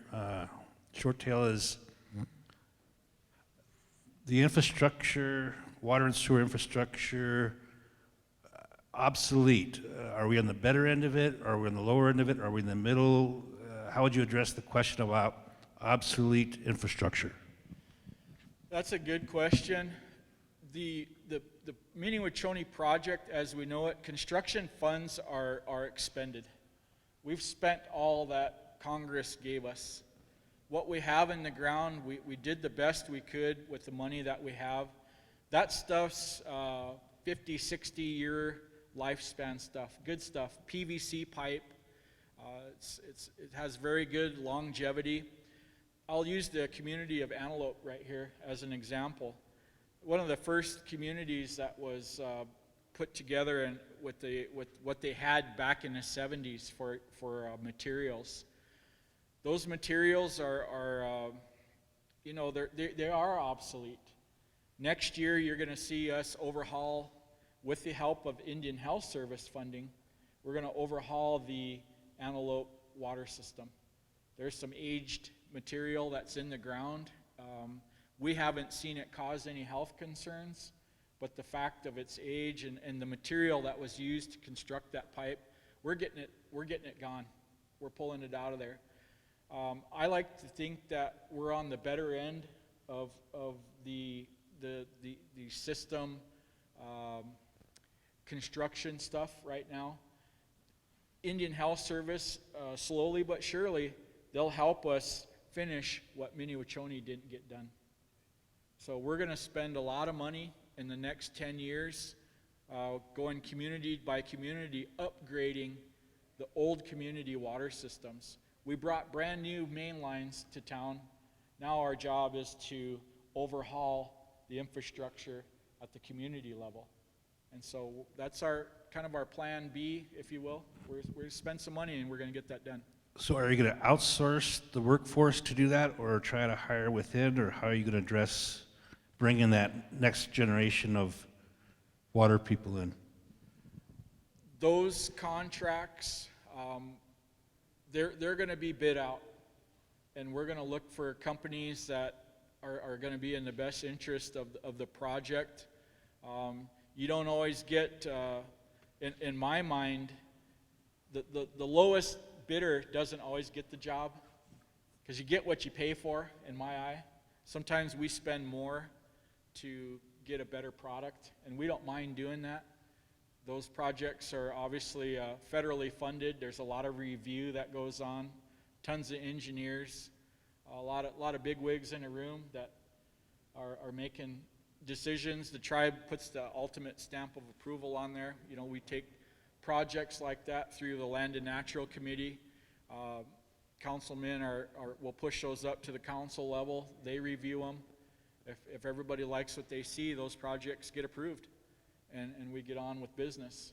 short tail, is the infrastructure, water and sewer infrastructure, obsolete. Are we on the better end of it? Are we on the lower end of it? Are we in the middle? how would you address the question about obsolete infrastructure? That's a good question. The Mini-Wachoni project, as we know it, construction funds are expended. We've spent all that Congress gave us. What we have in the ground, we did the best we could with the money that we have. That stuff's 50, 60-year lifespan stuff, good stuff. PVC pipe, it has very good longevity. I'll use the community of Antelope right here as an example. One of the first communities that was put together and with what they had back in the 70s for materials. Those materials are you know, they are obsolete. Next year, you're going to see us overhaul, with the help of Indian Health Service funding, we're going to overhaul the Antelope water system. There's some aged material that's in the ground. We haven't seen it cause any health concerns, but the fact of its age and the material that was used to construct that pipe, we're getting it gone. We're pulling it out of there. I like to think that we're on the better end of the system construction stuff right now. Indian Health Service, slowly but surely, they'll help us finish what Mini-Wachoni didn't get done. So we're going to spend a lot of money in the next 10 years going community by community, upgrading the old community water systems. We brought brand new main lines to town. Now our job is to overhaul the infrastructure at the community level. And so that's our kind of our plan B, if you will. We're going to spend some money and we're going to get that done. So are you going to outsource the workforce to do that, or try to hire within, or how are you going to address bringing that next generation of water people in? Those contracts, they're going to be bid out, and we're going to look for companies that are going to be in the best interest of the project. You don't always get, in my mind, the lowest bidder doesn't always get the job, because you get what you pay for, in my eye. Sometimes we spend more to get a better product, and we don't mind doing that. Those projects are obviously federally funded. There's a lot of review that goes on, tons of engineers, a lot of bigwigs in a room that are making decisions. The tribe puts the ultimate stamp of approval on there. You know, we take projects like that through the Land and Natural Committee. Councilmen will push those up to the council level. They review them. If everybody likes what they see, those projects get approved, and we get on with business.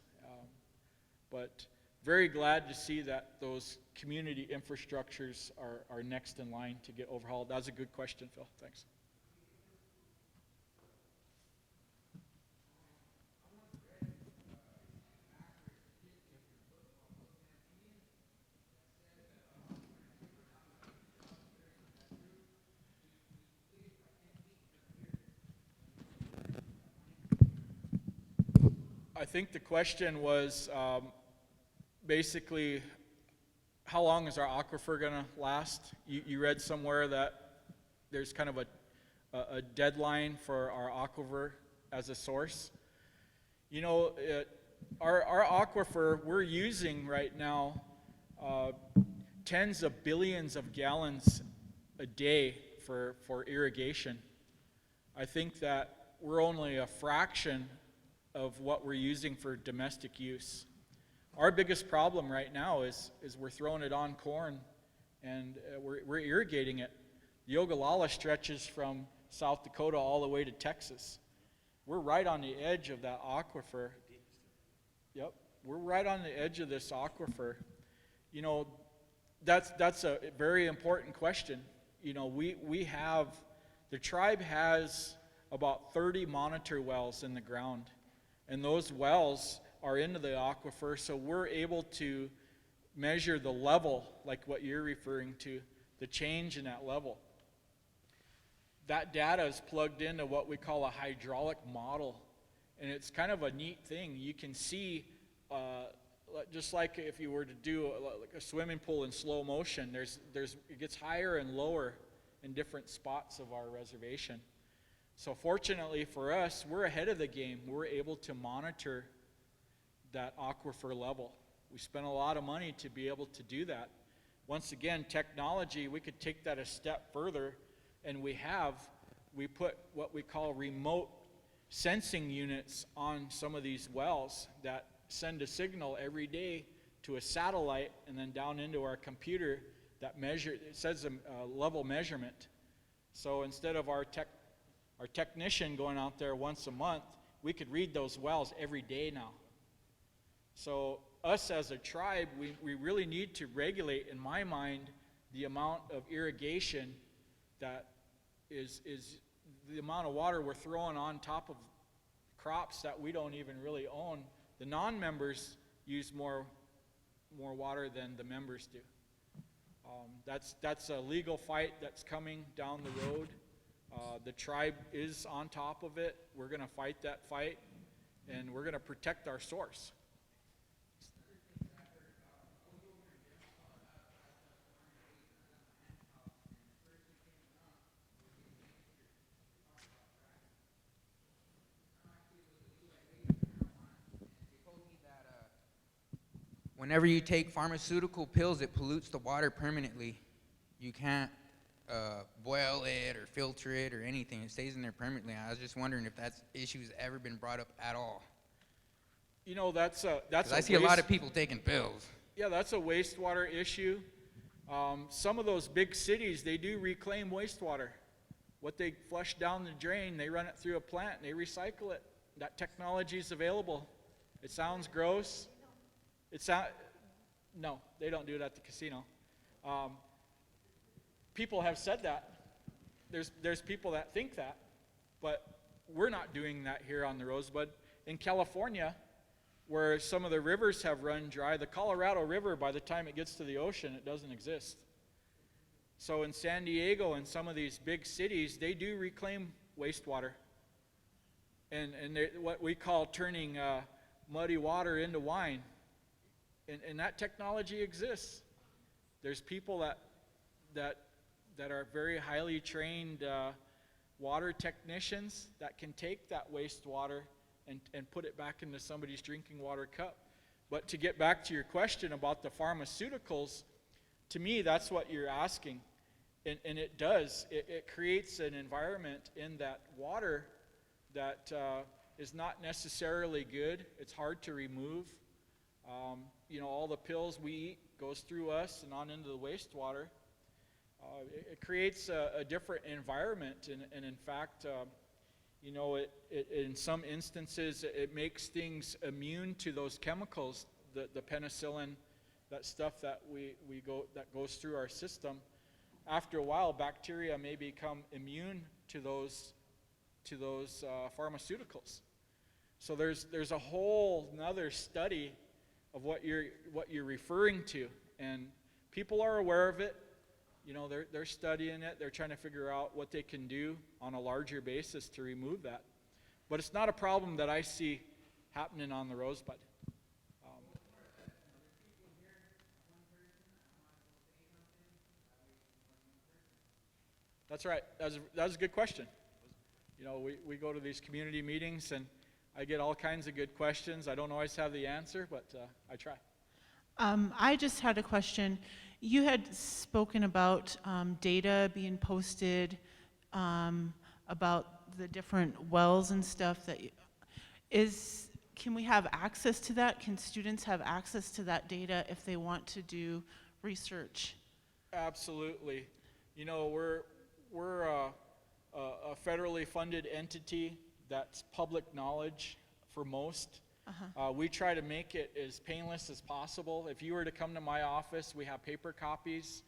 But very glad to see that those community infrastructures are next in line to get overhauled. That was a good question, Phil. Thanks. I think the question was basically, how long is our aquifer going to last? You read somewhere that there's kind of a deadline for our aquifer as a source. You know, our aquifer, we're using right now tens of billions of gallons a day for irrigation. I think that we're only a fraction of what we're using for domestic use. Our biggest problem right now is we're throwing it on corn, and we're irrigating it. The Ogallala stretches from South Dakota all the way to Texas. We're right on the edge of that aquifer. Yep, we're right on the edge of this aquifer. You know, that's a very important question. You know, the tribe has about 30 monitor wells in the ground. And those wells are into the aquifer, so we're able to measure the level, like what you're referring to, the change in that level. That data is plugged into what we call a hydraulic model, and it's kind of a neat thing. You can see just like if you were to do like a swimming pool in slow motion, it gets higher and lower in different spots of our reservation. So fortunately for us, we're ahead of the game. We're able to monitor that aquifer level. We spent a lot of money to be able to do that. Once again, technology, we could take that a step further, and we put what we call remote sensing units on some of these wells that send a signal every day to a satellite and then down into our computer that it says a level measurement. So instead of our technician going out there once a month, we could read those wells every day now. So us as a tribe, we really need to regulate, in my mind, the amount of irrigation that is the amount of water we're throwing on top of crops that we don't even really own. The non-members use more water than the members do. That's a legal fight that's coming down the road. The tribe is on top of it. We're going to fight that fight, and we're going to protect our source. Whenever you take pharmaceutical pills, it pollutes the water permanently. You can't boil it or filter it or anything. It stays in there permanently. I was just wondering if that issue's ever been brought up at all. You know, that's I see a lot of people taking pills. Yeah, that's a wastewater issue. Some of those big cities, they do reclaim wastewater. What they flush down the drain, they run it through a plant and they recycle it. That technology is available. It sounds gross. No, they don't do it at the casino. People have said that. There's people that think that, but we're not doing that here on the Rosebud. In California, where some of the rivers have run dry, the Colorado River, by the time it gets to the ocean, it doesn't exist. So in San Diego and some of these big cities, they do reclaim wastewater. And what we call turning muddy water into wine. And that technology exists. There's people that are very highly trained water technicians that can take that wastewater and put it back into somebody's drinking water cup. But to get back to your question about the pharmaceuticals, to me, that's what you're asking. And it does. It creates an environment in that water that is not necessarily good. It's hard to remove. All the pills we eat goes through us and on into the wastewater. It creates a different environment, and in fact, in some instances, it makes things immune to those chemicals, the penicillin, that stuff that that goes through our system. After a while, bacteria may become immune to those pharmaceuticals. So there's a whole another study of what you're referring to, and people are aware of it. They're studying it. They're trying to figure out what they can do on a larger basis to remove that. But it's not a problem that I see happening on the Rosebud. That's right. That was a good question. We go to these community meetings, and I get all kinds of good questions. I don't always have the answer, but I try. I just had a question. You had spoken about data being posted about the different wells and stuff. Can we have access to that? Can students have access to that data if they want to do research? Absolutely. We're a federally funded entity that's public knowledge for most. We try to make it as painless as possible. If you were to come to my office, we have paper copies.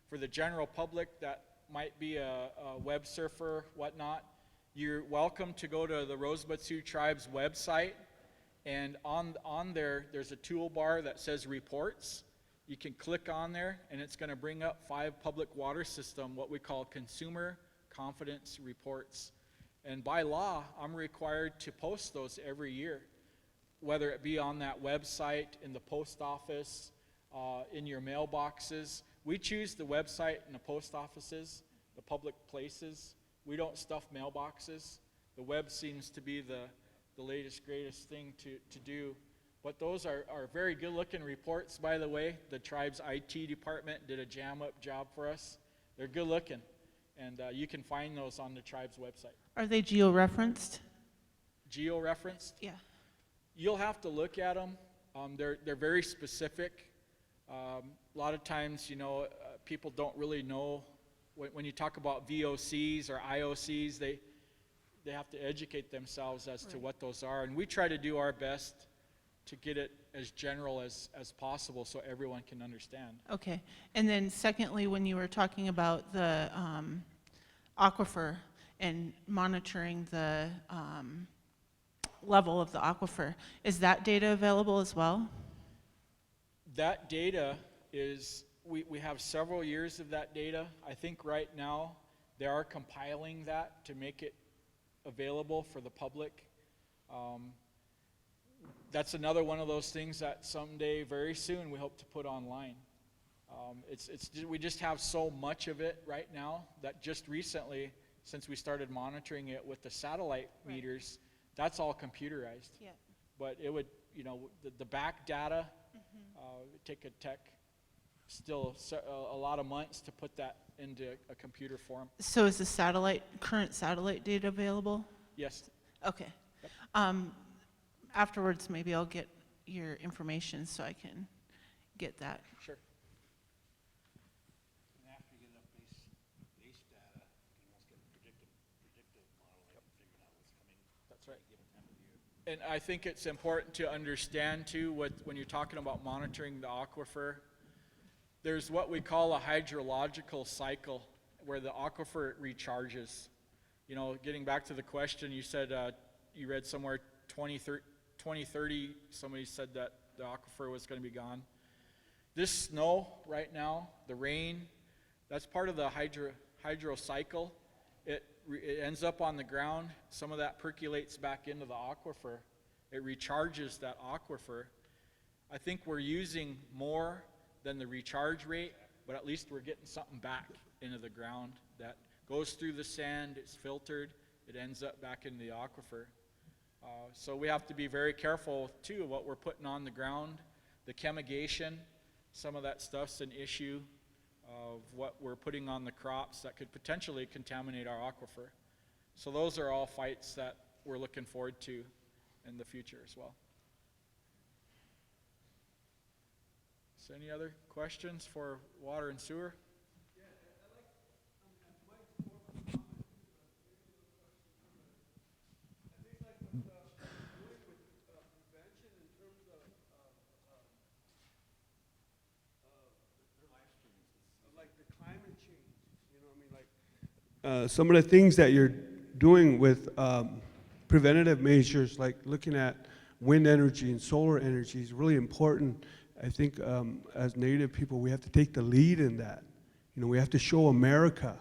For the general public that might be a web surfer, whatnot, you're welcome to go to the Rosebud Sioux Tribe's website, and on there's a toolbar that says reports. You can click on there, and it's going to bring up 5 public water system, what we call consumer confidence reports. And by law, I'm required to post those every year. whether it be on that website, in the post office, in your mailboxes. We choose the website and the post offices, the public places. We don't stuff mailboxes. The web seems to be the latest, greatest thing to do. But those are very good-looking reports, by the way. The tribe's IT department did a jam-up job for us. They're good-looking, and you can find those on the tribe's website. Are they geo-referenced? Geo-referenced? Yeah. You'll have to look at them. They're very specific. A lot of times, people don't really know. When you talk about VOCs or IOCs, they have to educate themselves as to what those are. And we try to do our best to get it as general as possible so everyone can understand. Okay. And then secondly, when you were talking about the aquifer and monitoring the level of the aquifer, is that data available as well? That data is, we have several years of that data. I think right now they are compiling that to make it available for the public. That's another one of those things that someday, very soon, we hope to put online. We just have so much of it right now that just recently, since we started monitoring it with the satellite meters, that's all computerized. Yeah. But it would, the back data, it'd take still a lot of months to put that into a computer form. So is the current satellite data available? Yes. Okay. Afterwards, maybe I'll get your information so I can get that. Sure. And after you get enough base data, you can almost get predictive modeling and figuring out what's coming. That's right. Given time of year. And I think it's important to understand too, when you're talking about monitoring the aquifer, there's what we call a hydrological cycle where the aquifer recharges. Getting back to the question, you said you read somewhere 2030, somebody said that the aquifer was going to be gone. This snow right now, the rain, that's part of the hydro cycle. It ends up on the ground. Some of that percolates back into the aquifer. It recharges that aquifer. I think we're using more than the recharge rate, but at least we're getting something back into the ground that goes through the sand, it's filtered, it ends up back in the aquifer. So we have to be very careful too of what we're putting on the ground. The chemigation, some of that stuff's an issue of what we're putting on the crops that could potentially contaminate our aquifer. So those are all fights that we're looking forward to in the future as well. So any other questions for water and sewer? Some of the things that you're doing with preventative measures, like looking at wind energy and solar energy, is really important. I think as Native people, we have to take the lead in that. We have to show America,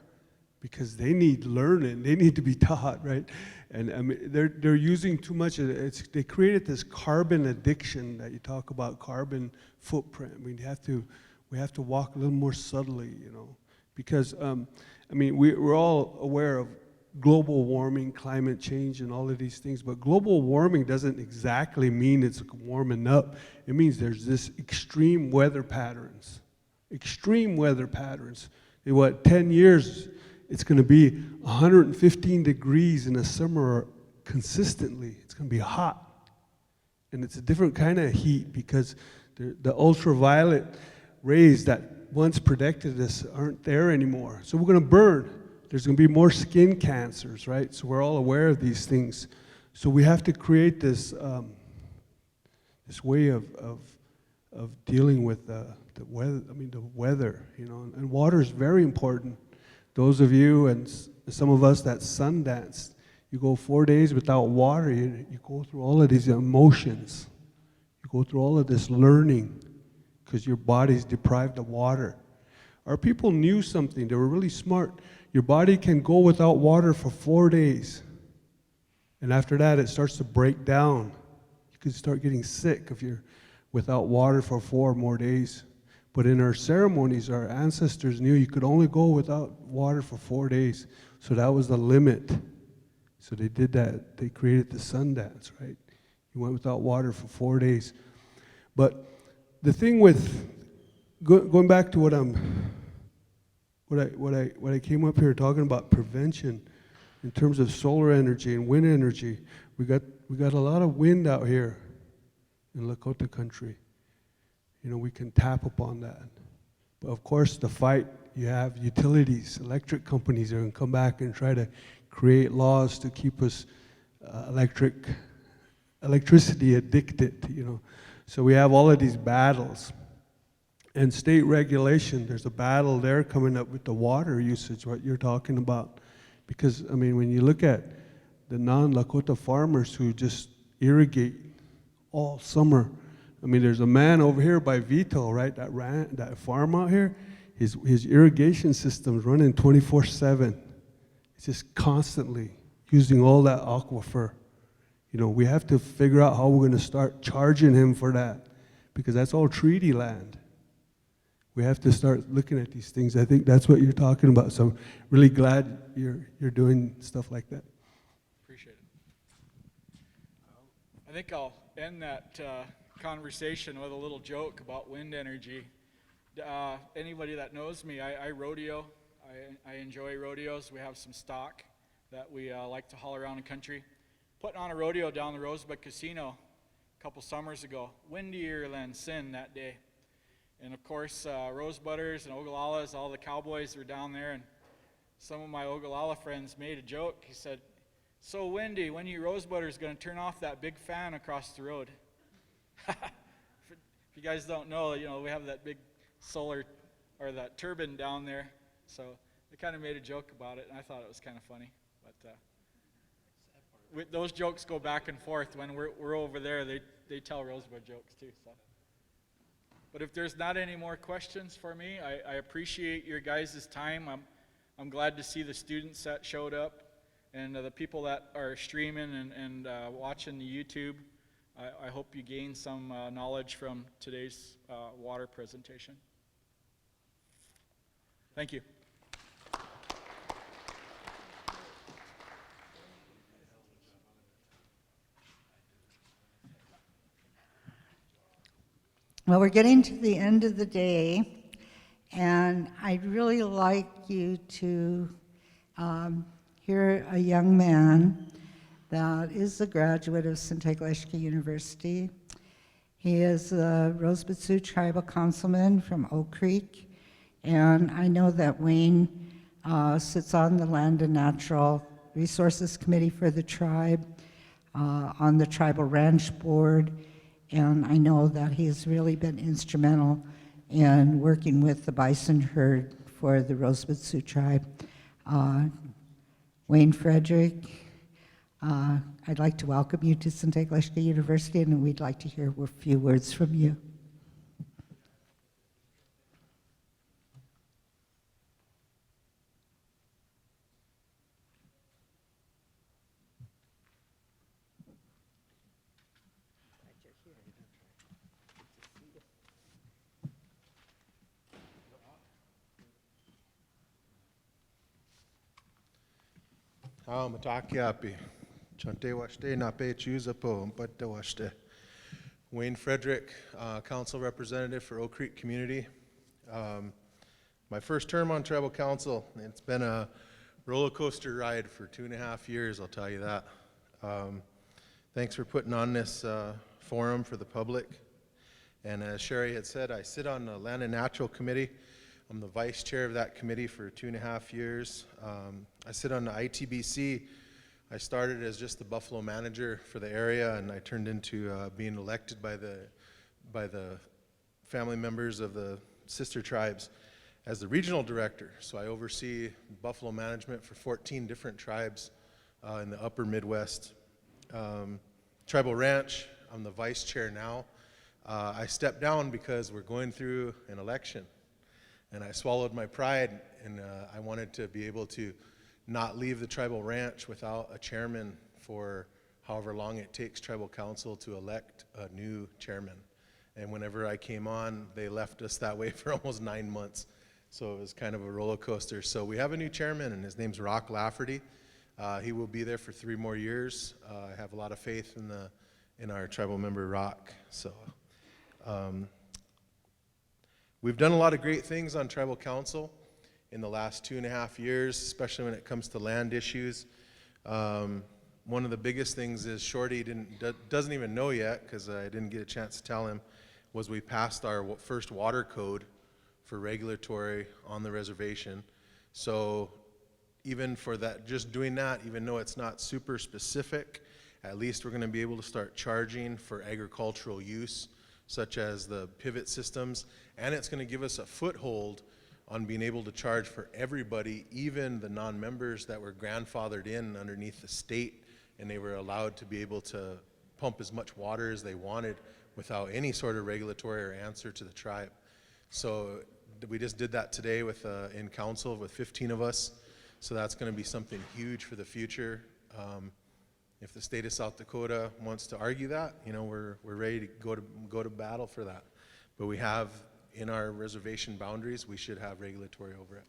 because they need learning, they need to be taught, right? And I mean, they're using too much. They created this carbon addiction that you talk about, carbon footprint. I mean, we have to walk a little more subtly, because I mean, we're all aware of global warming, climate change, and all of these things, but global warming doesn't exactly mean it's warming up. It means there's this extreme weather patterns. Extreme weather patterns. In 10 years, it's going to be 115 degrees in the summer consistently. It's going to be hot. And it's a different kind of heat because the ultraviolet rays that once protected us aren't there anymore. So we're going to burn. There's going to be more skin cancers, right? So we're all aware of these things. So we have to create this this way of dealing with the weather. I mean, the weather, and water is very important. Those of you and some of us that sun dance, you go 4 days without water, you go through all of these emotions. You go through all of this learning because your body's deprived of water. Our people knew something. They were really smart. Your body can go without water for 4 days. And after that, it starts to break down. could start getting sick if you're without water for 4 more days. But in our ceremonies, our ancestors knew you could only go without water for 4 days. So that was the limit. So they did that. They created the sun dance, right? You went without water for 4 days. But the thing with going back to what I came up here talking about prevention in terms of solar energy and wind energy, we got a lot of wind out here in Lakota country. You know, we can tap upon that. But of course, the fight, you have utilities, electric companies are going to come back and try to create laws to keep us electricity addicted, you know. So we have all of these battles. And state regulation, there's a battle there coming up with the water usage, what you're talking about. Because, I mean, when you look at the non-Lakota farmers who just irrigate all summer, I mean, there's a man over here by Vito, right, that farm out here, his irrigation system's running 24/7. It's just constantly using all that aquifer. You know, we have to figure out how we're going to start charging him for that, because that's all treaty land. We have to start looking at these things. I think that's what you're talking about. So I'm really glad you're doing stuff like that. Appreciate it. I think I'll end that conversation with a little joke about wind energy. Anybody that knows me, I rodeo. I enjoy rodeos. We have some stock that we like to haul around the country. Putting on a rodeo down the Rosebud Casino a couple summers ago. Windier than sin that day. And of course, Rosebudders and Oglalas, all the cowboys were down there, and some of my Oglala friends made a joke. He said, "So windy, when you Rosebudders going to turn off that big fan across the road?" If you guys don't know, you know, we have that big solar, or that turbine down there. So they kind of made a joke about it, and I thought it was kind of funny. But those jokes go back and forth. When we're over there, they tell Rosebud jokes too. So. But if there's not any more questions for me, I appreciate your guys' time. I'm glad to see the students that showed up, and the people that are streaming and watching the YouTube. I hope you gain some knowledge from today's water presentation. Thank you. Well, we're getting to the end of the day, and I'd really like you to hear a young man that is a graduate of Sintegleshka University. He is a Rosebud Sioux Tribal Councilman from Oak Creek, and I know that Wayne sits on the Land and Natural Resources Committee for the tribe, on the Tribal Ranch Board, and I know that he's really been instrumental in working with the bison herd for the Rosebud Sioux tribe. Wayne Frederick, I'd like to welcome you to Sintegleshka University, and we'd like to hear a few words from you. Matakiapi, Chante Washte, Nape Chuzapo, Mpata Washte. Wayne Frederick, Council Representative for Oak Creek Community. My first term on Tribal Council, it's been a roller coaster ride for 2.5 years, I'll tell you that. Thanks for putting on this forum for the public. And as Sherry had said, I sit on the Land and Natural Committee. I'm the vice chair of that committee for 2.5 years. I sit on the ITBC. I started as just the Buffalo manager for the area, and I turned into being elected by the family members of the sister tribes as the regional director. So I oversee Buffalo management for 14 different tribes in the upper Midwest. Tribal Ranch, I'm the vice chair now. I stepped down because we're going through an election. And I swallowed my pride, and I wanted to be able to not leave the Tribal Ranch without a chairman for however long it takes tribal council to elect a new chairman. And whenever I came on, they left us that way for almost 9 months. So it was kind of a roller coaster. So we have a new chairman, and his name's Rock Lafferty. He will be there for 3 more years. I have a lot of faith in our tribal member Rock. So we've done a lot of great things on tribal council in the last 2.5 years, especially when it comes to land issues. One of the biggest things is Shorty doesn't even know yet, because I didn't get a chance to tell him, was we passed our first water code for regulatory on the reservation. So even for that, just doing that, even though it's not super specific, at least we're going to be able to start charging for agricultural use, such as the pivot systems, and it's going to give us a foothold on being able to charge for everybody, even the non-members that were grandfathered in underneath the state, and they were allowed to be able to pump as much water as they wanted without any sort of regulatory or answer to the tribe. So we just did that today with in council with 15 of us. So that's going to be something huge for the future. If the state of South Dakota wants to argue that, you know, we're ready to go to battle for that. But we have in our reservation boundaries, we should have regulatory over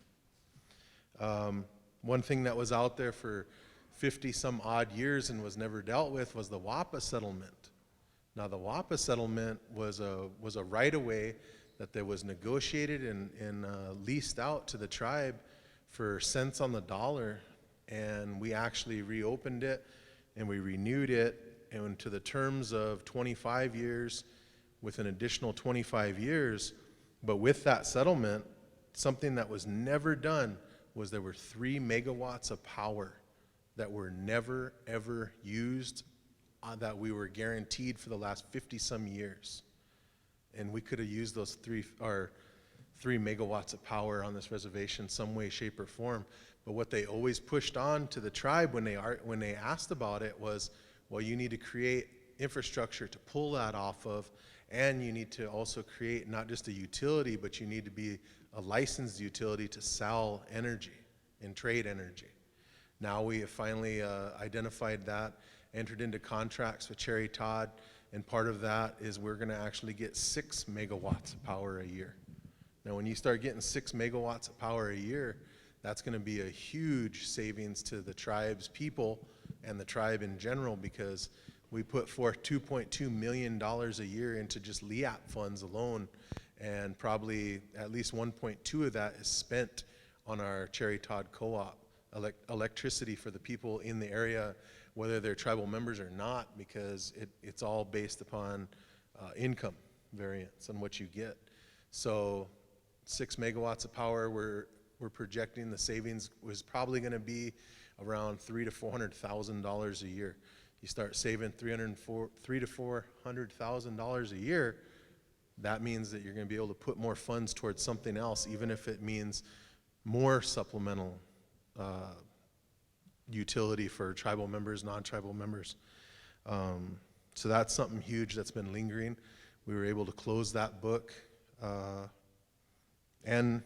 it. One thing that was out there for 50 some odd years and was never dealt with was the WAPA settlement. Now the WAPA settlement was a right-of-way that there was negotiated and leased out to the tribe for cents on the dollar, and we actually reopened it and we renewed it, and to the terms of 25 years with an additional 25 years. But with that settlement, something that was never done was there were 3 megawatts of power that were never ever used, that we were guaranteed for the last 50 some years. And we could have used those 3 megawatts of power on this reservation some way, shape, or form. But what they always pushed on to the tribe when they asked about it was, well, you need to create infrastructure to pull that off of, and you need to also create not just a utility, but you need to be a licensed utility to sell energy and trade energy. Now we have finally identified that, entered into contracts with Cherry Todd, and part of that is we're going to actually get 6 megawatts of power a year. Now when you start getting 6 megawatts of power a year, that's going to be a huge savings to the tribe's people and the tribe in general, because we put forth $2.2 million a year into just LEAP funds alone, and probably at least 1.2 of that is spent on our Cherry Todd Co-op, electricity for the people in the area, whether they're tribal members or not, because it's all based upon income variance and what you get. So 6 megawatts of power, we're projecting the savings was probably going to be around $300,000 to $400,000 a year. You start saving $300,000 to $400,000 a year, that means that you're going to be able to put more funds towards something else, even if it means more supplemental utility for tribal members, non-tribal members. So that's something huge that's been lingering. We were able to close that book. And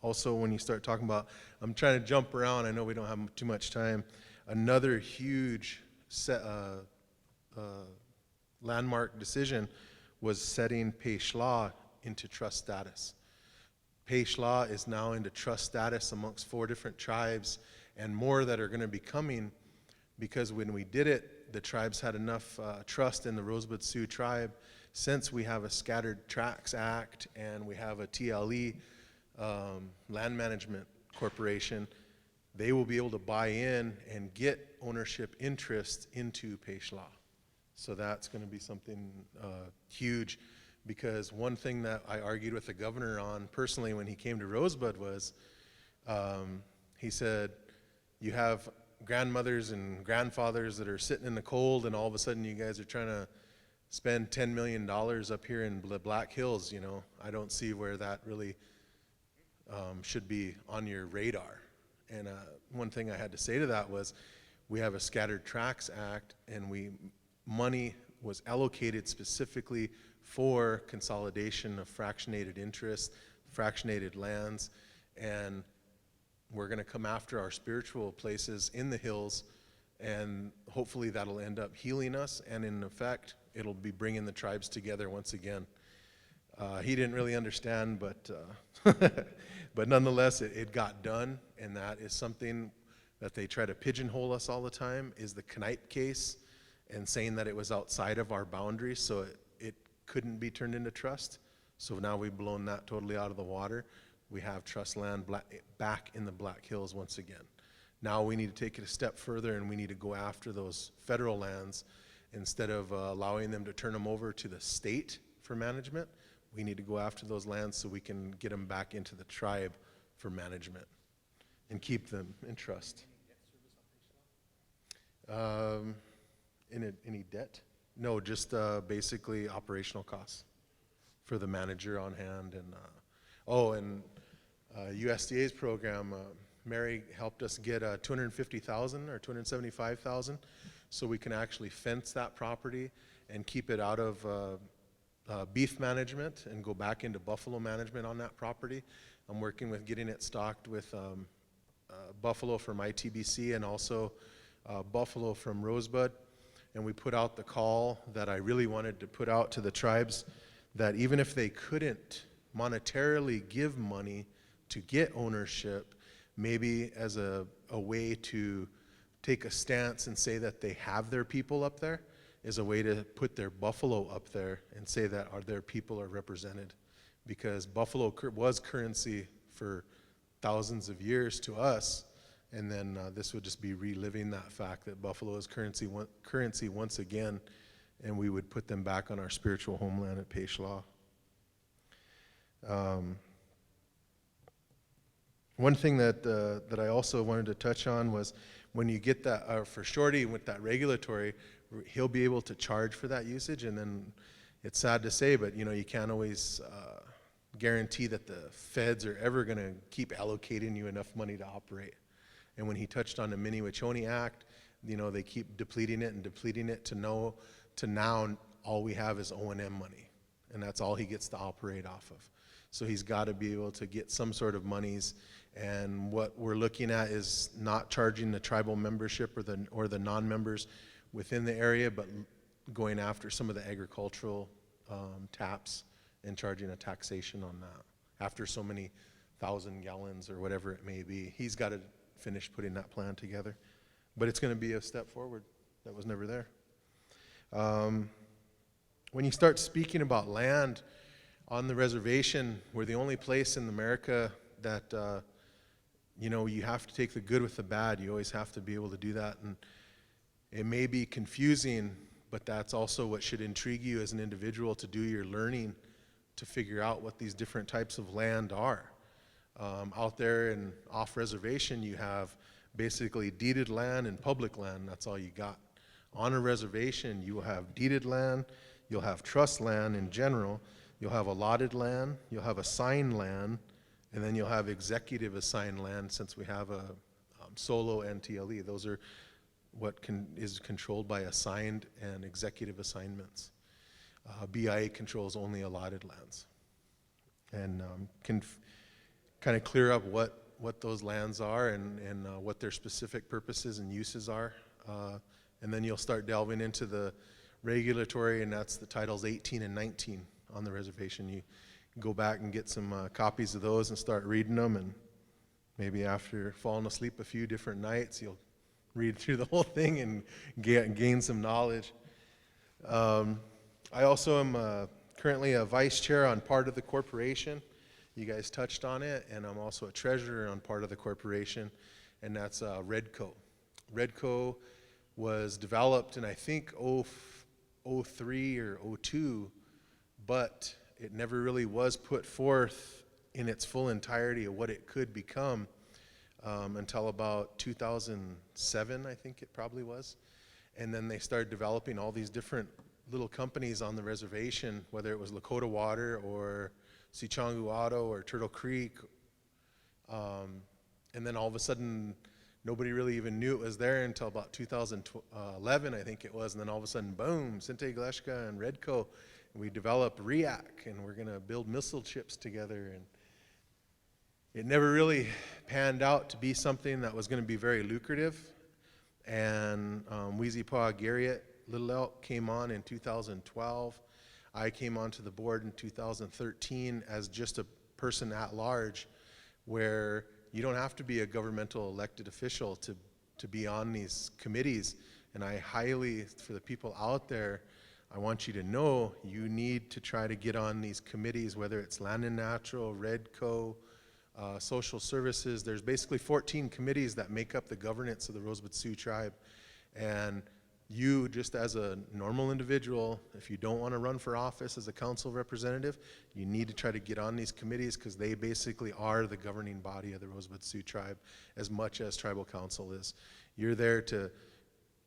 also when you start talking about, I'm trying to jump around, I know we don't have too much time, another huge landmark decision was setting Peixe into trust status. Peixe is now into trust status amongst 4 different tribes, and more that are going to be coming, because when we did it, the tribes had enough trust in the Rosebud Sioux tribe. Since we have a Scattered Tracts Act and we have a TLE land management corporation, they will be able to buy in and get ownership interest into Peixe. So that's going to be something huge, because one thing that I argued with the governor on personally when he came to Rosebud was, he said, you have grandmothers and grandfathers that are sitting in the cold, and all of a sudden you guys are trying to spend $10 million up here in the Black Hills. You know, I don't see where that really should be on your radar. And one thing I had to say to that was, we have a Scattered Tracts Act, and money was allocated specifically for consolidation of fractionated interest, fractionated lands, and we're going to come after our spiritual places in the hills And hopefully that'll end up healing us, and in effect, it'll be bringing the tribes together once again. He didn't really understand, but but nonetheless, it got done, and that is something that they try to pigeonhole us all the time, is the Knipe case, and saying that it was outside of our boundaries, so it couldn't be turned into trust. So now we've blown that totally out of the water. We have trust land back in the Black Hills once again. Now we need to take it a step further, and we need to go after those federal lands. Instead of allowing them to turn them over to the state for management, we need to go after those lands so we can get them back into the tribe for management and keep them in trust. Any debt? No, just basically operational costs for the manager on hand. And USDA's program, Mary helped us get $250,000 or $275,000 so we can actually fence that property and keep it out of beef management and go back into buffalo management on that property. I'm working with getting it stocked with buffalo from ITBC and also buffalo from Rosebud. And we put out the call that I really wanted to put out to the tribes, that even if they couldn't monetarily give money to get ownership, maybe as a way to take a stance and say that they have their people up there, is a way to put their buffalo up there and say that their people are represented. Because buffalo was currency for thousands of years to us, and then this would just be reliving that fact that buffalo is currency once again, and we would put them back on our spiritual homeland at Peixe-Law. One thing that I also wanted to touch on was when you get that, for Shorty with that regulatory, he'll be able to charge for that usage, and then it's sad to say, but you can't always guarantee that the feds are ever going to keep allocating you enough money to operate. And when he touched on the Mini-Wachoni Act, they keep depleting it to now all we have is O&M money, and that's all he gets to operate off of. So he's got to be able to get some sort of monies, and what we're looking at is not charging the tribal membership or the non-members within the area, but going after some of the agricultural taps and charging a taxation on that after so many 1,000 gallons or whatever it may be. He's got to finish putting that plan together, but it's going to be a step forward that was never there. When you start speaking about land on the reservation, we're the only place in America that you have to take the good with the bad. You always have to be able to do that, and it may be confusing, but that's also what should intrigue you as an individual to do your learning to figure out what these different types of land are. Out there and off reservation, you have basically deeded land and public land. That's all you got. On a reservation, you will have deeded land, you'll have trust land in general, you'll have allotted land, you'll have assigned land, and then you'll have executive assigned land, since we have a solo and TLE. Those are what is controlled by assigned and executive assignments. BIA controls only allotted lands, and can kind of clear up what those lands are and what their specific purposes and uses are. And then you'll start delving into the regulatory, and that's the titles 18 and 19 on the reservation. You go back and get some copies of those and start reading them, and maybe after falling asleep a few different nights, you'll read through the whole thing and gain some knowledge. I also am currently a vice chair on part of the corporation. You guys touched on it, and I'm also a treasurer on part of the corporation, and that's Redco. Redco was developed in, I think, 03 or 02, but it never really was put forth in its full entirety of what it could become until about 2007, I think it probably was. And then they started developing all these different little companies on the reservation, whether it was Lakota Water or Sichongu Auto or Turtle Creek. And then all of a sudden, nobody really even knew it was there until about 2011, I think it was. And then all of a sudden, boom, Sinte Gleshka and Redco. And we developed REAC, and we're going to build missile chips together. And it never really panned out to be something that was going to be very lucrative. and Weezypaw Garriott Little Elk came on in 2012. I came onto the board in 2013 as just a person at large, where you don't have to be a governmental elected official to be on these committees. And I highly, for the people out there, I want you to know you need to try to get on these committees, whether it's Land and Natural, Redco, Social Services. There's basically 14 committees that make up the governance of the Rosebud Sioux tribe. And you, just as a normal individual, if you don't want to run for office as a council representative, you need to try to get on these committees, because they basically are the governing body of the Rosebud Sioux tribe as much as tribal council is. You're there to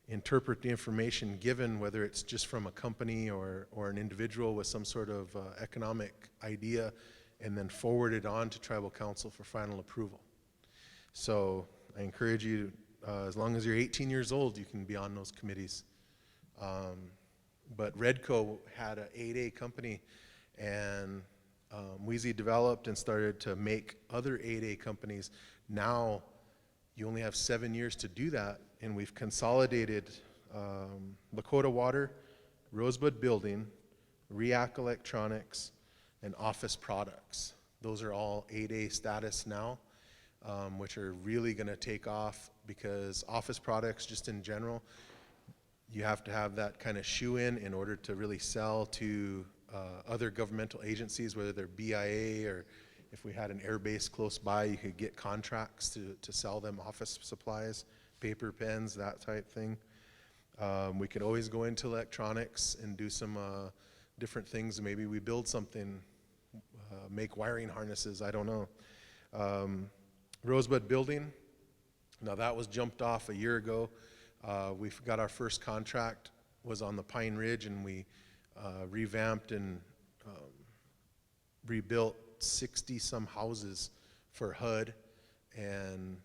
interpret the information given, whether it's just from a company or an individual with some sort of economic idea, and then forward it on to tribal council for final approval. So I encourage you, as long as you're 18 years old, you can be on those committees. But Redco had an 8A company, and Wheezy developed and started to make other 8A companies. Now you only have 7 years to do that, and we've consolidated Lakota Water, Rosebud Building, React Electronics, and Office Products. Those are all 8A status now, which are really going to take off, because Office Products, just in general, you have to have that kind of shoe-in order to really sell to other governmental agencies, whether they're BIA, or if we had an air base close by, you could get contracts to sell them office supplies, paper, pens, that type thing. We could always go into electronics and do some different things. Maybe we build something, make wiring harnesses, I don't know. Rosebud Building, now that was jumped off a year ago. We've got our first contract, was on the Pine Ridge, and we revamped and rebuilt 60 some houses for HUD, and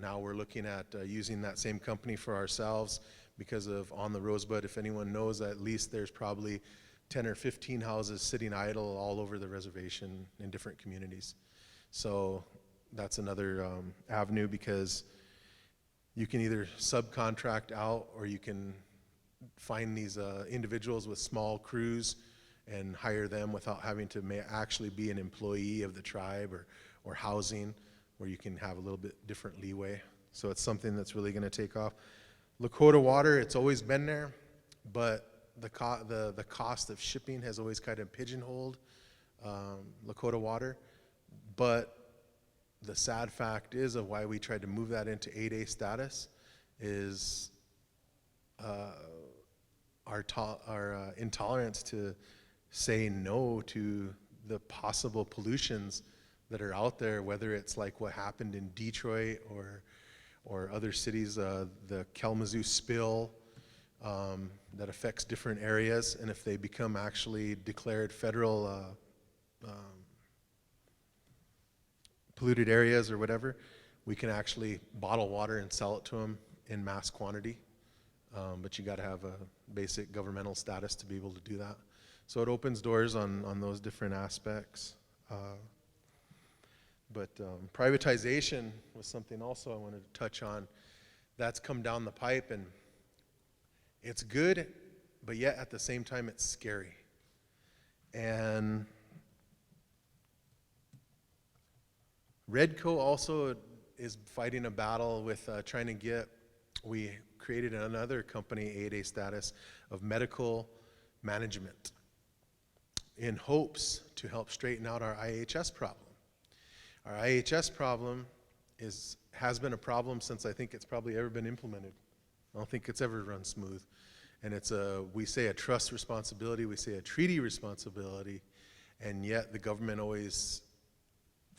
now we're looking at using that same company for ourselves, because of on the Rosebud, if anyone knows, at least there's probably 10 or 15 houses sitting idle all over the reservation in different communities. So that's another avenue, because you can either subcontract out, or you can find these individuals with small crews and hire them without having to actually be an employee of the tribe, or housing, where you can have a little bit different leeway. So it's something that's really going to take off. Lakota Water, it's always been there, but the cost of shipping has always kind of pigeonholed Lakota Water. But the sad fact is, of why we tried to move that into 8A status, is our intolerance to say no to the possible pollutions that are out there, whether it's like what happened in Detroit or other cities, the Kalamazoo spill that affects different areas, and if they become actually declared federal polluted areas or whatever, we can actually bottle water and sell it to them in mass quantity. But you got to have a basic governmental status to be able to do that. So it opens doors on those different aspects. But privatization was something also I wanted to touch on. That's come down the pipe, and it's good, but yet at the same time it's scary. And Redco also is fighting a battle with trying to get, we created another company, 8A status, of medical management, in hopes to help straighten out our IHS problem. Our IHS problem has been a problem since I think it's probably ever been implemented. I don't think it's ever run smooth. And it's we say a trust responsibility, we say a treaty responsibility, and yet the government always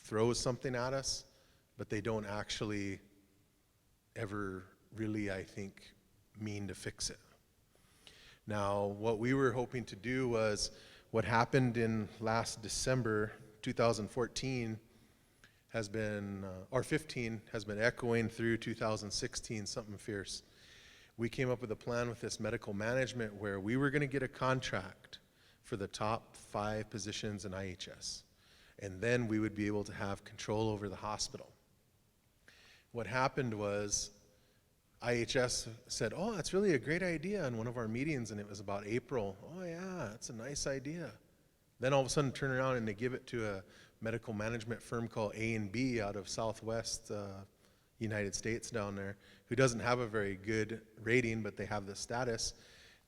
throws something at us, but they don't actually ever really, I think, mean to fix it. Now, what we were hoping to do was what happened in last December 2014 has been, or 15, has been echoing through 2016, something fierce. We came up with a plan with this medical management where we were going to get a contract for the top 5 positions in IHS. And then we would be able to have control over the hospital. What happened was IHS said, oh, that's really a great idea in one of our meetings, and it was about April. Oh yeah, that's a nice idea. Then all of a sudden turn around and they give it to a medical management firm called A&B out of Southwest United States down there, who doesn't have a very good rating, but they have the status.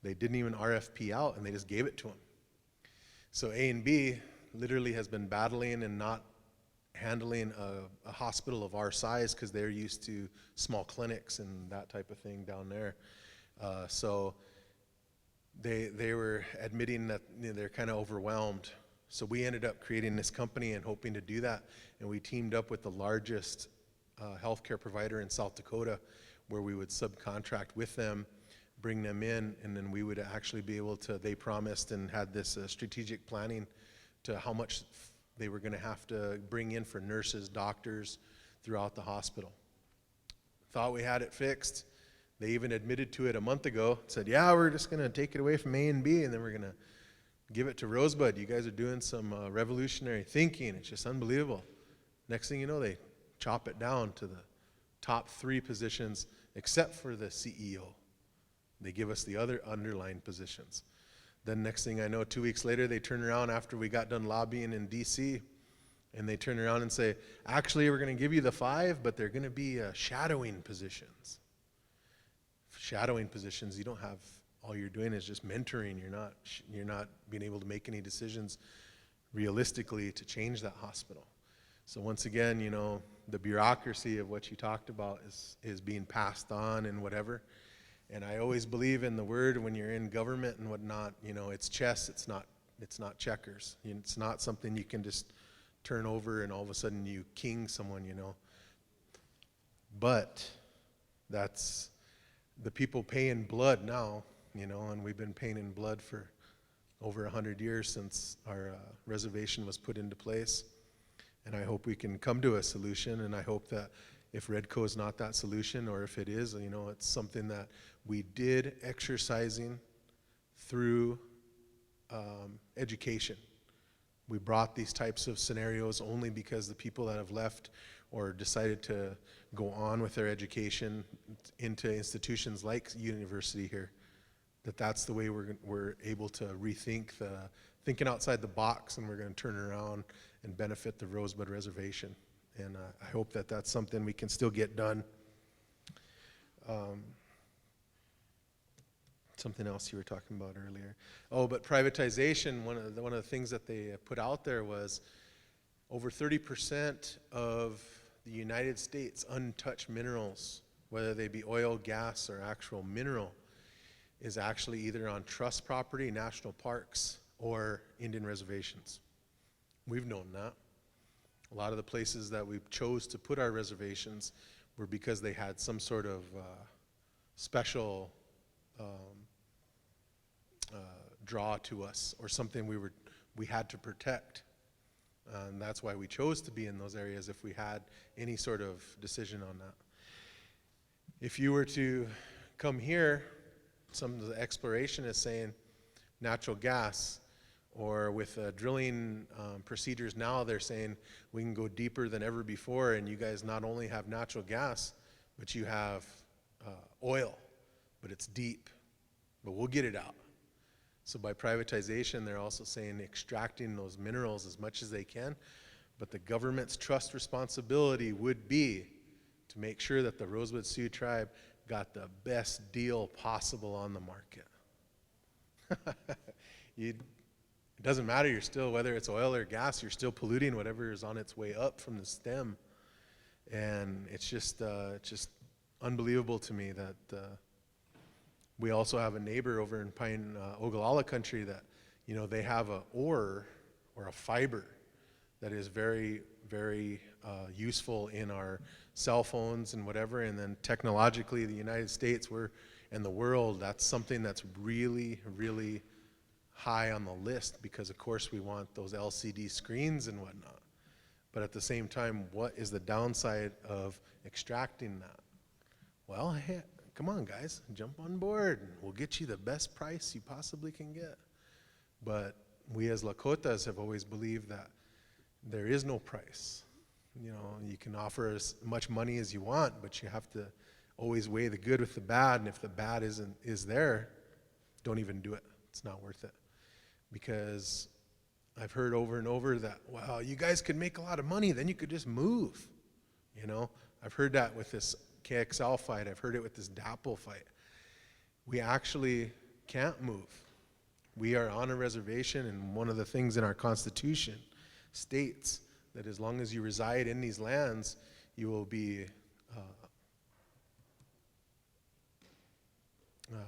They didn't even RFP out, and they just gave it to them. So A&B literally has been battling and not handling a hospital of our size because they're used to small clinics and that type of thing down there. So they were admitting that they're kind of overwhelmed. So we ended up creating this company and hoping to do that. And we teamed up with the largest healthcare provider in South Dakota, where we would subcontract with them, bring them in, and then we would actually be able to, they promised and had this strategic planning to how much they were going to have to bring in for nurses, doctors throughout the hospital. Thought we had it fixed. They even admitted to it a month ago, said, yeah, we're just going to take it away from A&B and then we're going to give it to Rosebud. You guys are doing some revolutionary thinking. It's just unbelievable. Next thing you know, they chop it down to the top 3 positions except for the CEO. They give us the other underlying positions. Then next thing I know, 2 weeks later, they turn around after we got done lobbying in DC, and they turn around and say, actually, we're going to give you the 5, but they're going to be shadowing positions. Shadowing positions, you don't have, all you're doing is just mentoring. You're not being able to make any decisions realistically to change that hospital. So once again, you know, the bureaucracy of what you talked about is being passed on and whatever. And I always believe in the word when you're in government and whatnot, you know, it's chess, it's not checkers. It's not something you can just turn over and all of a sudden you king someone, you know. But that's the people pay in blood now, you know, and we've been paying in blood for over 100 years since our reservation was put into place. And I hope we can come to a solution, and I hope that if Redco is not that solution, or if it is, you know, it's something that we did exercising through education. We brought these types of scenarios only because the people that have left or decided to go on with their education into institutions like university here, that's the way we're able to rethink thinking outside the box, and we're going to turn around and benefit the Rosebud Reservation. And I hope that that's something we can still get done. Something else you were talking about earlier. Oh, but privatization, one of the things that they put out there was over 30% of the United States untouched minerals, whether they be oil, gas, or actual mineral, is actually either on trust property, national parks, or Indian reservations. We've known that. A lot of the places that we chose to put our reservations were because they had some sort of special draw to us, or something we had to protect. And that's why we chose to be in those areas if we had any sort of decision on that. If you were to come here, some of the exploration is saying natural gas, or with drilling procedures now, they're saying we can go deeper than ever before, and you guys not only have natural gas, but you have oil, but it's deep, but we'll get it out. So by privatization, they're also saying extracting those minerals as much as they can, but the government's trust responsibility would be to make sure that the Rosebud Sioux tribe got the best deal possible on the market. It doesn't matter, you're still, whether it's oil or gas, you're still polluting whatever is on its way up from the stem. And it's just unbelievable to me that we also have a neighbor over in Pine Ogallala country that, you know, they have a ore or a fiber that is very, very useful in our cell phones and whatever. And then technologically, the United States, and the world, that's something that's really, really high on the list, because of course we want those LCD screens and whatnot. But at the same time, what is the downside of extracting that? Well, hey, come on guys, jump on board and we'll get you the best price you possibly can get. But we as Lakotas have always believed that there is no price. You know, you can offer as much money as you want, but you have to always weigh the good with the bad, and if the bad is there, don't even do it. It's not worth it. Because I've heard over and over that, well, you guys could make a lot of money, then you could just move. You know, I've heard that with this KXL fight. I've heard it with this DAPL fight. We actually can't move. We are on a reservation, and one of the things in our Constitution states that as long as you reside in these lands, you will be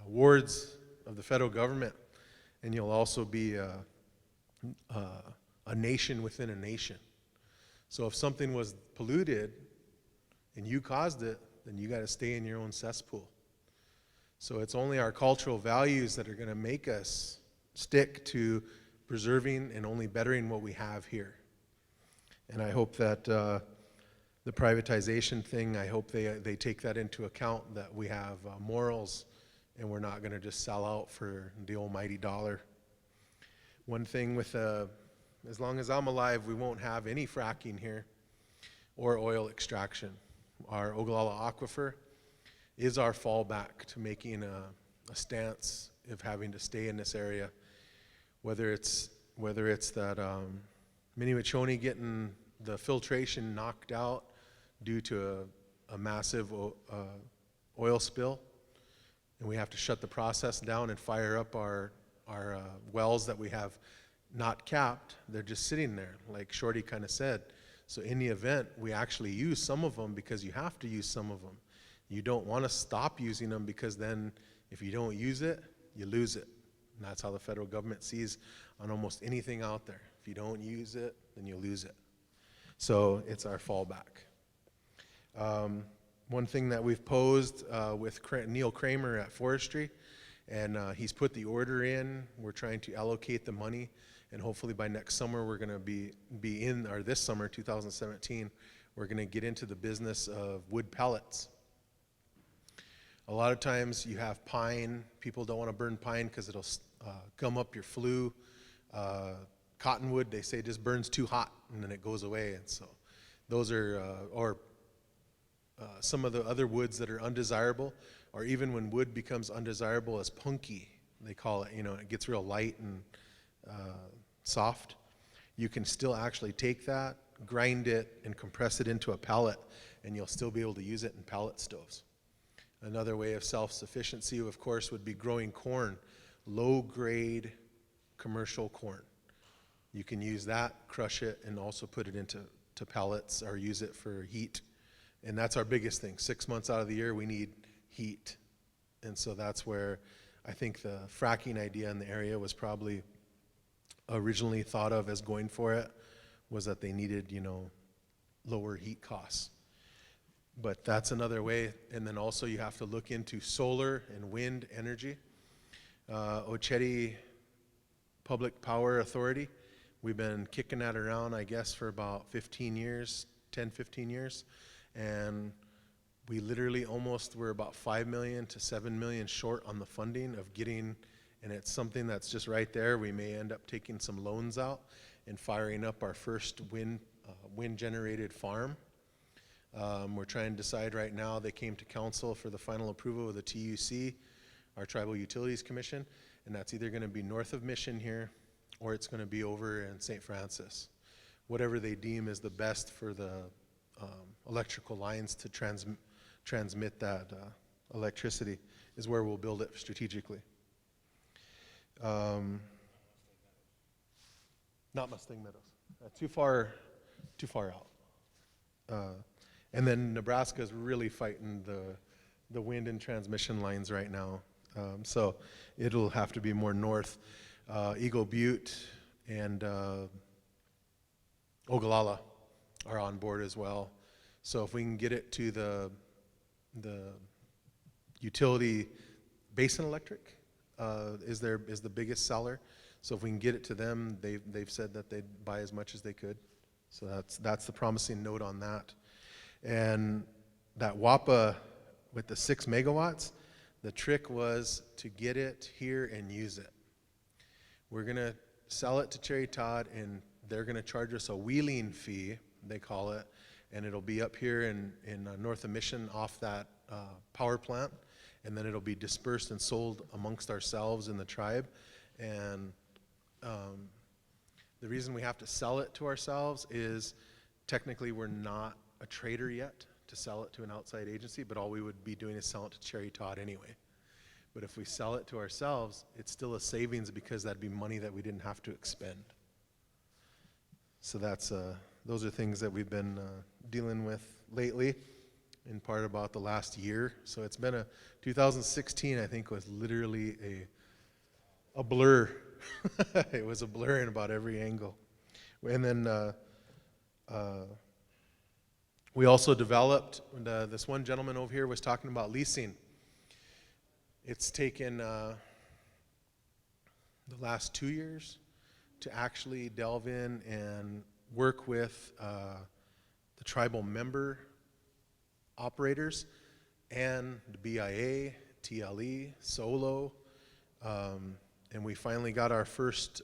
wards of the federal government, and you'll also be a nation within a nation. So if something was polluted and you caused it, then you got to stay in your own cesspool. So it's only our cultural values that are going to make us stick to preserving and only bettering what we have here. And I hope that the privatization thing, I hope they take that into account, that we have morals and we're not going to just sell out for the almighty dollar. One thing with, as long as I'm alive, we won't have any fracking here or oil extraction. Our Ogallala Aquifer is our fallback to making a stance of having to stay in this area. Whether it's that Mini-Wachoni getting the filtration knocked out due to a massive oil spill, and we have to shut the process down and fire up our wells that we have not capped. They're just sitting there, like Shorty kind of said. So in the event, we actually use some of them because you have to use some of them. You don't want to stop using them, because then if you don't use it, you lose it. And that's how the federal government sees on almost anything out there. If you don't use it, then you lose it. So it's our fallback. One thing that we've posed with Neil Kramer at Forestry, and he's put the order in. We're trying to allocate the money, and hopefully by next summer we're going to be in, or this summer, 2017, we're going to get into the business of wood pellets. A lot of times you have pine. People don't want to burn pine because it'll gum up your flue. Cottonwood, they say, just burns too hot and then it goes away. And so those are, some of the other woods that are undesirable, or even when wood becomes undesirable as punky, they call it, it gets real light and soft. You can still actually take that, grind it, and compress it into a pellet, and you'll still be able to use it in pellet stoves. Another way of self-sufficiency, of course, would be growing corn, low-grade commercial corn. You can use that, crush it, and also put it into pellets or use it for heat. And that's our biggest thing. 6 months out of the year, we need heat. And so that's where I think the fracking idea in the area was probably originally thought of as going for it, was that they needed, lower heat costs. But that's another way. And then also you have to look into solar and wind energy. Oceti Public Power Authority, we've been kicking that around, I guess, for about 15 years, 10, 15 years. And we literally we're about 5 million to 7 million short on the funding of getting, and it's something that's just right there. We may end up taking some loans out and firing up our first wind-generated farm. We're trying to decide right now. They came to council for the final approval of the TUC, our Tribal Utilities Commission, and that's either going to be north of Mission here, or it's going to be over in St. Francis. Whatever they deem is the best for the electrical lines to transmit that electricity is where we'll build it strategically. Not Mustang Meadows. Too far out. And then Nebraska's really fighting the wind and transmission lines right now. So it'll have to be more north. Eagle Butte and Ogallala are on board as well. So if we can get it to the utility, Basin Electric is the biggest seller. So if we can get it to them, they've said that they'd buy as much as they could. So that's the promising note on that. And that WAPA with the 6 megawatts, the trick was to get it here and use it. We're going to sell it to Cherry Todd, and they're going to charge us a wheeling fee, they call it, and it'll be up here in north of Mission off that power plant, and then it'll be dispersed and sold amongst ourselves in the tribe. And the reason we have to sell it to ourselves is technically we're not a trader yet to sell it to an outside agency, but all we would be doing is sell it to Cherry Todd anyway. But if we sell it to ourselves, it's still a savings because that'd be money that we didn't have to expend. So that's those are things that we've been dealing with lately, in part about the last year. So it's been 2016, I think, was literally a blur. It was a blur in about every angle. And then we also developed, this one gentleman over here was talking about leasing. It's taken the last 2 years to actually delve in and work with the tribal member operators and the BIA, TLE, SOLO, and we finally got our first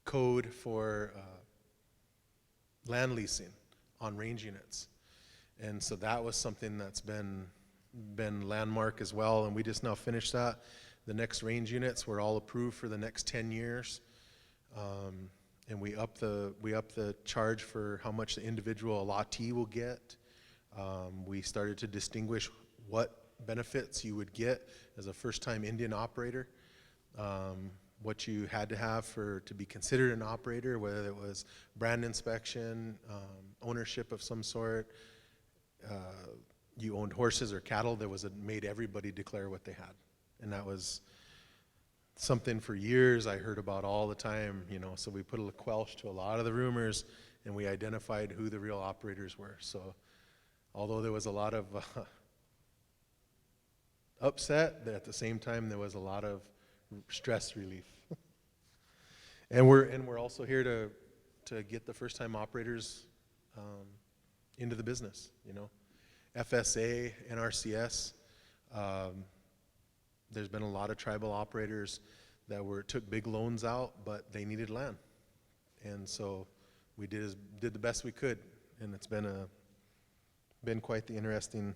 code for land leasing on range units. And so that was something that's been landmark as well, and we just now finished that. The next range units were all approved for the next 10 years, and we up the charge for how much the individual allottee will get. We started to distinguish what benefits you would get as a first-time Indian operator, what you had to have to be considered an operator, whether it was brand inspection, ownership of some sort, you owned horses or cattle. There was made everybody declare what they had, and that was something for years I heard about all the time, you know. So we put a quelch to a lot of the rumors, and we identified who the real operators were. So although there was a lot of upset, at the same time there was a lot of stress relief. and we're also here to get the first-time operators into the business, you know. FSA, NRCS, there's been a lot of tribal operators that took big loans out, but they needed land. And so we did the best we could, and it's been quite the interesting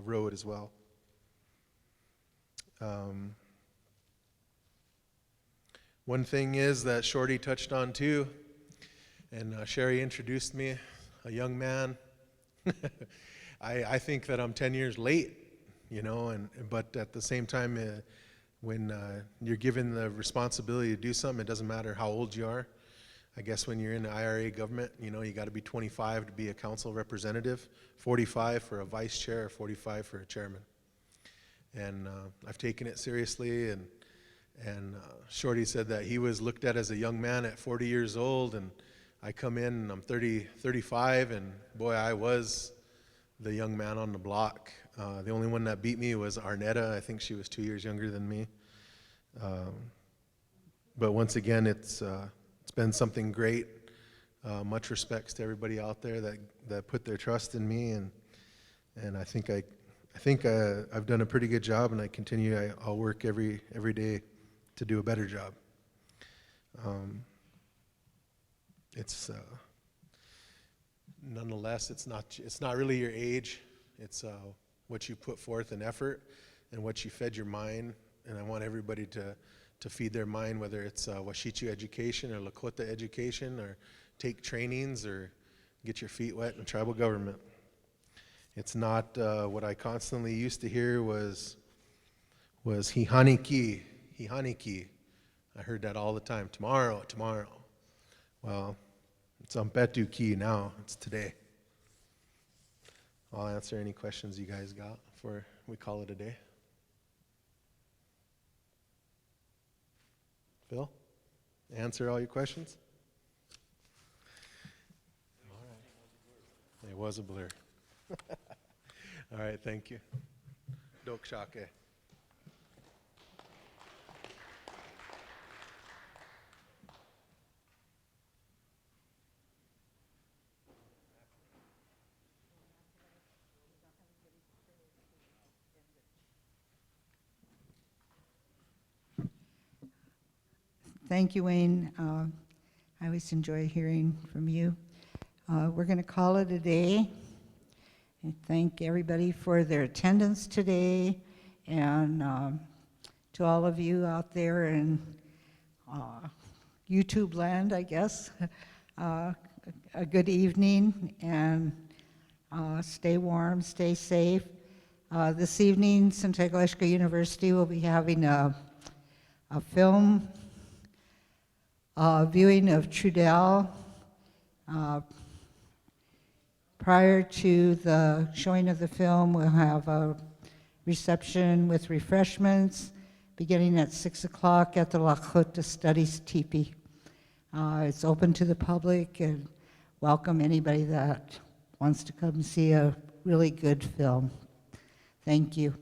road as well. One thing is that Shorty touched on too, and Sherry introduced me, a young man. I think that I'm 10 years late, you know, but at the same time, when you're given the responsibility to do something, it doesn't matter how old you are. I guess when you're in the IRA government, you know, you got to be 25 to be a council representative, 45 for a vice chair, or 45 for a chairman. And I've taken it seriously, and Shorty said that he was looked at as a young man at 40 years old, and I come in and I'm 35, and boy, I was the young man on the block. The only one that beat me was Arnetta. I think she was 2 years younger than me. But once again, it's been something great. Much respects to everybody out there that put their trust in me, and I think I've done a pretty good job, and I'll work every day to do a better job. Nonetheless, it's not really your age. It's what you put forth in effort and what you fed your mind. And I want everybody to feed their mind, whether it's Washichu education or Lakota education, or take trainings or get your feet wet in tribal government. It's not what I constantly used to hear was hihaniki. I heard that all the time. Tomorrow. Well, it's Ampetu ki now. It's today. I'll answer any questions you guys got before we call it a day. Phil, answer all your questions? All right. It was a blur. All right, thank you. Dok shake. Thank you, Wayne. I always enjoy hearing from you. We're going to call it a day. And thank everybody for their attendance today, and to all of you out there in YouTube land, I guess, a good evening, and stay warm, stay safe. This evening, Santiago Eshka University will be having a film viewing of Trudell. Prior to the showing of the film, we'll have a reception with refreshments beginning at 6 o'clock at the Lakota Studies Teepee. It's open to the public, and welcome anybody that wants to come see a really good film. Thank you.